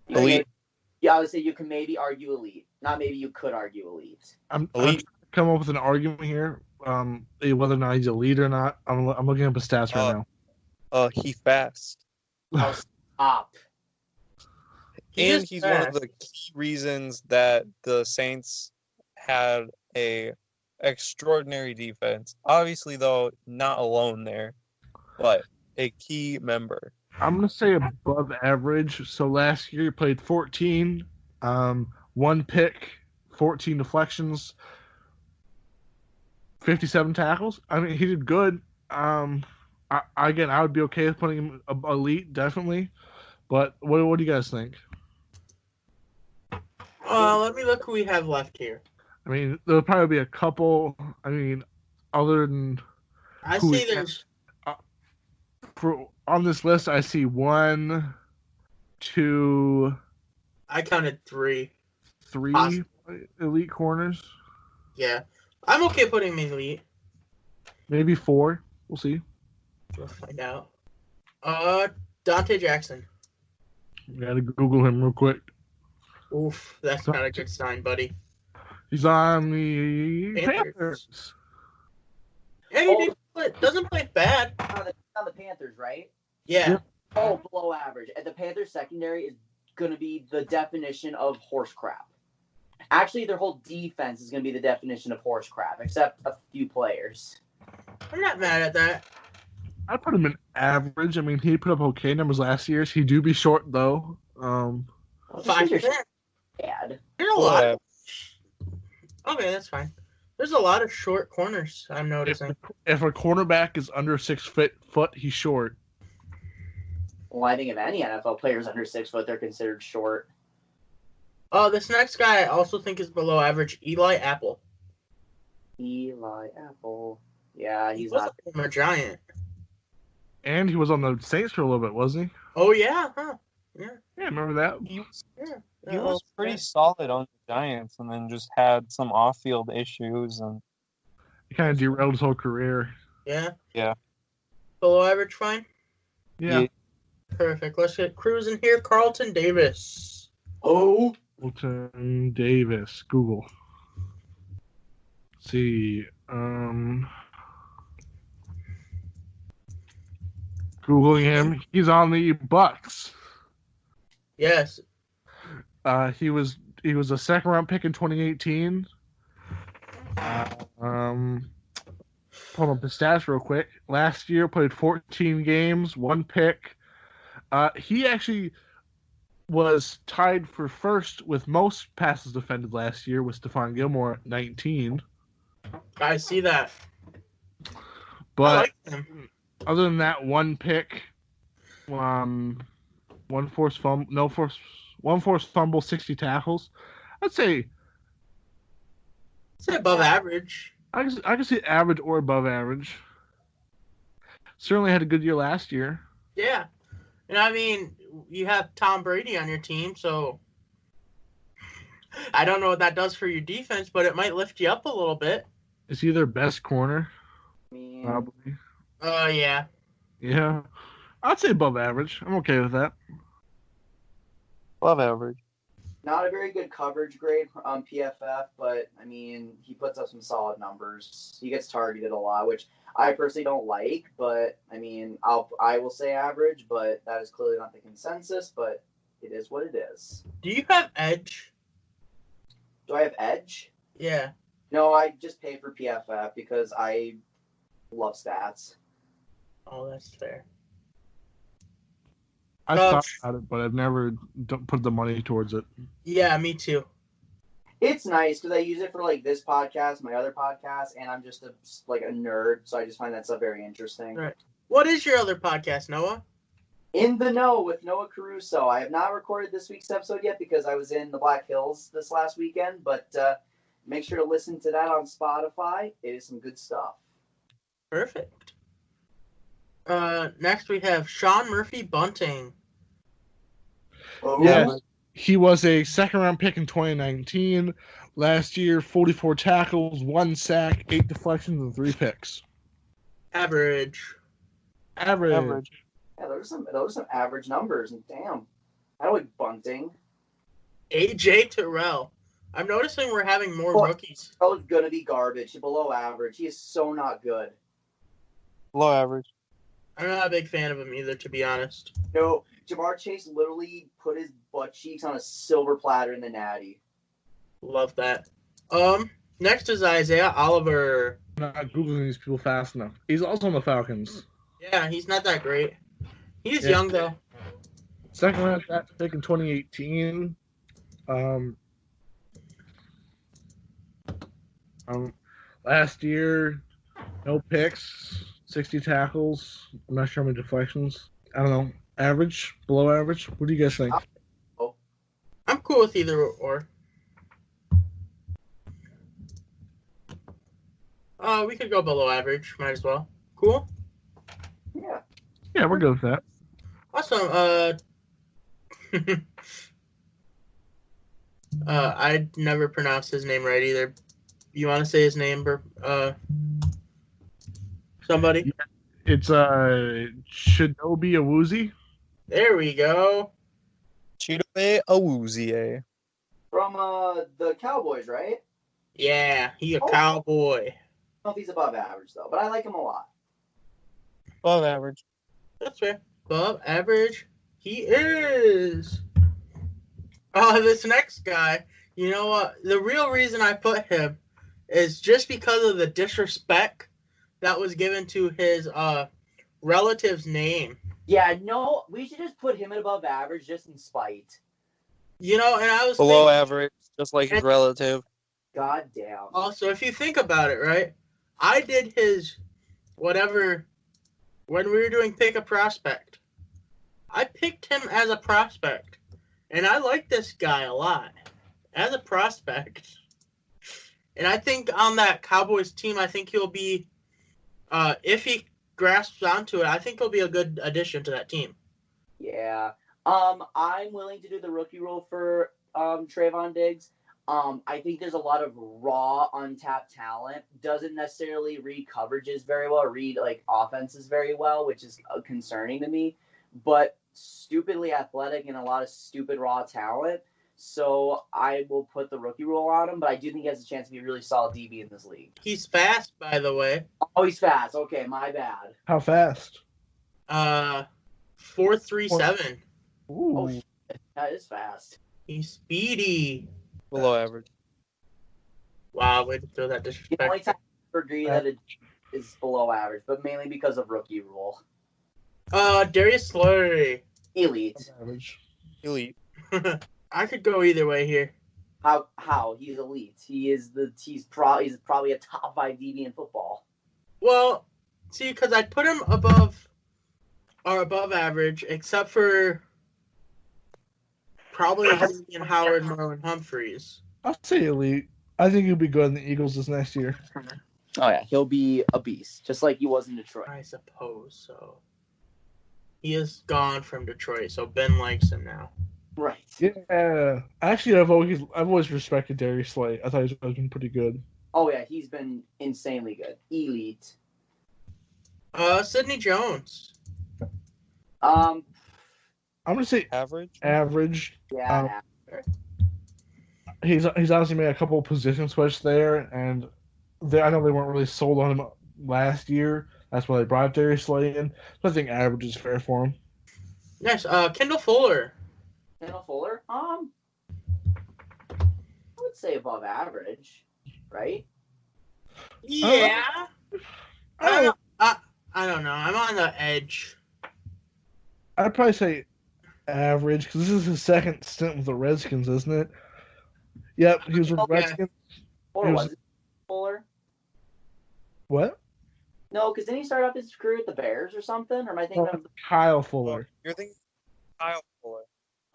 Elite. Yeah, I would say you can maybe argue elite. Not maybe you could argue elite. I'm trying to come up with an argument here. Whether or not he's elite or not. I'm looking up his stats right now. He fast. Oh, stop. And he's one of the key reasons that the Saints had a extraordinary defense. Obviously, though, not alone there, but a key member. I'm going to say above average. So last year he played 14, 1 pick, 14 deflections, 57 tackles. I mean, he did good. I would be okay with putting him elite, definitely. But what do you guys think? Let me look who we have left here. I mean, there'll probably be a couple. I mean, other than I see there's on this list, I see 1, 2. I counted 3. 3 Possible. elite corners. Yeah, I'm okay putting him elite. Maybe 4. We'll see. We'll find out. Dante Jackson. Gotta Google him real quick. Oof, that's not a good sign, buddy. He's on the Panthers. Yeah, he doesn't play bad. On the Panthers, right? Yeah. Oh, below average. And the Panthers secondary is going to be the definition of horse crap. Actually, their whole defense is going to be the definition of horse crap, except a few players. I'm not mad at that. I put him in average. I mean, he put up okay numbers last year. He do be short though. 5%. Bad. There's a lot. Okay, that's fine. There's a lot of short corners I'm noticing. If a cornerback is under 6 foot, he's short. Well, I think if any NFL player is under 6 foot, they're considered short. Oh, this next guy I also think is below average. Eli Apple. Eli Apple. Yeah, he's was not a former Giant. And he was on the Saints for a little bit, wasn't he? Oh yeah, huh? Yeah. Yeah, remember that? He was pretty solid on the Giants, and then just had some off-field issues, and He kind of derailed his whole career. Yeah. Yeah. Below average, fine. Yeah. Perfect. Let's get cruising here. Carlton Davis. Oh. Carlton Davis. Google. Let's see. Googling him. He's on the Bucks. Yes. He was a second round pick in 2018. Pull up the stats real quick. Last year played 14 games, 1 pick. He actually was tied for first with most passes defended last year with Stephon Gilmore at 19. I see that. I But like him. other than that, one pick, one forced fumble, 60 tackles. I'd say Above average. I can see average or above average. Certainly had a good year last year. Yeah. And I mean, you have Tom Brady on your team, so I don't know what that does for your defense, but it might lift you up a little bit. Is he their best corner? I mean, Probably. Yeah. Yeah. I'd say above average. I'm okay with that. Above average. not a very good coverage grade on PFF, but I mean, he puts up some solid numbers. He gets targeted a lot, which I personally don't like, but I mean, I will say average, but that is clearly not the consensus, but it is what it is. Do you have Edge? Do I have Edge? Yeah. No, I just pay for PFF because I love stats. Oh, that's fair. I thought about it, but I've never put the money towards it. Yeah, me too. It's nice because I use it for like this podcast, my other podcast, and I'm just a nerd, so I just find that stuff very interesting. Right. What is your other podcast, Noah? In the Know with Noah Caruso. I have not recorded this week's episode yet because I was in the Black Hills this last weekend, but make sure to listen to that on Spotify. It is some good stuff. Perfect. Next we have Sean Murphy Bunting. Oh, Yeah, he was a second-round pick in 2019. Last year, 44 tackles, 1 sack, 8 deflections, and 3 picks. Average. Yeah, those are some average numbers, and damn, I like Bunting. AJ Terrell. I'm noticing we're having more rookies. Oh, it's gonna be garbage, below average. He is so not good. Below average. I'm not a big fan of him either, to be honest. No, Jamar Chase literally put his butt cheeks on a silver platter in the Natty. Love that. Next is Isaiah Oliver. I'm not Googling these people fast enough. He's also on the Falcons. Yeah, he's not that great. He's young, though. Second round pick in 2018. Last year, no picks, 60 tackles. I'm not sure how many deflections. I don't know. Average? Below average? What do you guys think? I'm cool with either or. We could go below average. Might as well. Cool? Yeah. Yeah, we're good with that. Awesome. I'd never pronounce his name right either. You want to say his name, somebody? It's Shinobi Awuzie. There we go. Chidobe Awuzie. From the Cowboys, right? Yeah, he a cowboy. I don't know if he's above average, though, but I like him a lot. Above average. That's fair. Above average, he is. This next guy, you know what? The real reason I put him is just because of the disrespect that was given to his relative's name. Yeah, no, we should just put him at above average just in spite. You know, and I was Below thinking, average, just like his relative. God damn. also, if you think about it, right? I did his whatever when we were doing Pick a Prospect. I picked him as a prospect. And I like this guy a lot as a prospect. And I think on that Cowboys team, I think he'll be, if he grasps onto it, I think he'll be a good addition to that team. Yeah. I'm willing to do the rookie rule for Trayvon Diggs. I think there's a lot of raw, untapped talent. Doesn't necessarily read coverages very well, read like offenses very well, which is concerning to me. But stupidly athletic and a lot of stupid raw talent. So I will put the rookie rule on him, but I do think he has a chance to be a really solid DB in this league. He's fast, by the way. Oh, he's fast. Okay, my bad. How fast? 4.37. Ooh. Oh, shit. That is fast. He's speedy. Below average. Wow, way to throw that The disrespect. only time I agree that it is below average, but mainly because of rookie rule. Darius Slurry. Elite. Average. Elite. I could go either way here. How? He's elite. He's probably a top 5 DB in football. Well, see, because I'd put him above average, except for probably Xavier Howard, Marlon Humphreys. I'll say elite. I think he'll be good in the Eagles this next year. Oh yeah, he'll be a beast, just like he was in Detroit. I suppose so. He is gone from Detroit, so Ben likes him now. Right. Yeah. Actually, I've always respected Darius Slay. I thought he's always been pretty good. Oh yeah, he's been insanely good. Elite. Sidney Jones. I'm gonna say Average. average. Yeah. He's obviously made a couple of position switch there, and I know they weren't really sold on him last year. That's why they brought Darius Slay in. So I think average is fair for him. Next, Kendall Fuller. Kendall Fuller. I would say above average, right? Yeah. I don't know. I'm on the edge. I'd probably say average because this is his second stint with the Redskins, isn't it? Yep, he was with the Redskins. Or was it Fuller? What? No, because didn't he start off his career with the Bears or something? Or am I thinking of Kyle Fuller? You're thinking Kyle Fuller.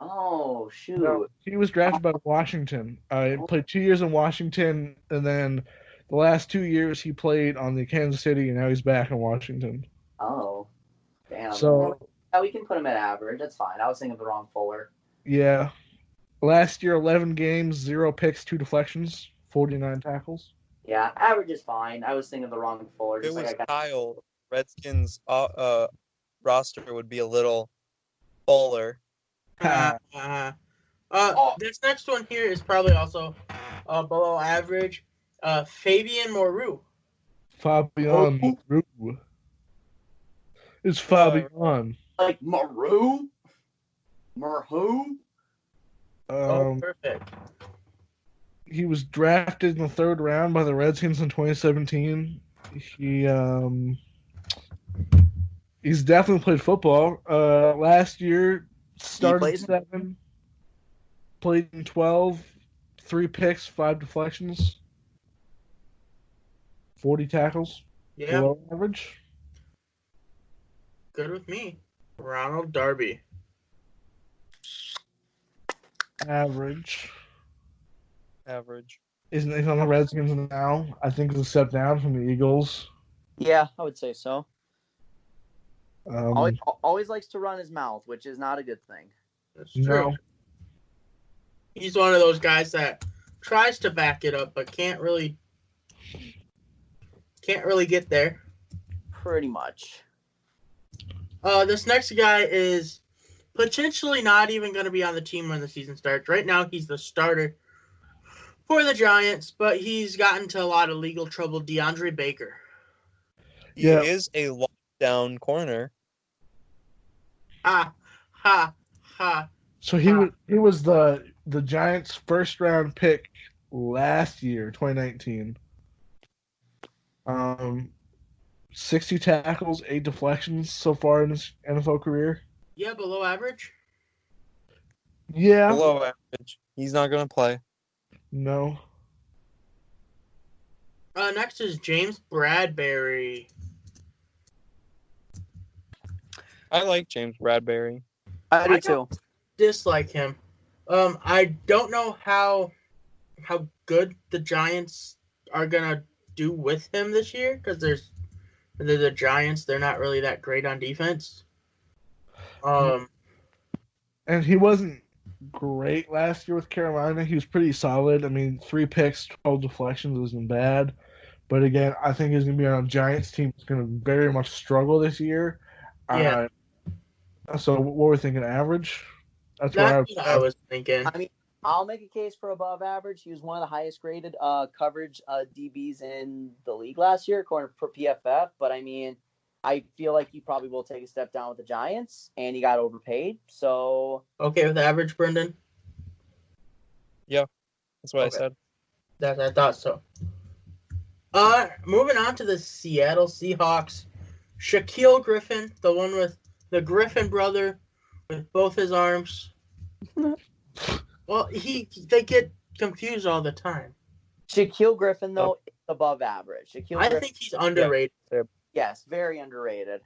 Oh, shoot. No, he was drafted by Washington. He played 2 years in Washington, and then the last 2 years he played on the Kansas City, and now he's back in Washington. Oh, damn. So yeah, we can put him at average. That's fine. I was thinking of the wrong Fuller. yeah, last year 11 games, 0 picks, 2 deflections, 49 tackles. Yeah, average is fine. I was thinking of the wrong Fuller. If it Just was like Kyle, Redskins roster would be a little fuller. This next one here is probably also below average. Fabian Moreau. Fabian Moreau. It's Fabian. Like Moreau? Moreau? Perfect. He was drafted in the 3rd round by the Redskins in 2017. He's definitely played football. Last year, started 7, played in 12, 3 picks, 5 deflections, 40 tackles. Yeah. Below average. Good with me. Ronald Darby. Average. Isn't he on the Redskins now? I think it's a step down from the Eagles. Yeah, I would say so. Um, Always likes to run his mouth, which is not a good thing. That's true. No. He's one of those guys that tries to back it up, but can't really get there. Pretty much. This next guy is potentially not even going to be on the team when the season starts. Right now, he's the starter for the Giants, but he's gotten into a lot of legal trouble. Deandre Baker. He is a lockdown corner. Ha, ha, ha. So he was the Giants' 1st round pick last year, 2019. 60 tackles, 8 deflections so far in his NFL career. Yeah, below average. Yeah. Below average. He's not going to play. No. Next is James Bradbury. I like James Bradbury. I do too. Dislike him. I don't know how good the Giants are gonna do with him this year because they're the Giants. They're not really that great on defense. And he wasn't great last year with Carolina. He was pretty solid. I mean, 3 picks, 12 deflections isn't bad. But again, I think he's going to be on a Giants team that's going to very much struggle this year. Yeah. So what were we thinking? Average? That's what I was thinking. I mean, I'll make a case for above average. He was one of the highest graded coverage DBs in the league last year, according to PFF. But I mean, I feel like he probably will take a step down with the Giants, and he got overpaid. So Okay with average, Brendan? Yeah, that's what Okay. I said. That I thought so. Moving on to the Seattle Seahawks. Shaquille Griffin, the one with the Griffin brother with both his arms. Well, they get confused all the time. Shaquille Griffin, though, is above average. I think he's underrated. Yes, very underrated.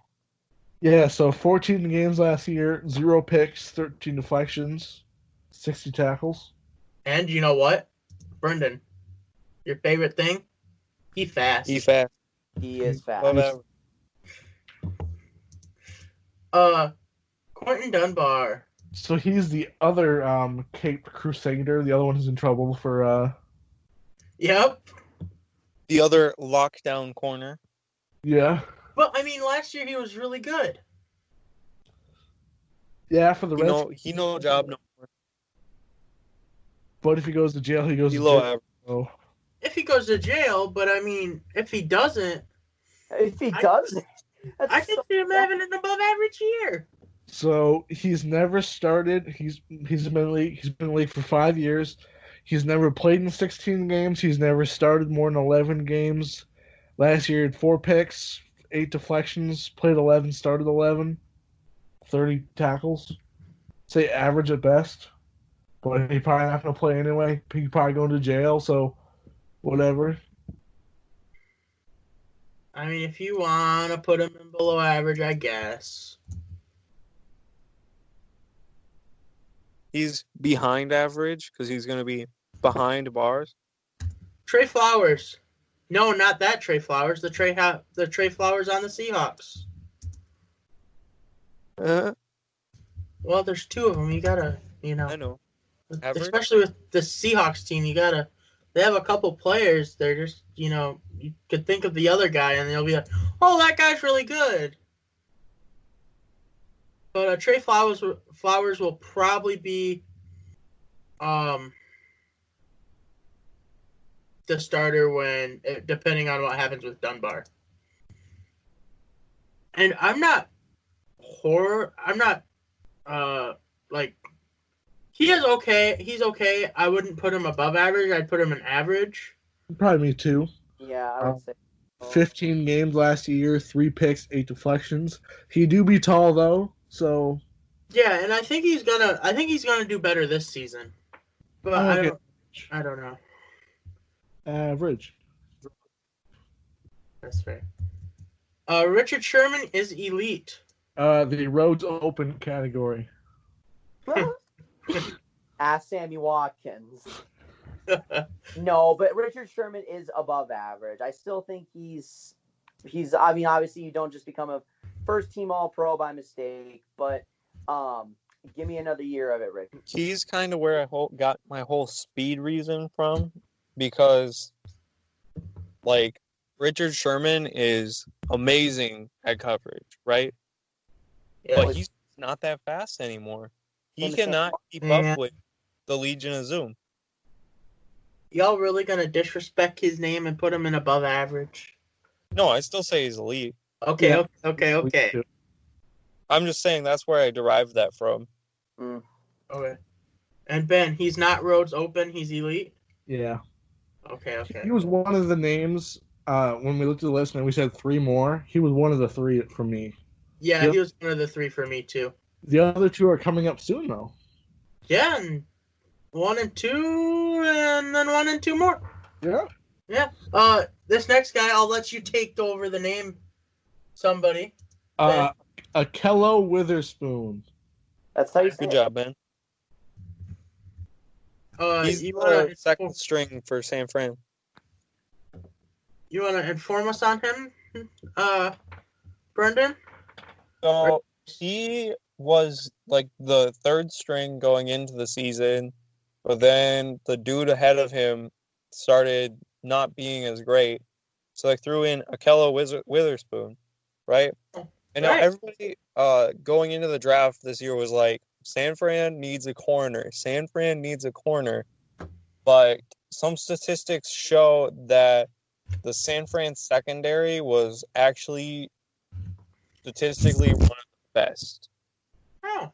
Yeah, so 14 games last year, 0 picks, 13 deflections, 60 tackles. And you know what, Brendan, your favorite thing? He fast. He fast. He is fast. Whatever. Quentin Dunbar. So he's the other Cape Crusader, the other one who's in trouble for Yep. The other lockdown corner. yeah. But I mean, last year he was really good. Yeah, for the rest. He no job no more. But if he goes to jail, he goes to Below jail. average. So. If he goes to jail, but I mean, if he doesn't, I can see him having an above average year. So he's never started. He's been in the league for 5 years. He's never played in 16 games. He's never started more than 11 games. Last year he had 4 picks, 8 deflections, played 11, started 11, 30 tackles. Say average at best. But he's probably not going to play anyway. He's probably going to jail, so whatever. I mean, if you want to put him in below average, I guess. He's behind average because he's going to be behind bars. Trey Flowers. No, not that Trey Flowers. The Trey Flowers on the Seahawks. Well, there's 2 of them. You gotta, I know. Average? Especially with the Seahawks team, they have a couple players. They're just, you could think of the other guy and they'll be like, oh, that guy's really good. But Trey Flowers will probably be the starter depending on what happens with Dunbar. And I'm not he is okay. He's okay. I wouldn't put him above average. I'd put him in average. Probably me too. Yeah, I would say. 15 games last year, 3 picks, 8 deflections. He do be tall though, so yeah, and I think he's gonna do better this season. But I don't know. Average. That's fair. Richard Sherman is elite. The roads open category. Ask Sammy Watkins. No, but Richard Sherman is above average. I still think he's. I mean, obviously, you don't just become a first-team All-Pro by mistake, but give me another year of it, Rick. He's kind of where I got my whole speed reason from, because, like, Richard Sherman is amazing at coverage, right? Yeah. But he's not that fast anymore. He cannot keep up with the Legion of Zoom. Y'all really gonna disrespect his name and put him in above average? No, I still say he's elite. Okay, Yeah. okay. I'm just saying that's where I derived that from. Okay. And Ben, he's not roads open. He's elite. Yeah. Okay. He was one of the names when we looked at the list and we said 3 more. He was one of the 3 for me. Yeah, Yep. he was one of the 3 for me too. The other 2 are coming up soon though. Yeah, and 1 and 2, and then 1 and 2 more. Yeah. Yeah. This next guy, I'll let you take over the name. Somebody. Akello Witherspoon. That's how you say Good it. job, man. He's You the second string for San Fran. You wanna inform us on him, Brendan? So he was like the 3rd string going into the season, but then the dude ahead of him started not being as great. So they threw in Akello Witherspoon, right? And now everybody going into the draft this year was like, San Fran needs a corner. San Fran needs a corner. But some statistics show that the San Fran secondary was actually statistically one of the best. Oh.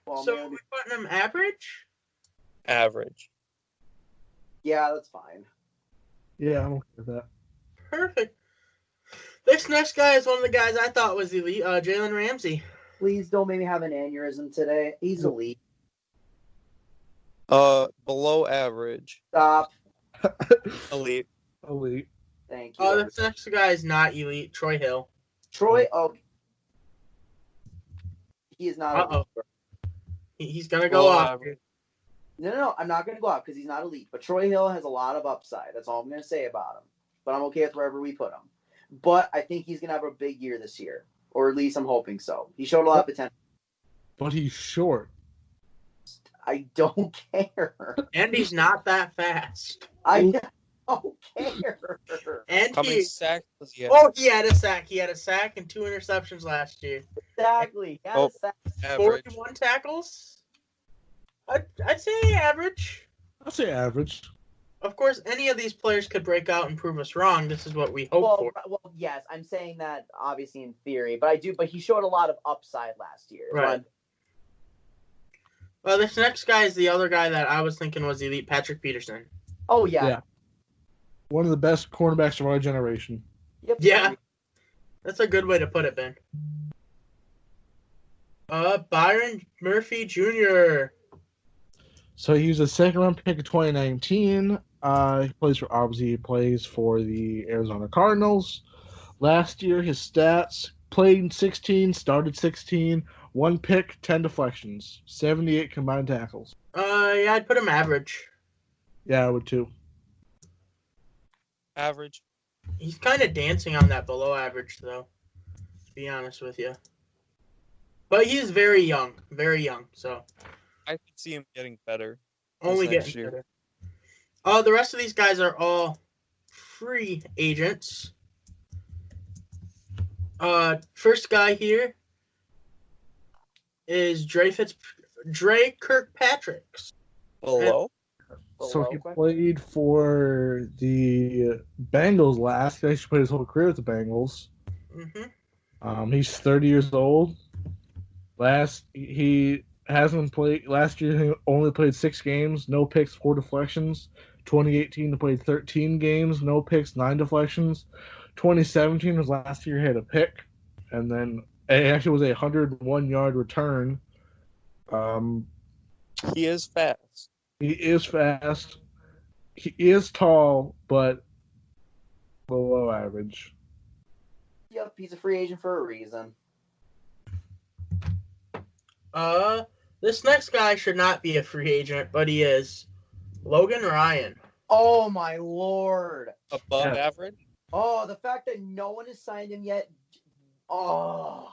Well, So man, we're putting him average? Average. yeah, that's fine. Yeah, I'm okay with that. Perfect. This next guy is one of the guys I thought was elite, Jalen Ramsey. Please don't make me have an aneurysm today. He's elite. Below average. Stop. Elite. Elite. Thank you. This next guy is not elite. Troy Hill. Troy, he is not elite. He's gonna go Below off. average. No, I'm not going to go out because he's not elite. But Troy Hill has a lot of upside. That's all I'm going to say about him. But I'm okay with wherever we put him. But I think he's going to have a big year this year. Or at least I'm hoping so. He showed a lot of potential. But he's short. I don't care. And he's not that fast. I don't care. And How many sacks does he have? Oh, he had a sack. He had a sack and 2 interceptions last year. Exactly. Average. 41 tackles. I'd say average. I'd say average. Of course, any of these players could break out and prove us wrong. This is what we hope for. Well, yes, I'm saying that obviously in theory, but he showed a lot of upside last year. Right. Well, this next guy is the other guy that I was thinking was elite, Patrick Peterson. Oh, yeah. One of the best cornerbacks of our generation. Yep. Yeah. That's a good way to put it, Ben. Byron Murphy Jr. So he was a second-round pick of 2019. He plays for the Arizona Cardinals. Last year, his stats: played 16, started 16, 1 pick, 10 deflections, 78 combined tackles. Yeah, I'd put him average. Yeah, I would too. Average. He's kind of dancing on that below average, though, to be honest with you. But he's very young, so. I could see him getting better. Only next getting year. better. The rest of these guys are all free agents. First guy here is Dre Kirkpatrick. Below? So he played for the Bengals last. He actually played his whole career with the Bengals. Mm-hmm. He's 30 years old. He hasn't played. Last year he only played 6 games, no picks, 4 deflections. 2018 he played 13 games, no picks, 9 deflections. 2017 was last year he had a pick, and then it actually was a 101-yard return. He is fast. He is fast. He is tall, but below average. Yep, he's a free agent for a reason. This next guy should not be a free agent, but he is. Logan Ryan. Oh, my Lord. Above average? Oh, the fact that no one has signed him yet. Oh.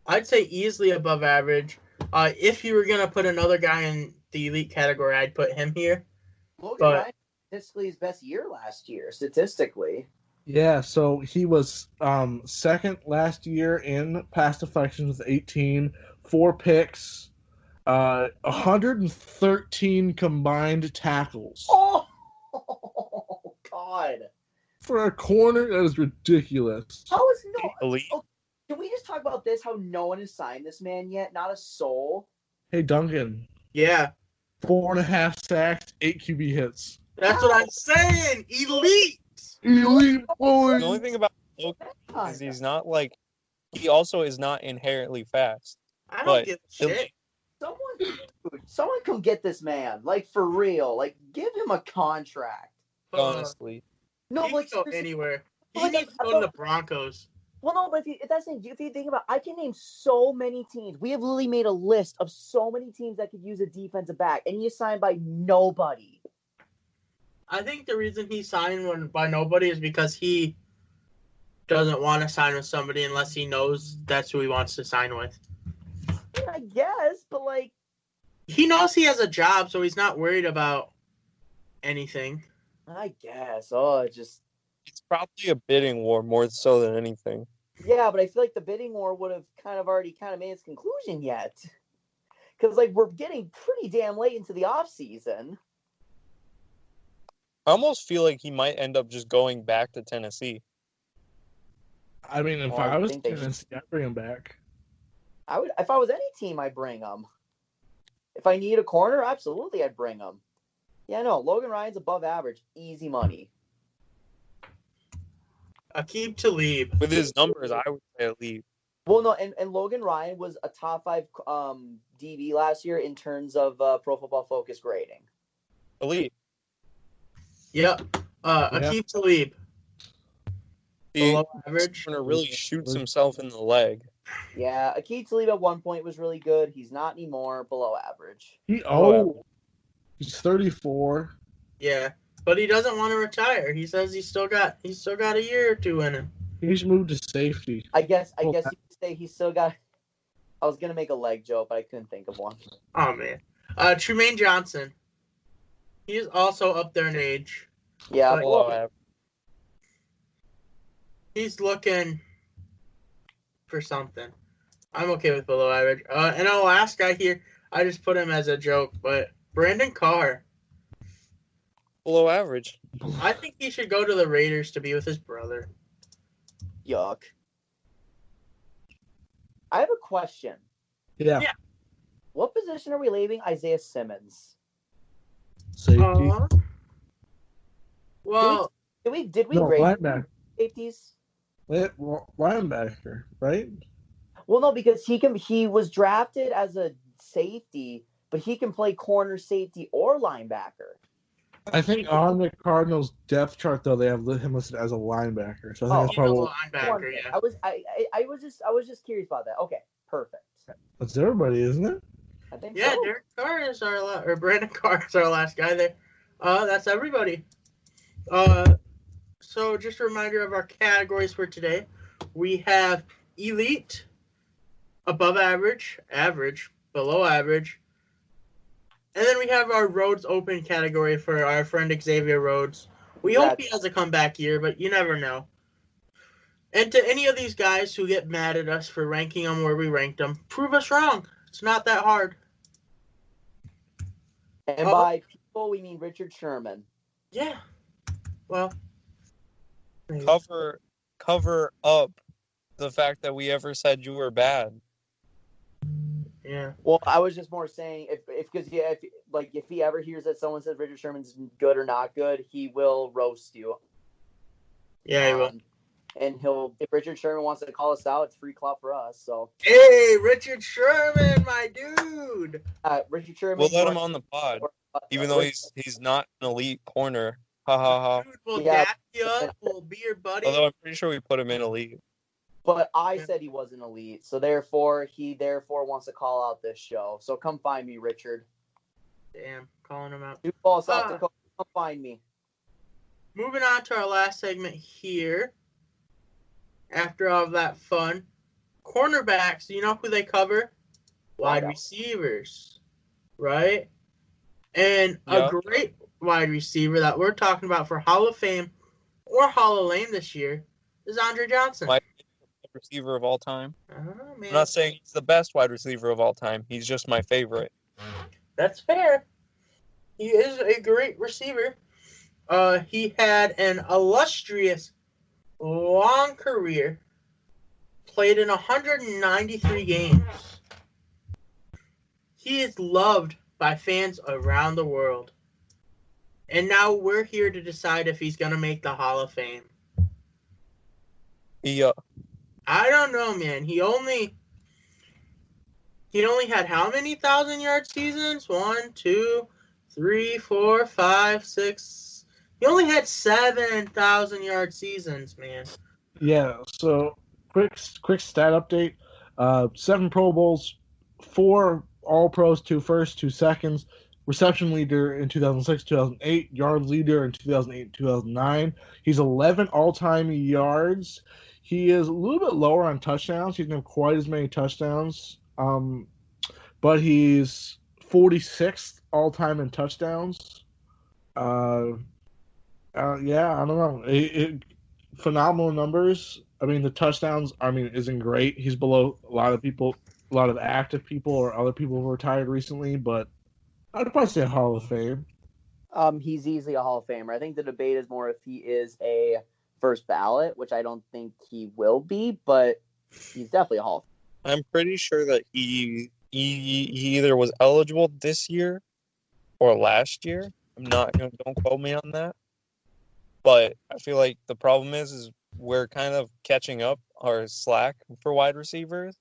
I'd say easily above average. If you were going to put another guy in the elite category, I'd put him here. Logan Ryan statistically his best year last year, statistically. Yeah, so he was second last year in pass deflections with 18, 4 picks, 113 combined tackles. Oh, God. For a corner, that is ridiculous. How is no elite? Oh, can we just talk about this? How no one has signed this man yet? Not a soul. Hey, Duncan. Yeah. 4.5 sacks, 8 QB hits. That's what I'm saying. Elite. Elite boy. The only thing about Logan is he's not like. He also is not inherently fast. I don't give a shit. Someone come get this man. Like, for real. Like, give him a contract. Honestly. No, he like, can go anywhere. He like, needs to go to the Broncos. Well, no, but if you think about it, I can name so many teams. We have literally made a list of so many teams that could use a defensive back, and he's signed by nobody. I think the reason he signed by nobody is because he doesn't want to sign with somebody unless he knows that's who he wants to sign with. I guess, but like... He knows he has a job, so he's not worried about anything. I guess. Oh, it's probably a bidding war more so than anything. Yeah, but I feel like the bidding war would have already made its conclusion yet. Because, like, we're getting pretty damn late into the off-season. I almost feel like he might end up just going back to Tennessee. I mean, if I was Tennessee, I'd bring him back. If I was any team, I'd bring him. If I need a corner, absolutely, I'd bring him. Yeah, no, Logan Ryan's above average. Easy money. Aqib Talib. With his numbers, I would say elite. Well, no, and Logan Ryan was a top 5 DB last year in terms of Pro Football Focus grading. Elite. Yep. Aqib Talib. Below average. Really shoots himself in the leg. Yeah, Aqib Talib at one point was really good. He's not anymore. Below average. He's 34. Yeah, but he doesn't want to retire. He says he's still got a year or two in him. He's moved to safety. I guess you could say he's still got. I was gonna make a leg joke, but I couldn't think of one. Oh man, Trumaine Johnson. He's also up there in age. Yeah, below average. He's looking for something. I'm okay with below average. And our last guy here, I just put him as a joke, but Brandon Carr. Below average. I think he should go to the Raiders to be with his brother. Yuck. I have a question. Yeah. What position are we labeling Isaiah Simmons? Safety. Well, did we no, grade linebacker. Safeties? Linebacker, right? Well, no, because he was drafted as a safety, but he can play corner, safety, or linebacker. I think on the Cardinals depth chart though they have him listed as a linebacker. So I think that's probably linebacker. Yeah. I was just curious about that. Okay, perfect. That's everybody, isn't it? I think Yeah, so. Derek Carr is or Brandon Carr is our last guy there. That's everybody. So just a reminder of our categories for today. We have elite, above average, average, below average. And then we have our Rhodes Open category for our friend Xavier Rhodes. We hope he has a comeback year, but you never know. And to any of these guys who get mad at us for ranking them where we ranked them, prove us wrong. It's not that hard. And by people, we mean Richard Sherman. Yeah. Well. Cover up the fact that we ever said you were bad. Yeah. Well, I was just more saying if he ever hears that someone says Richard Sherman's good or not good, he will roast you. Yeah, he will. And if Richard Sherman wants to call us out, it's free clout for us. So. Hey, Richard Sherman, my dude. Richard Sherman. We'll let him on the pod, even though he's not an elite corner. Ha ha ha. Dude will dap you up. Will be your buddy. Although I'm pretty sure we put him in elite. But I said he wasn't elite, so he wants to call out this show. So come find me, Richard. Damn, calling him out. Sioux Falls, South Dakota, come find me. Moving on to our last segment here. After all of that fun, cornerbacks. You know who they cover? Wide receivers, right? And a great wide receiver that we're talking about for Hall of Fame or Hall of Lame this year is Andre Johnson. Receiver of all time. Man. I'm not saying he's the best wide receiver of all time. He's just my favorite. That's fair. He is a great receiver. He had an illustrious, long career. Played in 193 games. He is loved by fans around the world. And now we're here to decide if he's going to make the Hall of Fame. Yeah. I don't know, man. He only had how many 1,000-yard seasons? 1, 2, 3, 4, 5, 6. He only had 7,000-yard seasons, man. Yeah. So quick stat update. 7 Pro Bowls, 4 All-Pros, 2 firsts, 2 seconds. Reception leader in 2006, 2008. Yard leader in 2008, 2009. He's 11 all-time yards. He is a little bit lower on touchdowns. He doesn't have quite as many touchdowns. But he's 46th all-time in touchdowns. Yeah, I don't know. Phenomenal numbers. I mean, the touchdowns, isn't great. He's below a lot of active people or other people who retired recently, but I'd probably say Hall of Fame. He's easily a Hall of Famer. I think the debate is more if he is a first ballot, which I don't think he will be, but he's definitely a Hall of Famer. I'm pretty sure that he either was eligible this year or last year. Don't quote me on that. But I feel like the problem is we're kind of catching up our slack for wide receivers.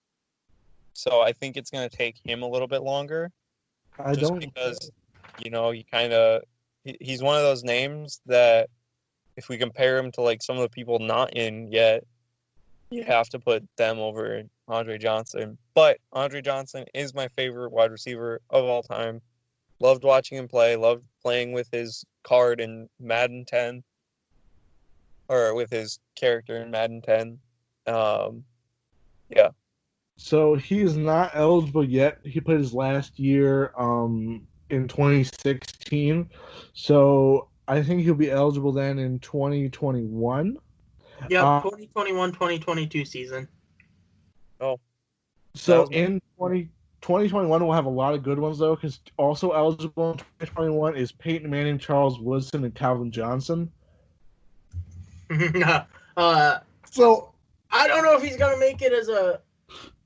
So I think it's going to take him a little bit longer. Because, he's one of those names that if we compare him to like some of the people not in yet, you have to put them over Andre Johnson. But Andre Johnson is my favorite wide receiver of all time. Loved watching him play. Loved playing with his card in Madden 10. Or with his character in Madden 10. Yeah. So he is not eligible yet. He played his last year in 2016. So I think he'll be eligible then in 2021. Yep, 2021-2022 season. Oh. So in 2021, we'll have a lot of good ones, though, because also eligible in 2021 is Peyton Manning, Charles Woodson, and Calvin Johnson. So I don't know if he's going to make it as a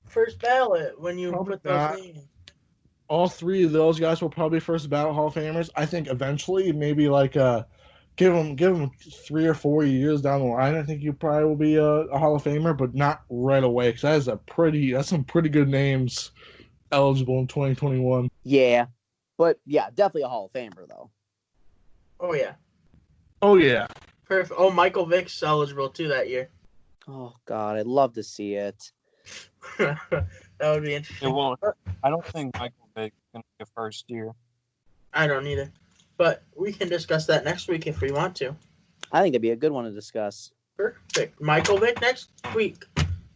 first ballot when you put those names. All three of those guys will probably be first ballot Hall of Famers. I think eventually, maybe like give them 3 or 4 years down the line. I think you probably will be a Hall of Famer, but not right away because that's some pretty good names eligible in 2021. Yeah, but yeah, definitely a Hall of Famer though. Oh yeah. Oh yeah. Perfect. Oh, Michael Vick's eligible too that year. Oh God, I'd love to see it. That would be interesting. It won't. I don't think Michael Vick is going to be a first year. I don't either. But we can discuss that next week if we want to. I think it'd be a good one to discuss. Perfect. Michael Vick next week.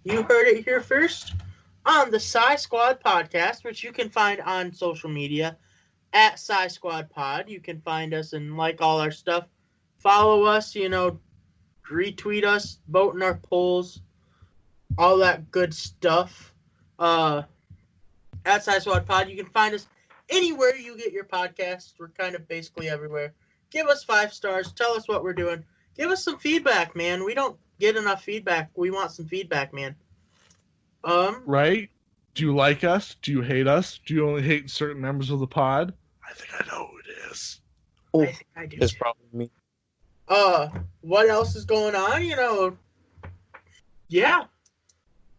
You heard it here first on the Sci Squad podcast, which you can find on social media at Sci Squad Pod. You can find us and like all our stuff. Follow us, retweet us, vote in our polls, all that good stuff. At Sci Squad Pod, you can find us anywhere you get your podcasts. We're kind of basically everywhere. Give us 5 stars. Tell us what we're doing. Give us some feedback, man. We don't get enough feedback. We want some feedback, man. Right? Do you like us? Do you hate us? Do you only hate certain members of the pod? I think I know who it is. I think I do. It's probably me. What else is going on? Yeah.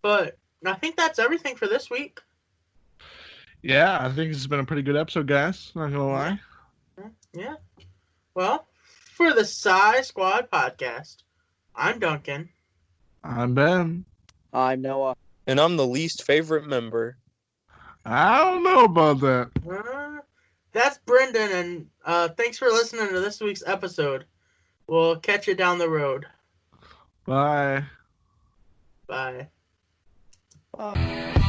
But I think that's everything for this week. Yeah, I think this has been a pretty good episode, guys. Not gonna lie. Yeah. Well, for the Sci Squad podcast, I'm Duncan. I'm Ben. I'm Noah. And I'm the least favorite member. I don't know about that. That's Brendan, and thanks for listening to this week's episode. We'll catch you down the road. Bye. Bye. Bye.